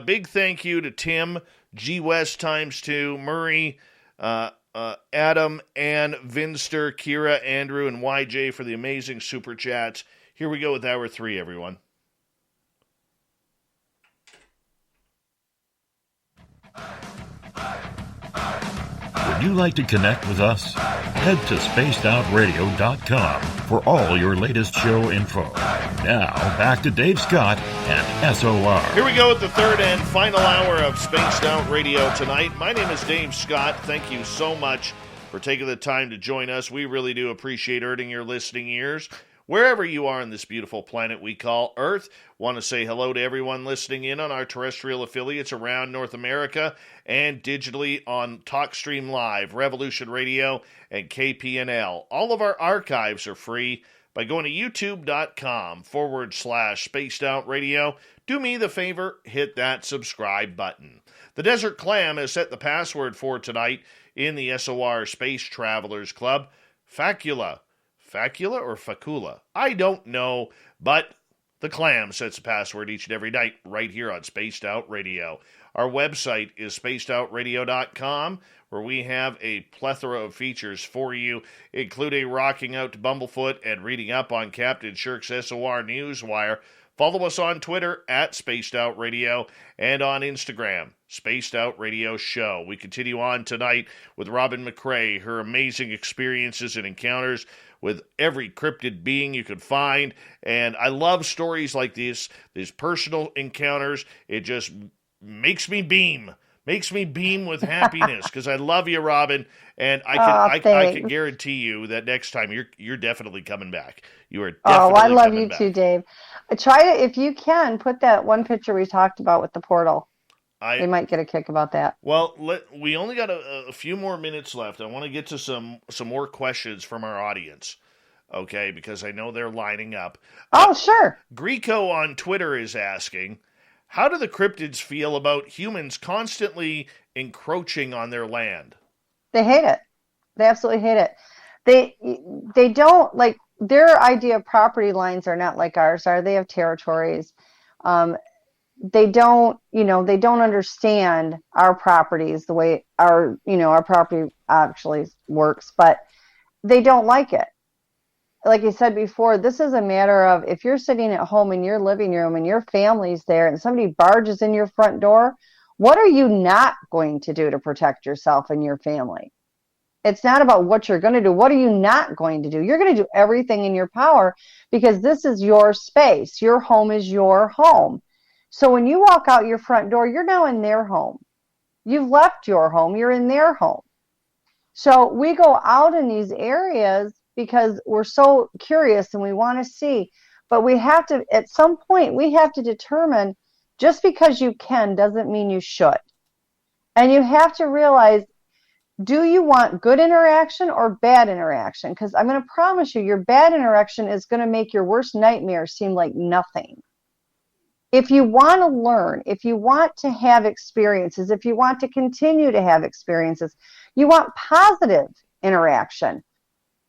Big thank you to Tim, G West ×2, Murray, Adam, Ann, Vinster, Kira, Andrew, and YJ for the amazing super chats. Here we go with hour 3, everyone. Would you like to connect with us? Head to spacedoutradio.com for all your latest show info. Now, back to Dave Scott and SOR. Here we go with the third and final hour of Spaced Out Radio tonight. My name is Dave Scott. Thank you so much for taking the time to join us. We really do appreciate earning your listening ears. Wherever you are on this beautiful planet we call Earth, want to say hello to everyone listening in on our terrestrial affiliates around North America and digitally on TalkStream Live, Revolution Radio, and KPNL. All of our archives are free by going to youtube.com/Spaced Out Radio. Do me the favor, hit that subscribe button. The Desert Clam has set the password for tonight in the SOR Space Travelers Club. Facula. Facula or Facula? I don't know, but the Clam sets the password each and every night right here on Spaced Out Radio. Our website is spacedoutradio.com, where we have a plethora of features for you, including rocking out to Bumblefoot and reading up on Captain Shirk's SOR Newswire. Follow us on Twitter at Spaced Out Radio and on Instagram, Spaced Out Radio Show. We continue on tonight with Robin McCray, her amazing experiences and encounters with every cryptid being you could find. And I love stories like these personal encounters. It just makes me beam with happiness because I love you, Robin. And I can guarantee you that next time you're definitely coming back. You are definitely coming back. Oh, I love you too, Dave. Try to, if you can, put that one picture we talked about with the portal. They might get a kick about that. Well, we only got a few more minutes left. I want to get to some more questions from our audience, okay, because I know they're lining up. Oh, sure. Greco on Twitter is asking, how do the cryptids feel about humans constantly encroaching on their land? They hate it. They absolutely hate it. They don't, like, their idea of property lines are not like ours are. They have territories. They don't understand our properties the way our property actually works, but they don't like it. Like I said before, this is a matter of if you're sitting at home in your living room and your family's there and somebody barges in your front door, what are you not going to do to protect yourself and your family? It's not about what you're going to do. What are you not going to do? You're going to do everything in your power because this is your space. Your home is your home. So when you walk out your front door, you're now in their home. You've left your home. You're in their home. So we go out in these areas because we're so curious and we want to see. But we have to, at some point, we have to determine just because you can doesn't mean you should. And you have to realize, do you want good interaction or bad interaction? Because I'm going to promise you, your bad interaction is going to make your worst nightmare seem like nothing. If you want to learn, if you want to have experiences, if you want to continue to have experiences, you want positive interaction.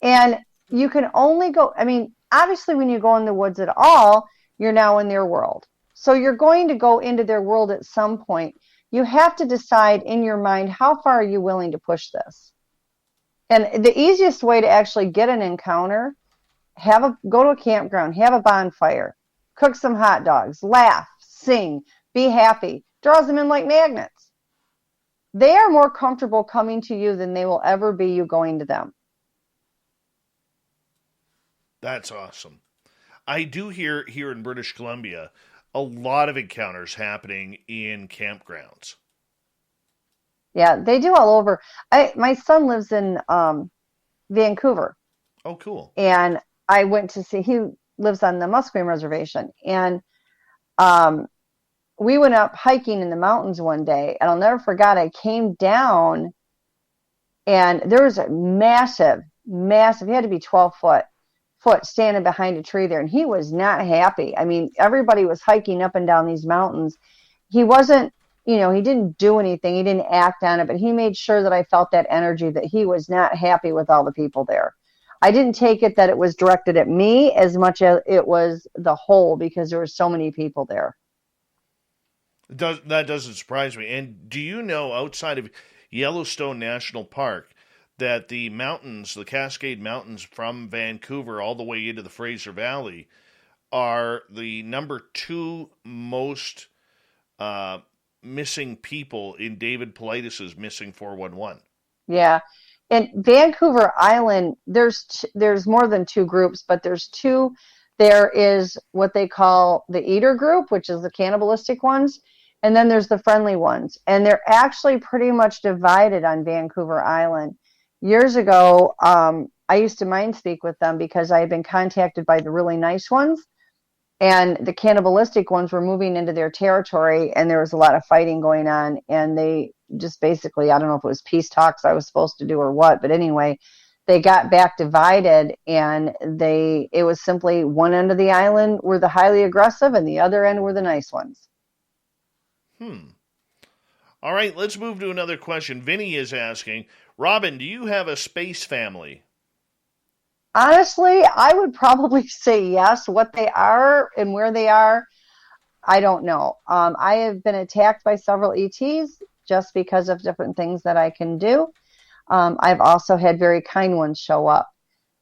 And you can only go, I mean, obviously when you go in the woods at all, you're now in their world. So you're going to go into their world at some point. You have to decide in your mind, how far are you willing to push this? And the easiest way to actually get an encounter, go to a campground, have a bonfire, cook some hot dogs, laugh, sing, be happy, draws them in like magnets. They are more comfortable coming to you than they will ever be you going to them. That's awesome. I do hear here in British Columbia a lot of encounters happening in campgrounds. Yeah, they do all over. My son lives in Vancouver. Oh, cool. And I went to see, he lives on the Mcrae reservation. And we went up hiking in the mountains one day. And I'll never forget, I came down and there was a massive, he had to be 12 foot standing behind a tree there, and he was not happy. I mean, everybody was hiking up and down these mountains. He wasn't, he didn't do anything. He didn't act on it, but he made sure that I felt that energy, that he was not happy with all the people there. I didn't take it that it was directed at me as much as it was the whole, because there were so many people there. That doesn't surprise me. And do you know, outside of Yellowstone National Park, that the mountains, the Cascade Mountains from Vancouver all the way into the Fraser Valley, are the number 2 most missing people in David Paulides' Missing 411? Yeah. In Vancouver Island, there's more than 2 groups, but there's 2. There is what they call the eater group, which is the cannibalistic ones, and then there's the friendly ones. And they're actually pretty much divided on Vancouver Island. Years ago, I used to mind speak with them because I had been contacted by the really nice ones, and the cannibalistic ones were moving into their territory, and there was a lot of fighting going on, and they just basically, I don't know if it was peace talks I was supposed to do or what, but anyway, they got back divided, and it was simply one end of the island were the highly aggressive, and the other end were the nice ones. All right, let's move to another question. Vinny is asking, Robin, do you have a space family? Honestly, I would probably say yes. What they are and where they are, I don't know. I have been attacked by several ETs just because of different things that I can do. I've also had very kind ones show up.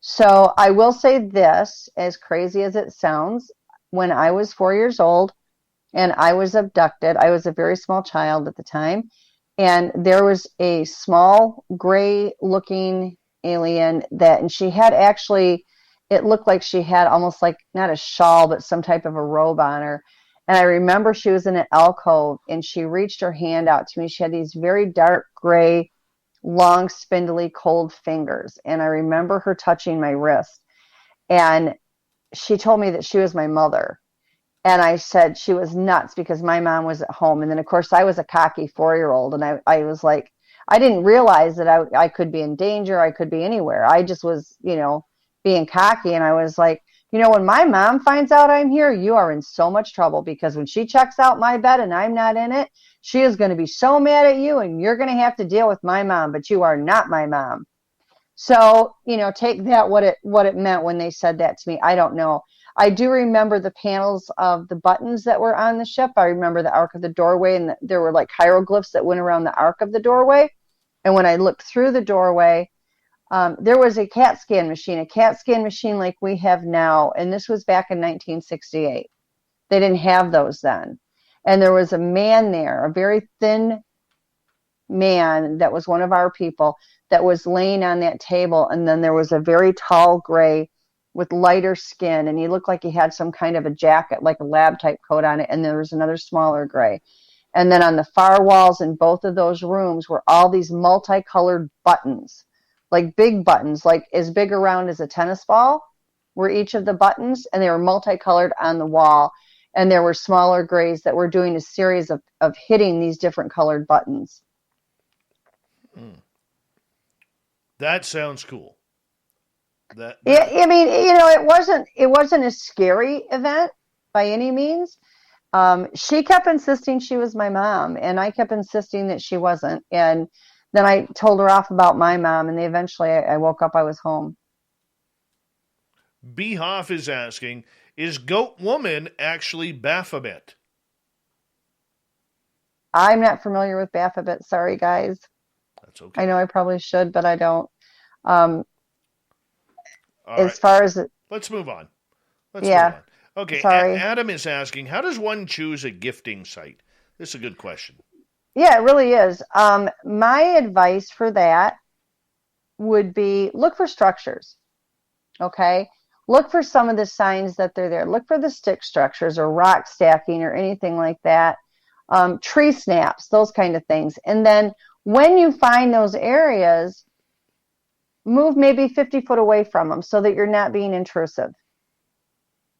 So I will say this, as crazy as it sounds, when I was 4 years old and I was abducted, I was a very small child at the time, and there was a small gray-looking alien and she had actually, it looked like she had almost like, not a shawl, but some type of a robe on her. And I remember she was in an alcove, and she reached her hand out to me. She had these very dark gray, long, spindly, cold fingers. And I remember her touching my wrist. And she told me that she was my mother. And I said she was nuts because my mom was at home. And then, of course, I was a cocky 4-year-old. And I was like, I didn't realize that I could be in danger. I could be anywhere. I just was, being cocky. And I was like, when my mom finds out I'm here, you are in so much trouble, because when she checks out my bed and I'm not in it, she is going to be so mad at you, and you're going to have to deal with my mom, but you are not my mom. So, take that what it meant when they said that to me. I don't know. I do remember the panels of the buttons that were on the ship. I remember the arc of the doorway, and there were like hieroglyphs that went around the arc of the doorway. And when I looked through the doorway, there was a CAT scan machine like we have now. And this was back in 1968. They didn't have those then. And there was a man there, a very thin man that was one of our people, that was laying on that table. And then there was a very tall gray with lighter skin. And he looked like he had some kind of a jacket, like a lab type coat on it. And there was another smaller gray. And then on the far walls in both of those rooms were all these multicolored buttons, like big buttons, like as big around as a tennis ball, were each of the buttons, and they were multicolored on the wall. And there were smaller grays that were doing a series of hitting these different colored buttons. That sounds cool. I mean, it wasn't a scary event by any means. She kept insisting she was my mom, and I kept insisting that she wasn't. And then I told her off about my mom, and eventually I woke up, I was home. B. Hoff is asking, is Goat Woman actually Baphomet? I'm not familiar with Baphomet. Sorry, guys. That's okay. I know I probably should, but I don't. All as far as... Let's move on. Move on. Okay, sorry. Adam is asking, how does one choose a gifting site? This is a good question. Yeah, it really is. My advice for that would be look for structures. Okay? Look for some of the signs that they're there. Look for the stick structures or rock stacking or anything like that. Tree snaps, those kind of things. And then when you find those areas, move maybe 50 foot away from them so that you're not being intrusive.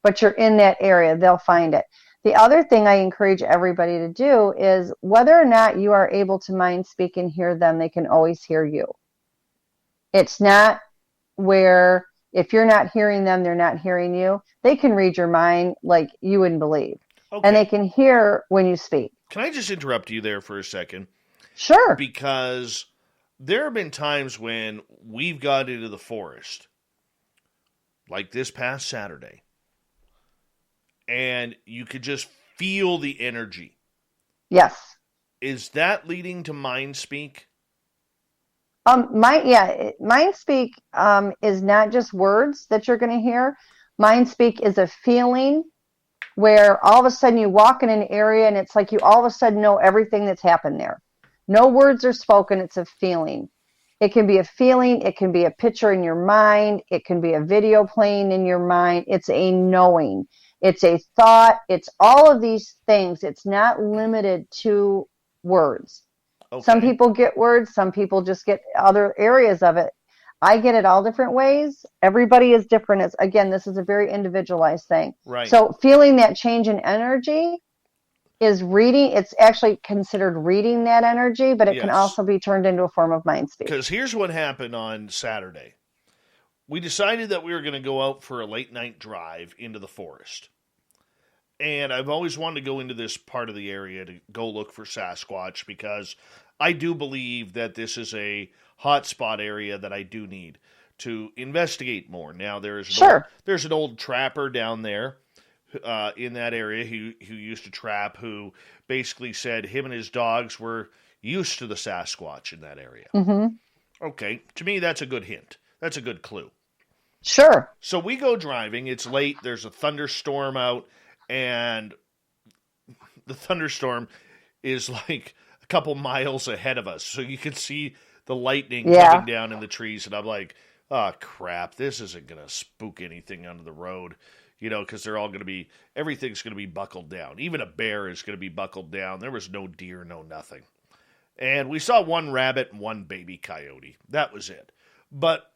But you're in that area, they'll find it. The other thing I encourage everybody to do is whether or not you are able to mind speak and hear them, they can always hear you. It's not where if you're not hearing them, they're not hearing you. They can read your mind like you wouldn't believe. Okay. And they can hear when you speak. Can I just interrupt you there for a second? Sure. Because there have been times when we've got into the forest, like this past Saturday, and you could just feel the energy. Yes. Is that leading to mind speak? Mind speak is not just words that you're going to hear. Mind speak is a feeling where all of a sudden you walk in an area and it's like you all of a sudden know everything that's happened there. No words are spoken. It's a feeling. It can be a feeling. It can be a picture in your mind. It can be a video playing in your mind. It's a knowing. It's a thought. It's all of these things. It's not limited to words. Okay. Some people get words. Some people just get other areas of it. I get it all different ways. Everybody is different. Again, this is a very individualized thing. Right. So feeling that change in energy is reading. It's actually considered reading that energy, but it can also be turned into a form of mind speak. Because here's what happened on Saturday. We decided that we were going to go out for a late night drive into the forest. And I've always wanted to go into this part of the area to go look for Sasquatch because I do believe that this is a hotspot area that I do need to investigate more. Now, there's an old trapper down there in that area who used to trap, who basically said him and his dogs were used to the Sasquatch in that area. Mm-hmm. Okay, to me, that's a good hint. That's a good clue. Sure. So we go driving. It's late. There's a thunderstorm out. And the thunderstorm is like a couple miles ahead of us. So you can see the lightning coming down in the trees. And I'm like, oh, crap, this isn't going to spook anything onto the road. Because they're all going to be, everything's going to be buckled down. Even a bear is going to be buckled down. There was no deer, no nothing. And we saw one rabbit and one baby coyote. That was it. But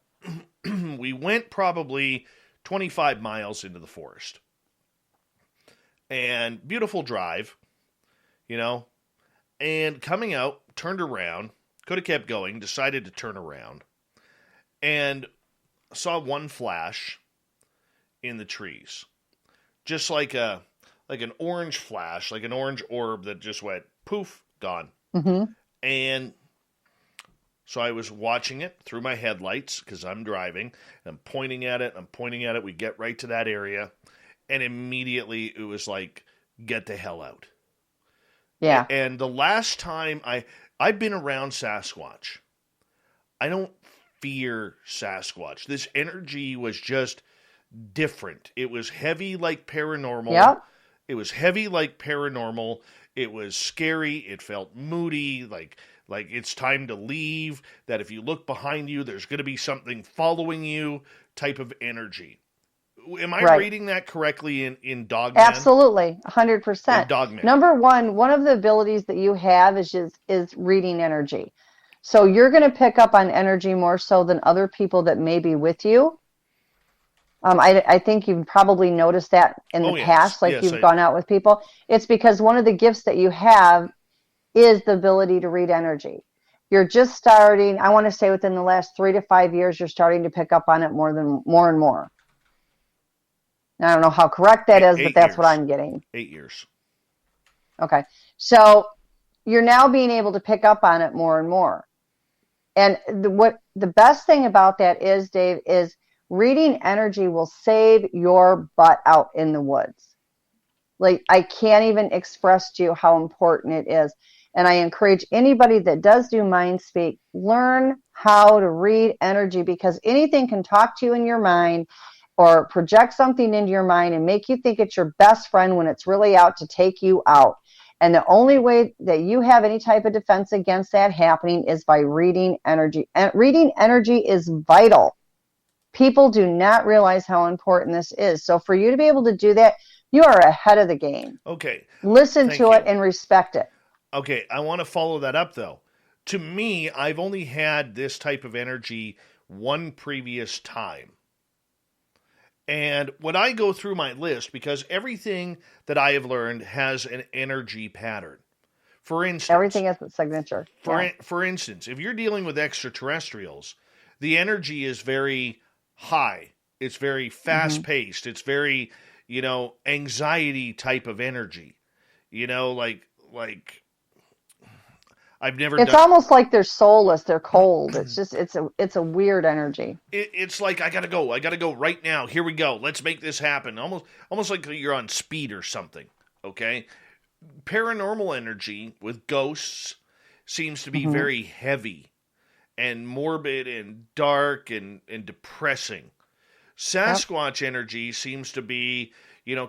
we went probably 25 miles into the forest. And beautiful drive, and coming out, turned around, could have kept going, decided to turn around, and saw one flash in the trees. Just like an orange flash, like an orange orb that just went poof, gone. Mm-hmm. And so I was watching it through my headlights because I'm driving, and I'm pointing at it. We get right to that area. And immediately it was like, get the hell out. Yeah. And the last time I've been around Sasquatch, I don't fear Sasquatch. This energy was just different. It was heavy like paranormal. Yep. It was heavy like paranormal. It was scary. It felt moody, like it's time to leave, that if you look behind you, there's going to be something following you type of energy. Am I reading that correctly in Dogman? Absolutely, 100%. In Dogman. Number one of the abilities that you have is reading energy. So you're going to pick up on energy more so than other people that may be with you. I think you've probably noticed that in the past, like you've gone out with people. It's because one of the gifts that you have is the ability to read energy. You're just starting, I want to say within the last 3 to 5 years, you're starting to pick up on it more and more. Now, I don't know how correct that is, but that's what I'm getting. 8 years. Okay. So you're now being able to pick up on it more and more. And the best thing about that is, Dave, is reading energy will save your butt out in the woods. Like, I can't even express to you how important it is. And I encourage anybody that does do mind speak, learn how to read energy, because anything can talk to you in your mind or project something into your mind and make you think it's your best friend when it's really out to take you out. And the only way that you have any type of defense against that happening is by reading energy. And reading energy is vital. People do not realize how important this is. So for you to be able to do that, you are ahead of the game. Okay. Listen to it and respect it. Okay, I want to follow that up, though. To me, I've only had this type of energy one previous time. And when I go through my list, because everything that I have learned has an energy pattern. For instance, everything has a signature. For instance, if you're dealing with extraterrestrials, the energy is very high. It's very fast-paced. Mm-hmm. It's very, anxiety type of energy. Like I've never. It's almost like they're soulless. They're cold. It's just it's a weird energy. It's like I gotta go right now. Here we go. Let's make this happen. Almost like you're on speed or something. Okay, paranormal energy with ghosts seems to be very heavy and morbid and dark and depressing. Sasquatch energy seems to be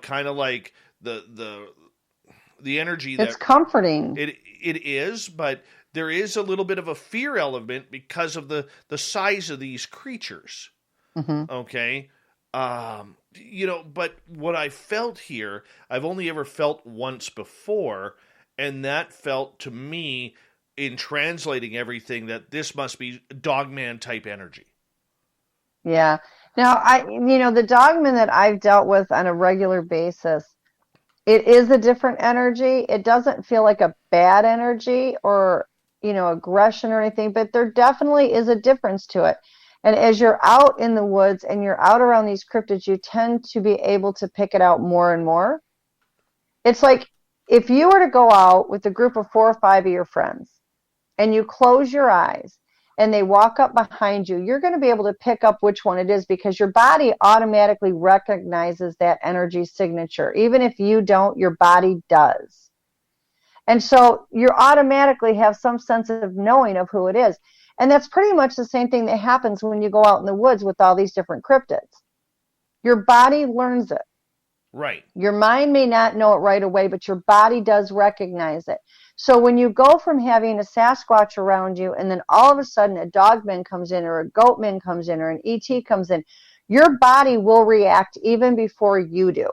kind of like the energy that it's comforting. It is, but there is a little bit of a fear element because of the size of these creatures. Mm-hmm. Okay. But what I felt here, I've only ever felt once before, and that felt to me, in translating everything, that this must be dogman type energy. Yeah. Now, the dogmen that I've dealt with on a regular basis, it is a different energy. It doesn't feel like a bad energy or, aggression or anything, but there definitely is a difference to it. And as you're out in the woods and you're out around these cryptids, you tend to be able to pick it out more and more. It's like if you were to go out with a group of 4 or 5 of your friends and you close your eyes and they walk up behind you, you're going to be able to pick up which one it is because your body automatically recognizes that energy signature. Even if you don't, your body does. And so you automatically have some sense of knowing of who it is. And that's pretty much the same thing that happens when you go out in the woods with all these different cryptids. Your body learns it. Right. Your mind may not know it right away, but your body does recognize it. So when you go from having a Sasquatch around you and then all of a sudden a dogman comes in or a goatman comes in or an ET comes in, your body will react even before you do.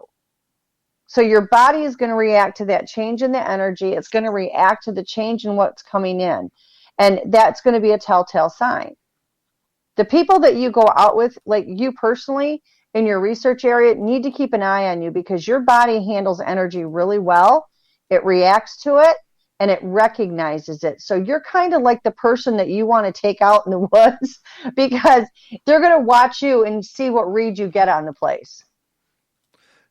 So your body is going to react to that change in the energy. It's going to react to the change in what's coming in. And that's going to be a telltale sign. The people that you go out with, like you personally, in your research area, need to keep an eye on you because your body handles energy really well. It reacts to it and it recognizes it. So you're kind of like the person that you want to take out in the woods because they're going to watch you and see what read you get on the place.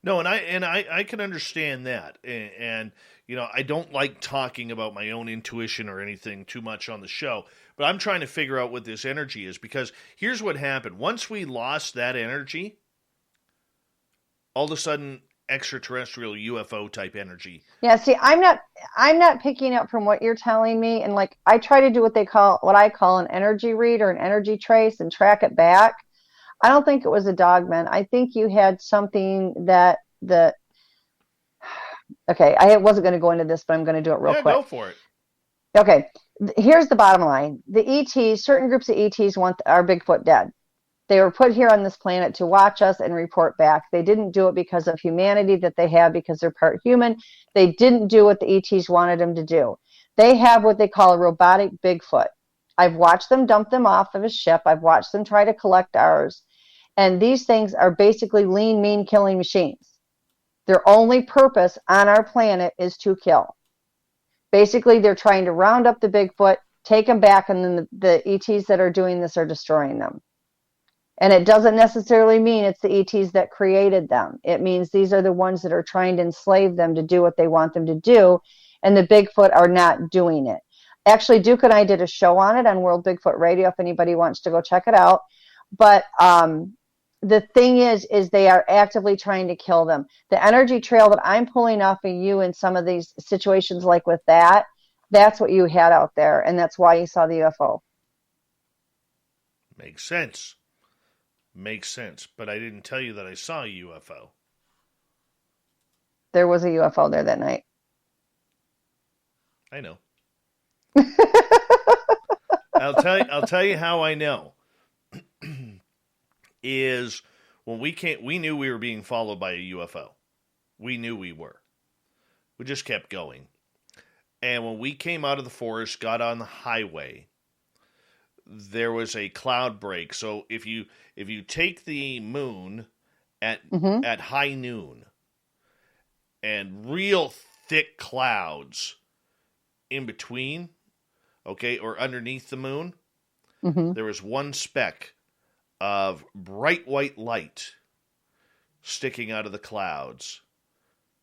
No, and I can understand that. And I don't like talking about my own intuition or anything too much on the show, but I'm trying to figure out what this energy is because here's what happened. Once we lost that energy, all of a sudden extraterrestrial UFO type energy. Yeah, see, I'm not picking up from what you're telling me, and like I try to do what I call an energy read or an energy trace and track it back. I don't think it was a dogman. I think you had something okay, I wasn't going to go into this, but I'm going to do it real quick. Go for it. Okay, here's the bottom line. The ETs, certain groups of ETs want our Bigfoot dead. They were put here on this planet to watch us and report back. They didn't do it because of humanity that they have because they're part human. They didn't do what the ETs wanted them to do. They have what they call a robotic Bigfoot. I've watched them dump them off of a ship. I've watched them try to collect ours. And these things are basically lean, mean killing machines. Their only purpose on our planet is to kill. Basically, they're trying to round up the Bigfoot, take them back, and then the ETs that are doing this are destroying them. And it doesn't necessarily mean it's the ETs that created them. It means these are the ones that are trying to enslave them to do what they want them to do, and the Bigfoot are not doing it. Actually, Duke and I did a show on it on World Bigfoot Radio if anybody wants to go check it out. But the thing is they are actively trying to kill them. The energy trail that I'm pulling off of you in some of these situations like with that's what you had out there, and that's why you saw the UFO. Makes sense. Makes sense. But I didn't tell you that I saw a UFO. There was a UFO there that night. I know. I'll tell you how I know. Is when we knew we were being followed by a UFO. We knew we were. We just kept going. And when we came out of the forest, got on the highway, there was a cloud break. So if you take the moon at high noon and real thick clouds in between, okay, or underneath the moon, there was one speck of bright white light sticking out of the clouds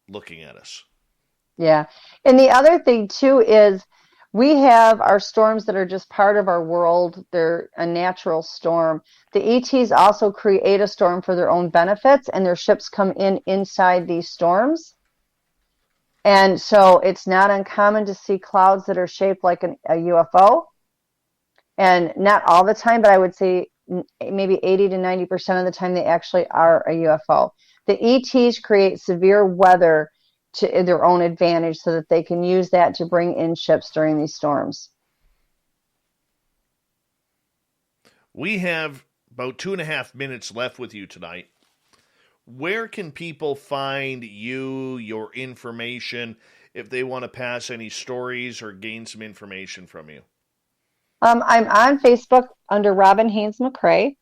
looking at us. Yeah. And the other thing, too, is we have our storms that are just part of our world. They're a natural storm. The ETs also create a storm for their own benefits, and their ships come inside these storms. And so it's not uncommon to see clouds that are shaped like a UFO. And not all the time, but I would say maybe 80 to 90% of the time they actually are a UFO. The ETs create severe weather to their own advantage so that they can use that to bring in ships during these storms. We have about 2.5 minutes left with you tonight. Where can people find you, your information, if they want to pass any stories or gain some information from you? I'm on Facebook under Robin Haynes Mcrae,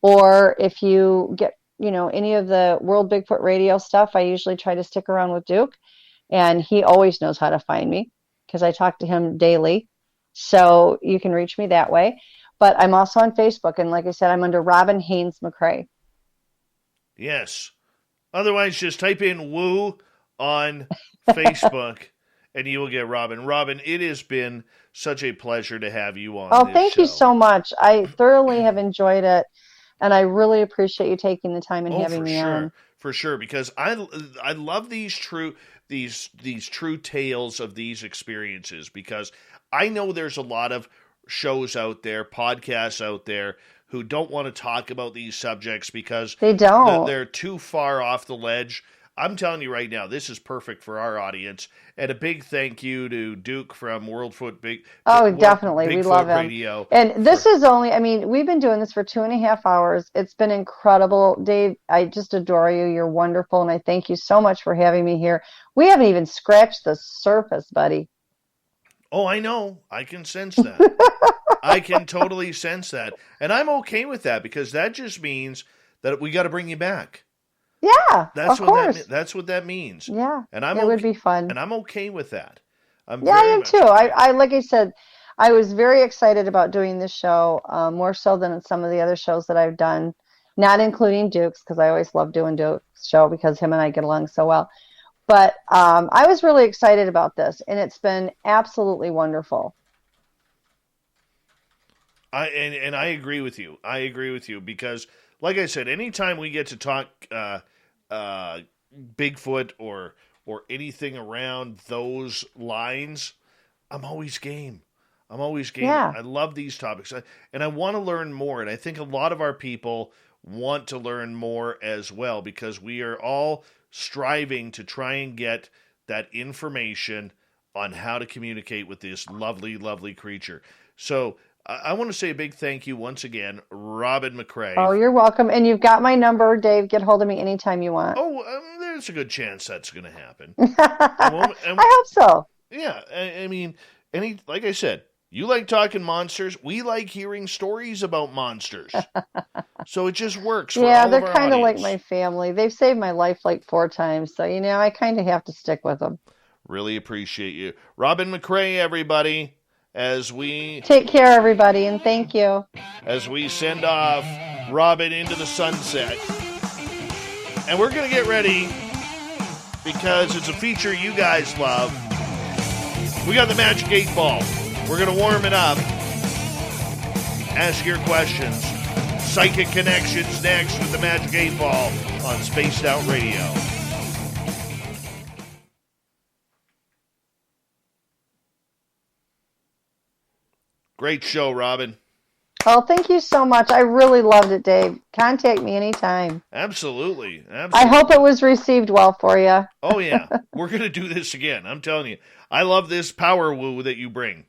or if you get any of the World Bigfoot Radio stuff, I usually try to stick around with Duke, and he always knows how to find me because I talk to him daily. So you can reach me that way. But I'm also on Facebook, and like I said, I'm under Robin Haynes Mcrae. Yes. Otherwise, just type in Woo on Facebook, and you will get Robin. Robin, it has been such a pleasure to have you on. Oh, thank you so much. I thoroughly have enjoyed it. And I really appreciate you taking the time and having me on. For sure, because I love these true tales of these experiences, because I know there's a lot of shows out there, podcasts out there, who don't want to talk about these subjects because they're too far off the ledge. I'm telling you right now, this is perfect for our audience. And a big thank you to Duke from definitely. We love him. Radio. And this is we've been doing this for 2.5 hours. It's been incredible. Dave, I just adore you. You're wonderful. And I thank you so much for having me here. We haven't even scratched the surface, buddy. Oh, I know. I can sense that. I can totally sense that. And I'm okay with that, because that just means that we got to bring you back. Yeah, of course. That's what that means. Yeah, it would be fun. And I'm okay with that. I am too. I like I said, I was very excited about doing this show, more so than some of the other shows that I've done, not including Duke's, because I always love doing Duke's show because him and I get along so well. But I was really excited about this, and it's been absolutely wonderful. I agree with you. I agree with you because, like I said, anytime we get to talk Bigfoot or anything around those lines, I'm always game. Yeah. I love these topics, and I want to learn more. And I think a lot of our people want to learn more as well, because we are all striving to try and get that information on how to communicate with this lovely, lovely creature. So I want to say a big thank you once again, Robin Mcrae. Oh, you're welcome. And you've got my number, Dave. Get hold of me anytime you want. Oh, there's a good chance that's going to happen. I hope so. Yeah. Like I said, You like talking monsters. We like hearing stories about monsters. So it just works for all of our they're kind of like audience. my family. They've saved my life like 4 times. So, I kind of have to stick with them. Really appreciate you. Robin McCray, everybody, as we Take care, everybody, and thank you. As we send off Robin into the sunset. And we're going to get ready because it's a feature you guys love. We got the Magic 8 Ball. We're going to warm it up. Ask your questions. Psychic Connections next with the Magic 8 Ball on Spaced Out Radio. Great show, Robin. Oh, thank you so much. I really loved it, Dave. Contact me anytime. Absolutely. I hope it was received well for you. Oh, yeah. We're going to do this again. I'm telling you. I love this power woo that you bring.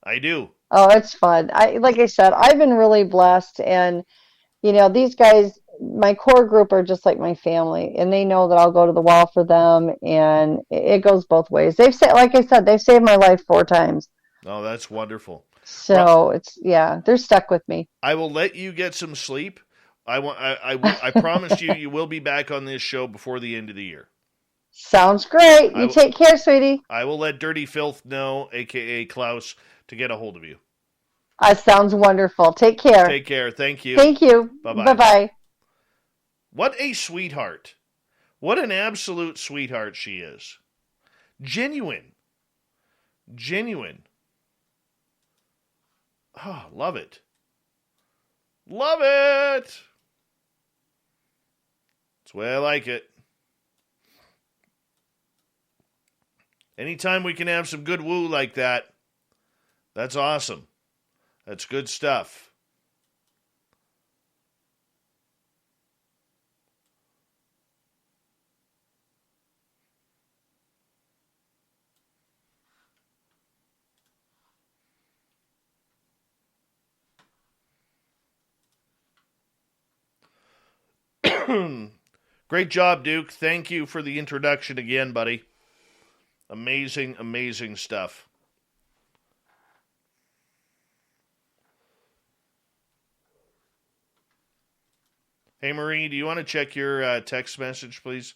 I do. Oh, it's fun. Like I said, I've been really blessed. And, these guys, my core group are just like my family. And they know that I'll go to the wall for them. And it goes both ways. Like I said, they've saved my life 4 times. Oh, that's wonderful. So they're stuck with me. I will let you get some sleep. I promise you will be back on this show before the end of the year. Sounds great. You take care, sweetie. I will let Dirty Filth know, a.k.a. Klaus, to get a hold of you. Sounds wonderful. Take care. Take care. Thank you. Thank you. Bye-bye. Bye-bye. What a sweetheart. What an absolute sweetheart she is. Genuine. Oh, love it. Love it. That's the way I like it. Anytime we can have some good woo like that, that's awesome. That's good stuff. Great job, Duke. Thank you for the introduction again, buddy. Amazing, amazing stuff. Hey, Marie, do you want to check your text message, please?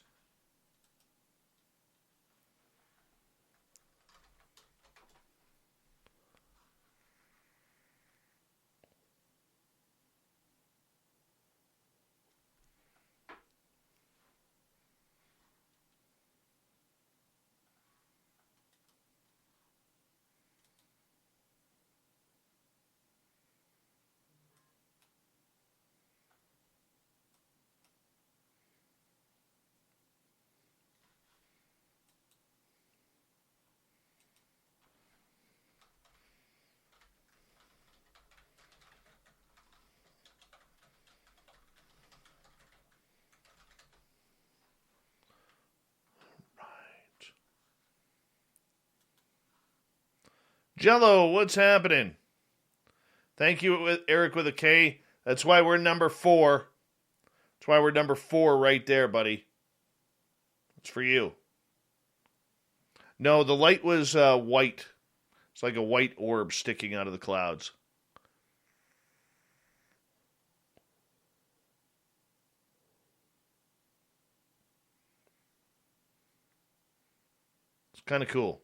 Jello, what's happening? Thank you, Eric with a K. That's why we're number 4. That's why we're number 4 right there, buddy. It's for you. No, the light was white. It's like a white orb sticking out of the clouds. It's kind of cool.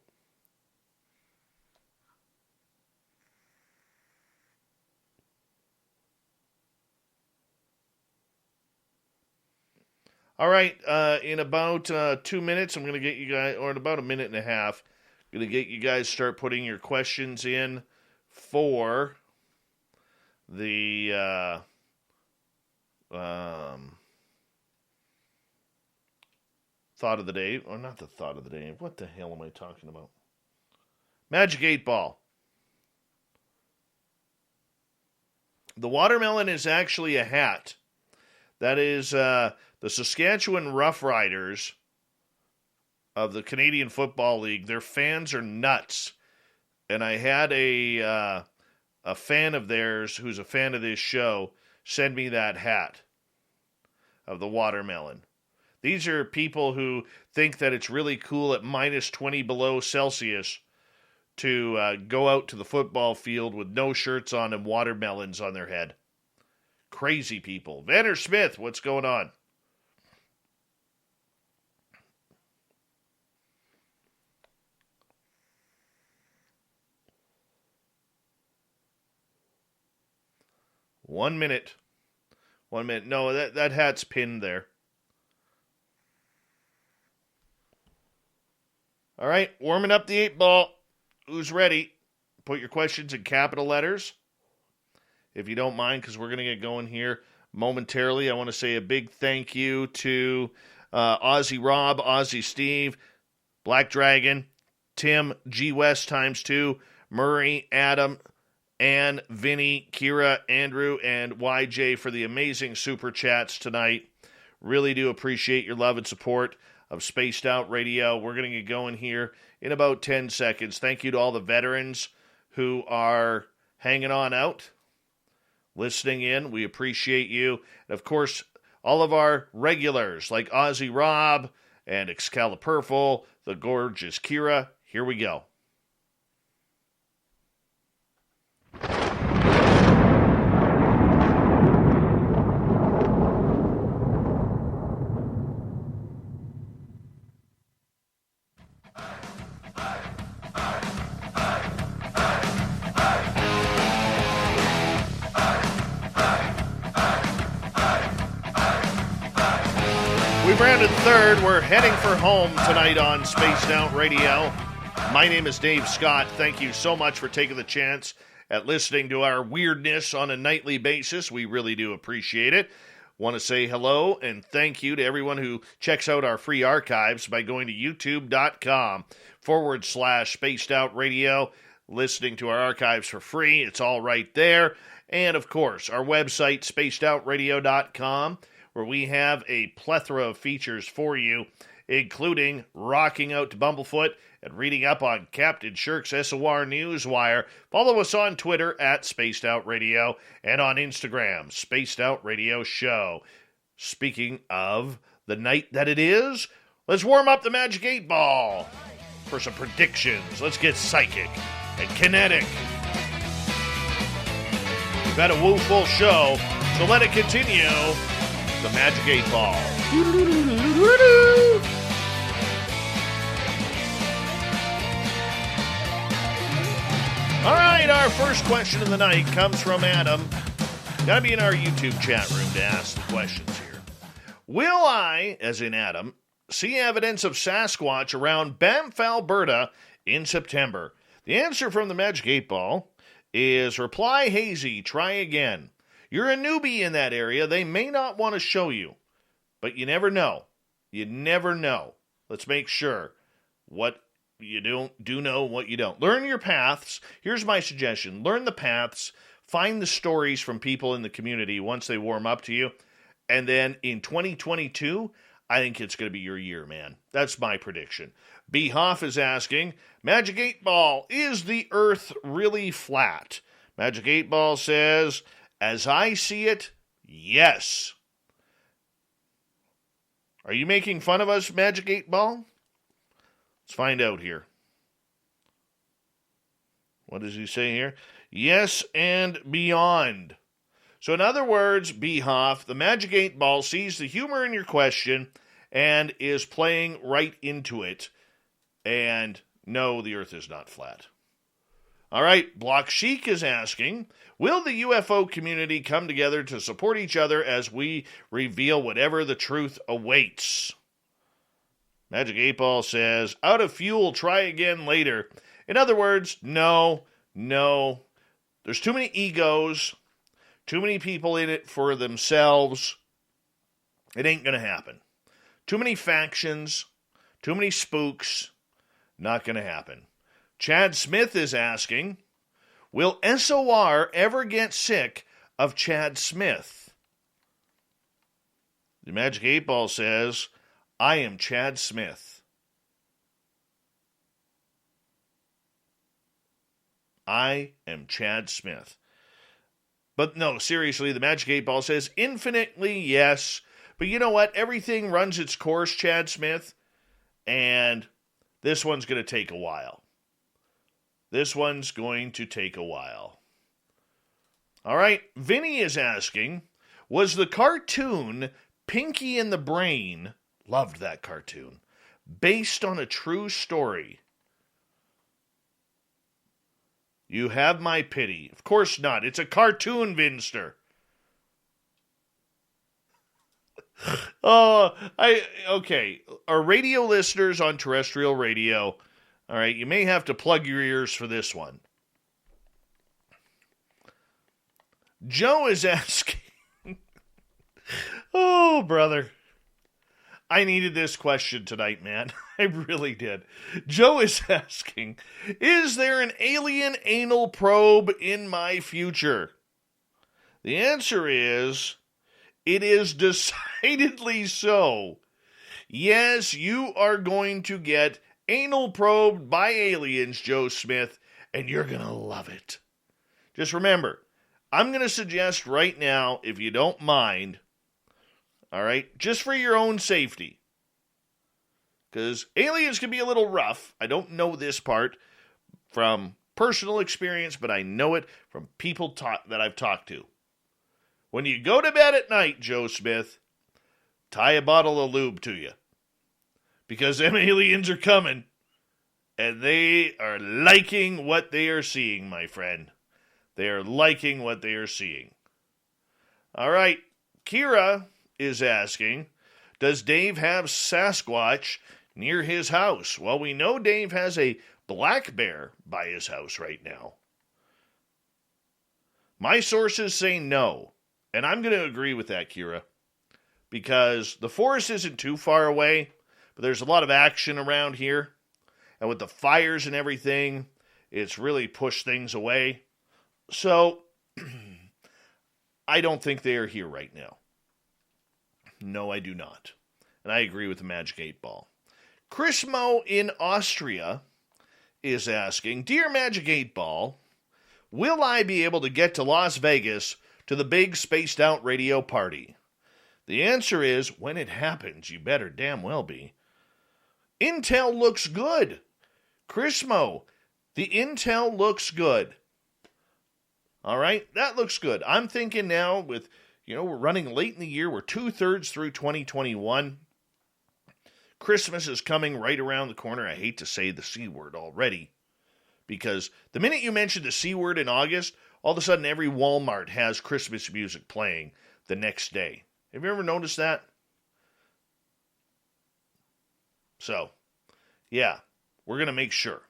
All right, in about 2 minutes, I'm going to get you guys, or in about a minute and a half, I'm going to get you guys start putting your questions in for the thought of the day, or not the thought of the day. What the hell am I talking about? Magic 8 Ball. The watermelon is actually a hat. That is the Saskatchewan Roughriders of the Canadian Football League. Their fans are nuts. And I had a fan of theirs who's a fan of this show send me that hat of the watermelon. These are people who think that it's really cool at minus 20 below Celsius to go out to the football field with no shirts on and watermelons on their head. Crazy people. Vanner Smith, what's going on? One minute. No, that hat's pinned there. All right, warming up the 8-ball. Who's ready? Put your questions in capital letters, if you don't mind, because we're going to get going here momentarily. I want to say a big thank you to Aussie Rob, Aussie Steve, Black Dragon, Tim, G West ×2, Murray, Adam, Ann, Vinny, Kira, Andrew, and YJ for the amazing super chats tonight. Really do appreciate your love and support of Spaced Out Radio. We're going to get going here in about 10 seconds. Thank you to all the veterans who are hanging on out, listening in. We appreciate you. And of course, all of our regulars like Aussie Rob and Excalibur, the gorgeous Kira. Here we go. We've rounded third. We're heading for home tonight on Spaced Out Radio. My name is Dave Scott. Thank you so much for taking the chance at listening to our weirdness on a nightly basis. We really do appreciate it. Want to say hello and thank you to everyone who checks out our free archives by going to youtube.com/Spaced Out Radio, listening to our archives for free. It's all right there. And of course, our website, spacedoutradio.com, where we have a plethora of features for you, including rocking out to Bumblefoot and reading up on Captain Shirk's SOR Newswire. Follow us on Twitter at Spaced Out Radio and on Instagram, Spaced Out Radio Show. Speaking of the night that it is, let's warm up the Magic 8-Ball for some predictions. Let's get psychic and kinetic. We've had a woo-full show, so let it continue. The Magic 8-Ball. All right, our first question of the night comes from Adam. Gotta be in our YouTube chat room to ask the questions here. Will I, as in Adam, see evidence of Sasquatch around Banff, Alberta in September? The answer from the Magic 8-Ball is reply hazy, try again. You're a newbie in that area. They may not want to show you, but you never know. You never know. Let's make sure what you do know, what you don't. Learn your paths. Here's my suggestion. Learn the paths. Find the stories from people in the community once they warm up to you. And then in 2022, I think it's going to be your year, man. That's my prediction. B. Hoff is asking, Magic 8-Ball, is the Earth really flat? Magic 8-Ball says, as I see it, yes. Are you making fun of us, Magic 8-Ball? Let's find out here. What does he say here? Yes and beyond. So in other words, B. Hoff, the Magic 8-Ball sees the humor in your question and is playing right into it. And no, the Earth is not flat. All right, Block Chic is asking, will the UFO community come together to support each other as we reveal whatever the truth awaits? Magic 8-Ball says, out of fuel, try again later. In other words, no. There's too many egos, too many people in it for themselves. It ain't going to happen. Too many factions, too many spooks, not going to happen. Chad Smith is asking, will SOR ever get sick of Chad Smith? The Magic 8-Ball says, I am Chad Smith. I am Chad Smith. But no, seriously, the Magic 8-Ball says, infinitely yes. But you know what? Everything runs its course, Chad Smith. And this one's going to take a while. This one's going to take a while. All right, Vinny is asking, was the cartoon Pinky and the Brain, loved that cartoon, based on a true story? You have my pity. Of course not. It's a cartoon, Vinster. Okay. Our radio listeners on terrestrial radio, all right, you may have to plug your ears for this one. Joe is asking, oh, brother. I needed this question tonight, man. I really did. Joe is asking, is there an alien anal probe in my future? The answer is, it is decidedly so. Yes, you are going to get anal probed by aliens, Joe Smith, and you're going to love it. Just remember, I'm going to suggest right now, if you don't mind, all right, just for your own safety, because aliens can be a little rough. I don't know this part from personal experience, but I know it from people that I've talked to. When you go to bed at night, Joe Smith, tie a bottle of lube to you, because them aliens are coming, and they are liking what they are seeing, my friend. They are liking what they are seeing. All right, Kira is asking, does Dave have Sasquatch near his house? Well, we know Dave has a black bear by his house right now. My sources say no, and I'm going to agree with that, Kira, because the forest isn't too far away, but there's a lot of action around here, and with the fires and everything, it's really pushed things away. So, I don't think they are here right now. No, I do not. And I agree with the Magic 8 Ball. Chrismo in Austria is asking, Dear Magic 8 Ball, will I be able to get to Las Vegas to the big Spaced Out Radio party? The answer is, when it happens, you better damn well be. Intel looks good. Chrismo, the intel looks good. All right, that looks good. I'm thinking now with, we're running late in the year. We're 2/3 through 2021. Christmas is coming right around the corner. I hate to say the C word already, because the minute you mention the C word in August, all of a sudden every Walmart has Christmas music playing the next day. Have you ever noticed that? So, yeah, we're going to make sure.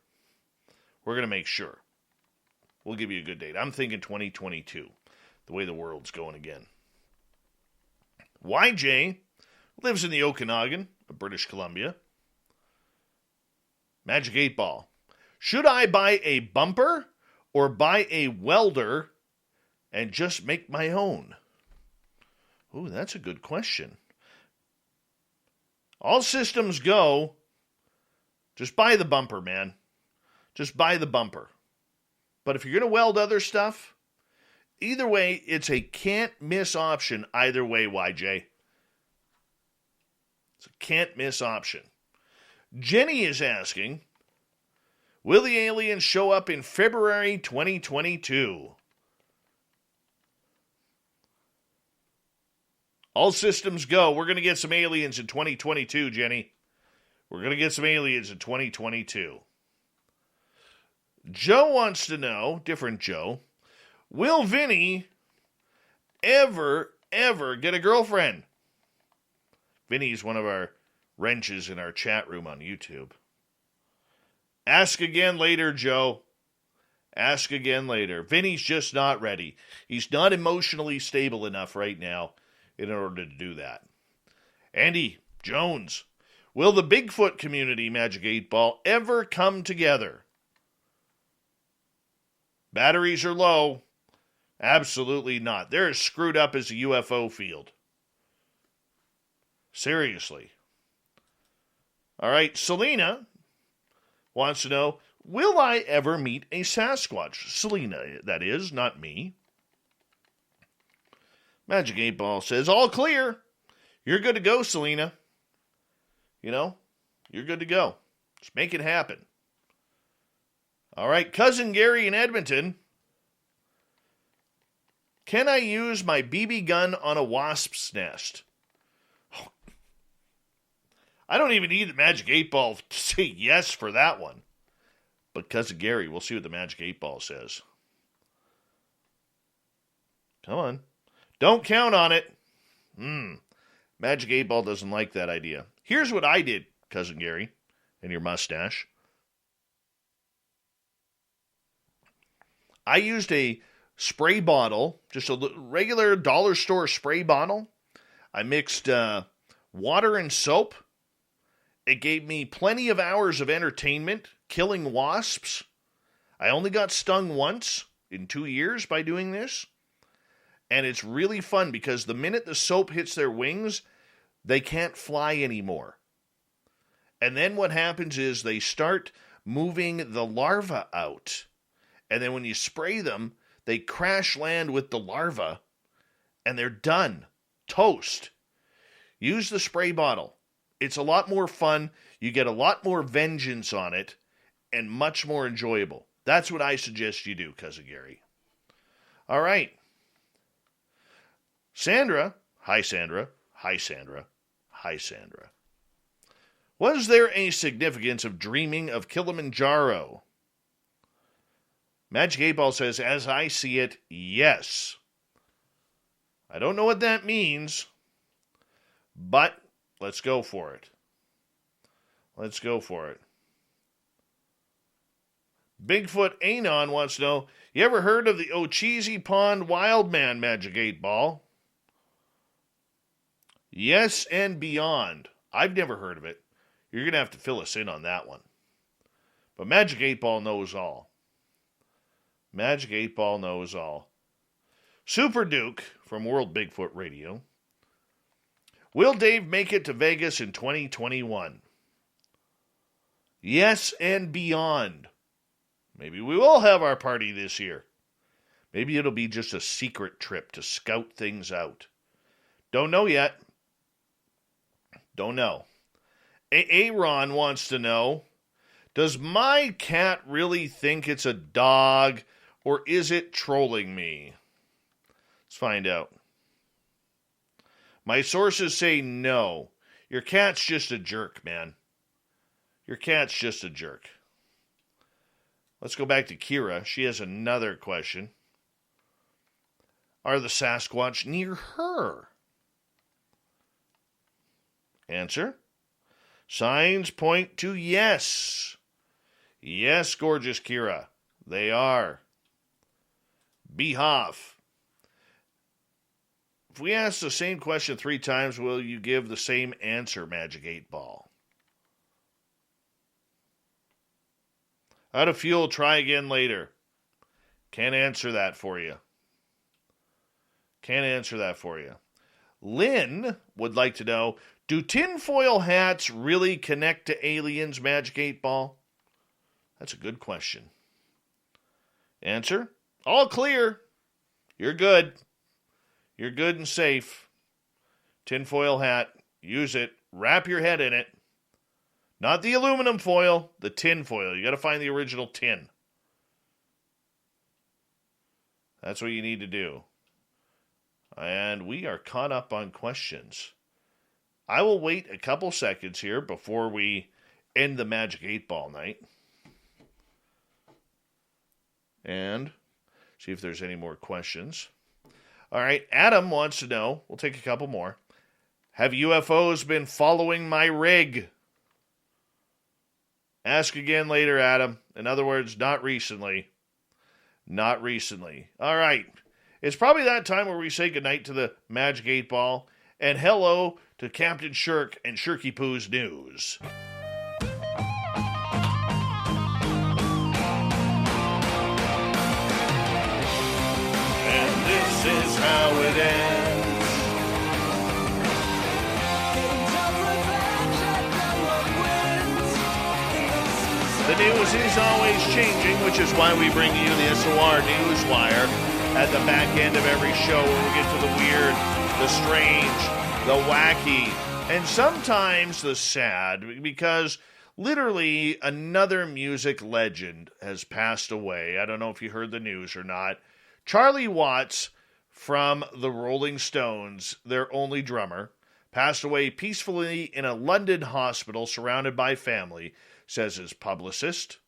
We'll give you a good date. I'm thinking 2022, the way the world's going again. YJ lives in the Okanagan of British Columbia. Magic 8 Ball. Should I buy a bumper or buy a welder and just make my own? Ooh, that's a good question. All systems go. Just buy the bumper, man. Just buy the bumper. But if you're going to weld other stuff, either way, it's a can't-miss option either way, YJ. It's a can't-miss option. Jenny is asking, will the aliens show up in February 2022? All systems go. We're going to get some aliens in 2022, Jenny. We're going to get some aliens in 2022. Joe wants to know, different Joe, will Vinny ever get a girlfriend? Vinny's one of our wrenches in our chat room on YouTube. Ask again later, Joe. Ask again later. Vinny's just not ready. He's not emotionally stable enough right now in order to do that. Andy Jones, will the Bigfoot community, Magic 8 Ball, ever come together? Batteries are low. Absolutely not. They're as screwed up as a UFO field. Seriously. All right, Selena wants to know, will I ever meet a Sasquatch? Selena, that is, not me. Magic 8 Ball says, all clear. You're good to go, Selena. You're good to go. Just make it happen. All right, Cousin Gary in Edmonton. Can I use my BB gun on a wasp's nest? Oh, I don't even need the Magic 8 Ball to say yes for that one. But Cousin Gary, we'll see what the Magic 8 Ball says. Come on. Don't count on it. Magic 8 Ball doesn't like that idea. Here's what I did, Cousin Gary, and your mustache. I used a spray bottle, just a regular dollar store spray bottle. I mixed water and soap. It gave me plenty of hours of entertainment, killing wasps. I only got stung once in 2 years by doing this. And it's really fun because the minute the soap hits their wings, they can't fly anymore. And then what happens is they start moving the larvae out. And then when you spray them, they crash land with the larvae, and they're done. Toast. Use the spray bottle. It's a lot more fun. You get a lot more vengeance on it, and much more enjoyable. That's what I suggest you do, Cousin Gary. All right. Sandra. Hi, Sandra. Hi, Sandra. Hi, Sandra. Was there a significance of dreaming of Kilimanjaro? Magic 8 Ball says, as I see it, yes. I don't know what that means, but let's go for it. Let's go for it. Bigfoot Anon wants to know, you ever heard of the Ocheesy Pond Wildman, Magic 8 Ball? Yes and beyond. I've never heard of it. You're going to have to fill us in on that one. But Magic 8 Ball knows all. Magic 8 Ball knows all. Super Duke from World Bigfoot Radio. Will Dave make it to Vegas in 2021? Yes and beyond. Maybe we will have our party this year. Maybe it'll be just a secret trip to scout things out. Don't know yet. Don't know. Aaron wants to know, does my cat really think it's a dog, or is it trolling me? Let's find out. My sources say no. Your cat's just a jerk, man. Your cat's just a jerk. Let's go back to Kira. She has another question. Are the Sasquatch near her? Answer. Signs point to yes. Yes, gorgeous Kira. They are. Behalf. If we ask the same question 3 times, will you give the same answer, Magic 8 Ball? Out of fuel, try again later. Can't answer that for you. Can't answer that for you. Lynn would like to know, do tinfoil hats really connect to aliens, Magic 8 Ball? That's a good question. Answer, all clear. You're good. You're good and safe. Tinfoil hat, use it. Wrap your head in it. Not the aluminum foil, the tin foil. You got to find the original tin. That's what you need to do. And we are caught up on questions. I will wait a couple seconds here before we end the Magic 8 Ball night. And see if there's any more questions. All right, Adam wants to know, we'll take a couple more. Have UFOs been following my rig? Ask again later, Adam. In other words, not recently. Not recently. All right. It's probably that time where we say goodnight to the Magic 8 Ball and hello to Captain Shirk and Shirky Poo's news. And this is how it ends. The news is always changing, which is why we bring you the SOR Newswire at the back end of every show, where we get to the weird, the strange, the wacky, and sometimes the sad. Because Literally, another music legend has passed away. I don't know if you heard the news or not. Charlie Watts from the Rolling Stones, their only drummer, passed away peacefully in a London hospital surrounded by family, says his publicist.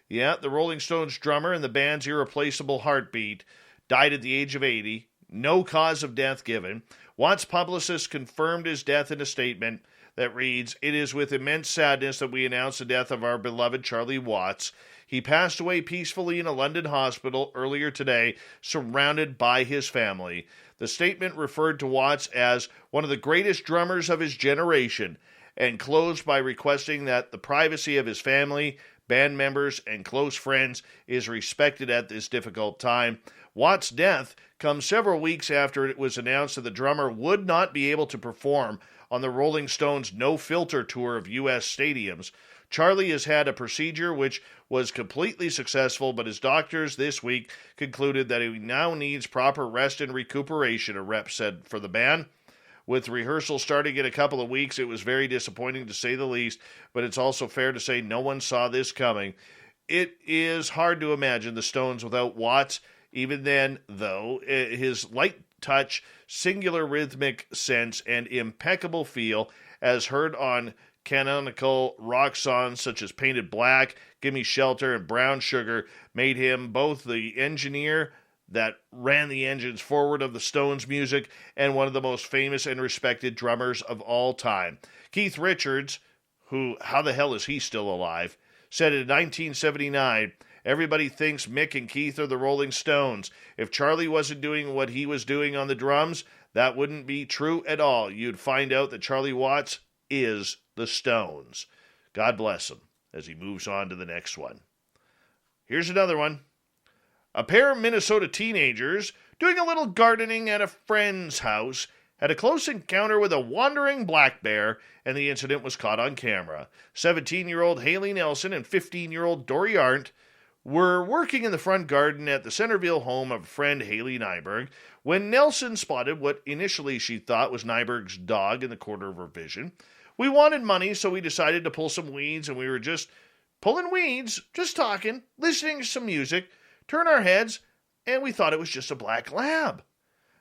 Yeah, the Rolling Stones drummer and the band's irreplaceable heartbeat died at the age of 80. No cause of death given. Watts' publicist confirmed his death in a statement that reads, "It is with immense sadness that we announce the death of our beloved Charlie Watts. He passed away peacefully in a London hospital earlier today, surrounded by his family." The statement referred to Watts as one of the greatest drummers of his generation and closed by requesting that the privacy of his family, band members, and close friends is respected at this difficult time. Watts' death comes several weeks after it was announced that the drummer would not be able to perform on the Rolling Stones No Filter tour of U.S. stadiums. Charlie has had a procedure which was completely successful, but his doctors this week concluded that he now needs proper rest and recuperation, a rep said for the band. With rehearsal starting in a couple of weeks, it was very disappointing to say the least, but it's also fair to say no one saw this coming. It is hard to imagine the Stones without Watts. Even then, though, his light touch, singular rhythmic sense, and impeccable feel, as heard on canonical rock songs such as Painted Black, Gimme Shelter, and Brown Sugar, made him both the engineer that ran the engines forward of the Stones' music and one of the most famous and respected drummers of all time. Keith Richards, who, how the hell is he still alive, said in 1979, "Everybody thinks Mick and Keith are the Rolling Stones. If Charlie wasn't doing what he was doing on the drums, that wouldn't be true at all. You'd find out that Charlie Watts is the Stones." God bless him as he moves on to the next one. Here's another one. A pair of Minnesota teenagers doing a little gardening at a friend's house had a close encounter with a wandering black bear, and the incident was caught on camera. 17-year-old Haley Nelson and 15-year-old Dory Arndt were working in the front garden at the Centerville home of friend Haley Nyberg when Nelson spotted what initially she thought was Nyberg's dog in the corner of her vision. "We wanted money, so we decided to pull some weeds, and we were just pulling weeds, just talking, listening to some music, turn our heads, and we thought it was just a black lab."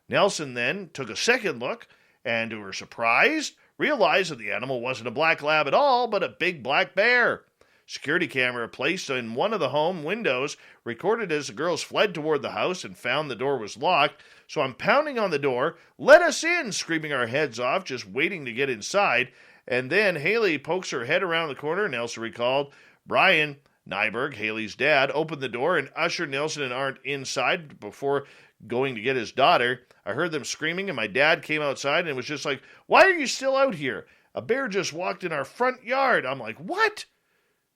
Nelson then took a second look, and to her surprise, realized that the animal wasn't a black lab at all, but a big black bear. Security camera placed in one of the home windows recorded as the girls fled toward the house and found the door was locked. "So I'm pounding on the door, 'Let us in,' screaming our heads off, just waiting to get inside. And then Haley pokes her head around the corner," Nelson recalled. Brian Nyberg, Haley's dad, opened the door and ushered Nelson and Arndt inside before going to get his daughter. "I heard them screaming, and my dad came outside and was just like, 'Why are you still out here? A bear just walked in our front yard.' I'm like, 'What?'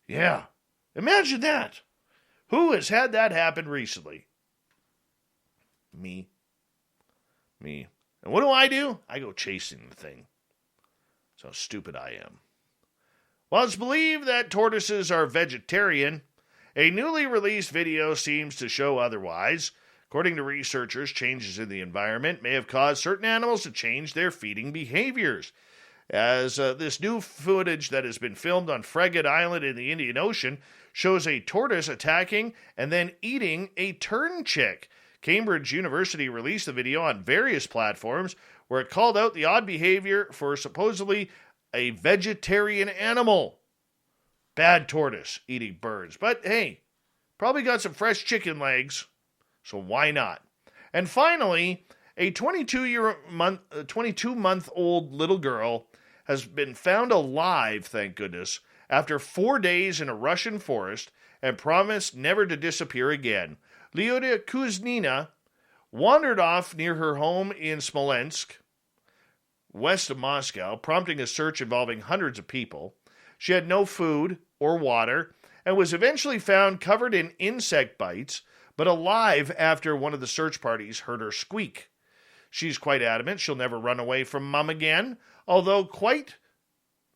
Yeah, imagine that. Who has had that happen recently?" Me. And what do? I go chasing the thing. That's how stupid I am. While it's believed that tortoises are vegetarian, a newly released video seems to show otherwise. According to researchers, changes in the environment may have caused certain animals to change their feeding behaviors. As this new footage that has been filmed on Frigate Island in the Indian Ocean shows a tortoise attacking and then eating a tern chick. Cambridge University released the video on various platforms where it called out the odd behavior for supposedly a vegetarian animal. Bad tortoise eating birds. But hey, probably got some fresh chicken legs, so why not? And finally, a 22-month-old little girl has been found alive, thank goodness, after 4 days in a Russian forest and promised never to disappear again. Lyuda Kuznina wandered off near her home in Smolensk, west of Moscow, prompting a search involving hundreds of people. She had no food or water and was eventually found covered in insect bites, but alive after one of the search parties heard her squeak. She's quite adamant she'll never run away from Mum again, although quite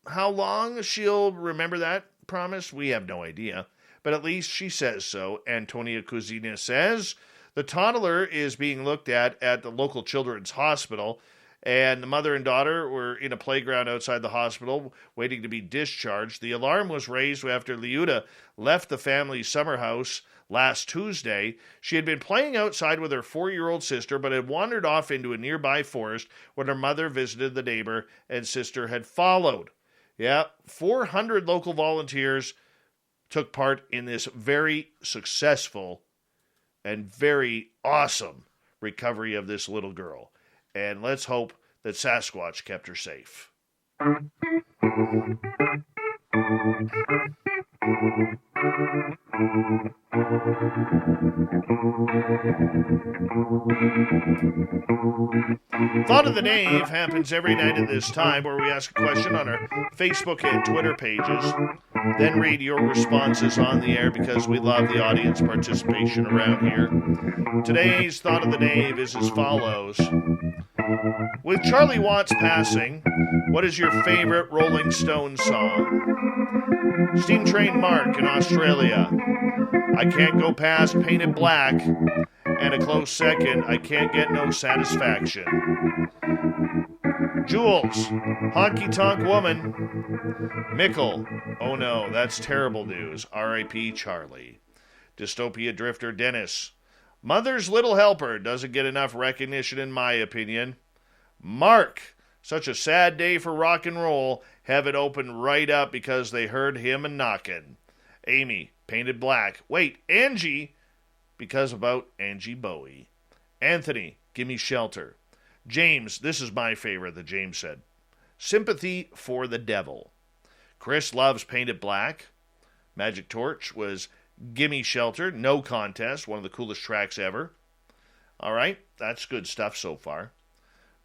how long she'll remember that promise, we have no idea. But at least she says so. Antonia Kuzina says the toddler is being looked at the local children's hospital. and the mother and daughter were in a playground outside the hospital waiting to be discharged. The alarm was raised after Liuta left the family's summer house last Tuesday. She had been playing outside with her 4-year-old sister, but had wandered off into a nearby forest when her mother visited the neighbor and sister had followed. Yeah, 400 local volunteers took part in this very successful and very awesome recovery of this little girl. And let's hope that Sasquatch kept her safe. Thought of the Dave happens every night at this time, where we ask a question on our Facebook and Twitter pages, then read your responses on the air because we love the audience participation around here. Today's Thought of the Dave is as follows. With Charlie Watts passing, what is your favorite Rolling Stones song? Steam Train Mark in Australia. I Can't Go Past Painted Black. And a close second, I Can't Get No Satisfaction. Jules, Honky Tonk Woman. Mickle, oh no, that's terrible news. R.I.P. Charlie. Dystopia Drifter Dennis. Mother's Little Helper doesn't get enough recognition in my opinion. Mark, such a sad day for rock and roll. Have it open right up because they heard him a knockin'. Amy, Painted Black. Wait, Angie, because about Angie Bowie. Anthony, Gimme Shelter. James, this is my favorite that James said. Sympathy for the Devil. Chris loves Painted Black. Magic Torch was Gimme Shelter, no contest, one of the coolest tracks ever. All right, that's good stuff so far.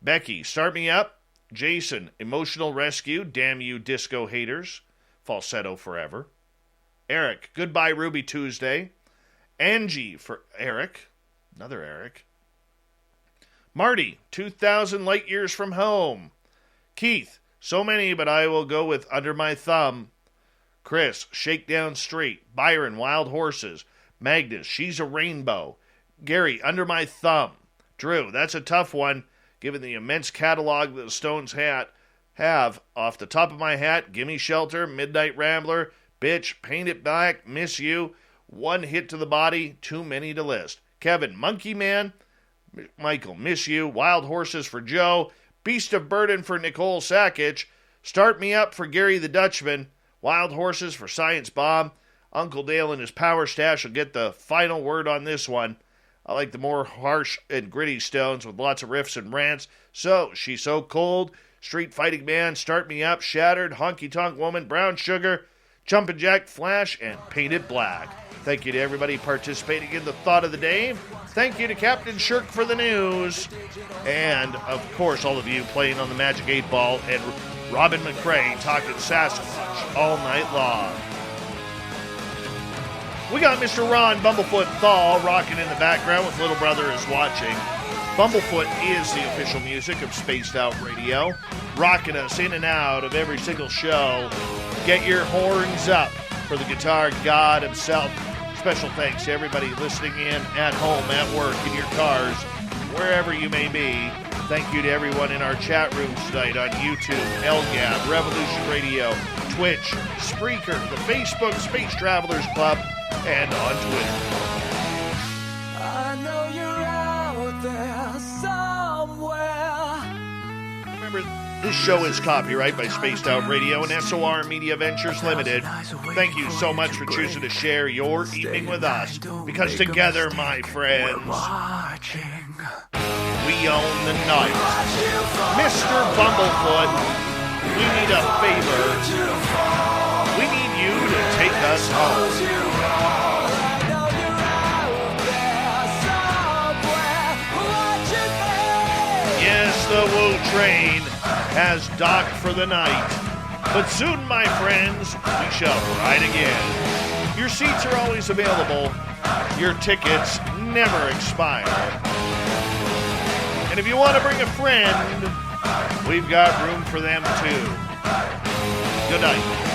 Becky, Start Me Up. Jason, Emotional Rescue, Damn You Disco Haters. Falsetto Forever. Eric, Goodbye Ruby Tuesday. Angie for Eric. Another Eric. Marty, 2,000 Light Years from Home. Keith, so many, but I will go with Under My Thumb. Chris, Shakedown Street. Byron, Wild Horses. Magnus, She's a Rainbow. Gary, Under My Thumb. Drew, that's a tough one, given the immense catalog that the Stones have. Off the top of my hat, Gimme Shelter, Midnight Rambler, Bitch, Paint It Black, Miss You, One Hit to the Body, too many to list. Kevin, Monkey Man. Michael, Miss You. Wild Horses for Joe. Beast of Burden for Nicole Sakic. Start Me Up for Gary the Dutchman. Wild Horses for Science Bob. Uncle Dale and his Power Stash will get the final word on this one. I like the more harsh and gritty Stones with lots of riffs and rants. So, She's So Cold. Street Fighting Man. Start Me Up. Shattered. Honky Tonk Woman. Brown Sugar. Jumpin' Jack Flash, and Painted Black. Thank you to everybody participating in the Thought of the Day. Thank you to Captain Shirk for the news. And, of course, all of you playing on the Magic 8 Ball and Robin McCray talking Sasquatch all night long. We got Mr. Ron Bumblefoot Thal rocking in the background with Little Brother is Watching. Bumblefoot is the official music of Spaced Out Radio, rocking us in and out of every single show. Get your horns up for the guitar god himself. Special thanks to everybody listening in at home, at work, in your cars, wherever you may be. Thank you to everyone in our chat rooms tonight on YouTube, LGAB, Revolution Radio, Twitch, Spreaker, the Facebook Space Travelers Club, and on Twitter. I know you're out there somewhere. Remember, this show is copyright by Spaced Out Radio and SOR Media Ventures Limited. Thank you so much for choosing to share your evening with us, because together, my friends, we own the night. Mr. Bumblefoot, we need a favor. We need you to take us home. Yes, the Woo train has docked for the night. But soon, my friends, we shall ride again. Your seats are always available. Your tickets never expire. And if you want to bring a friend, we've got room for them too. Good night.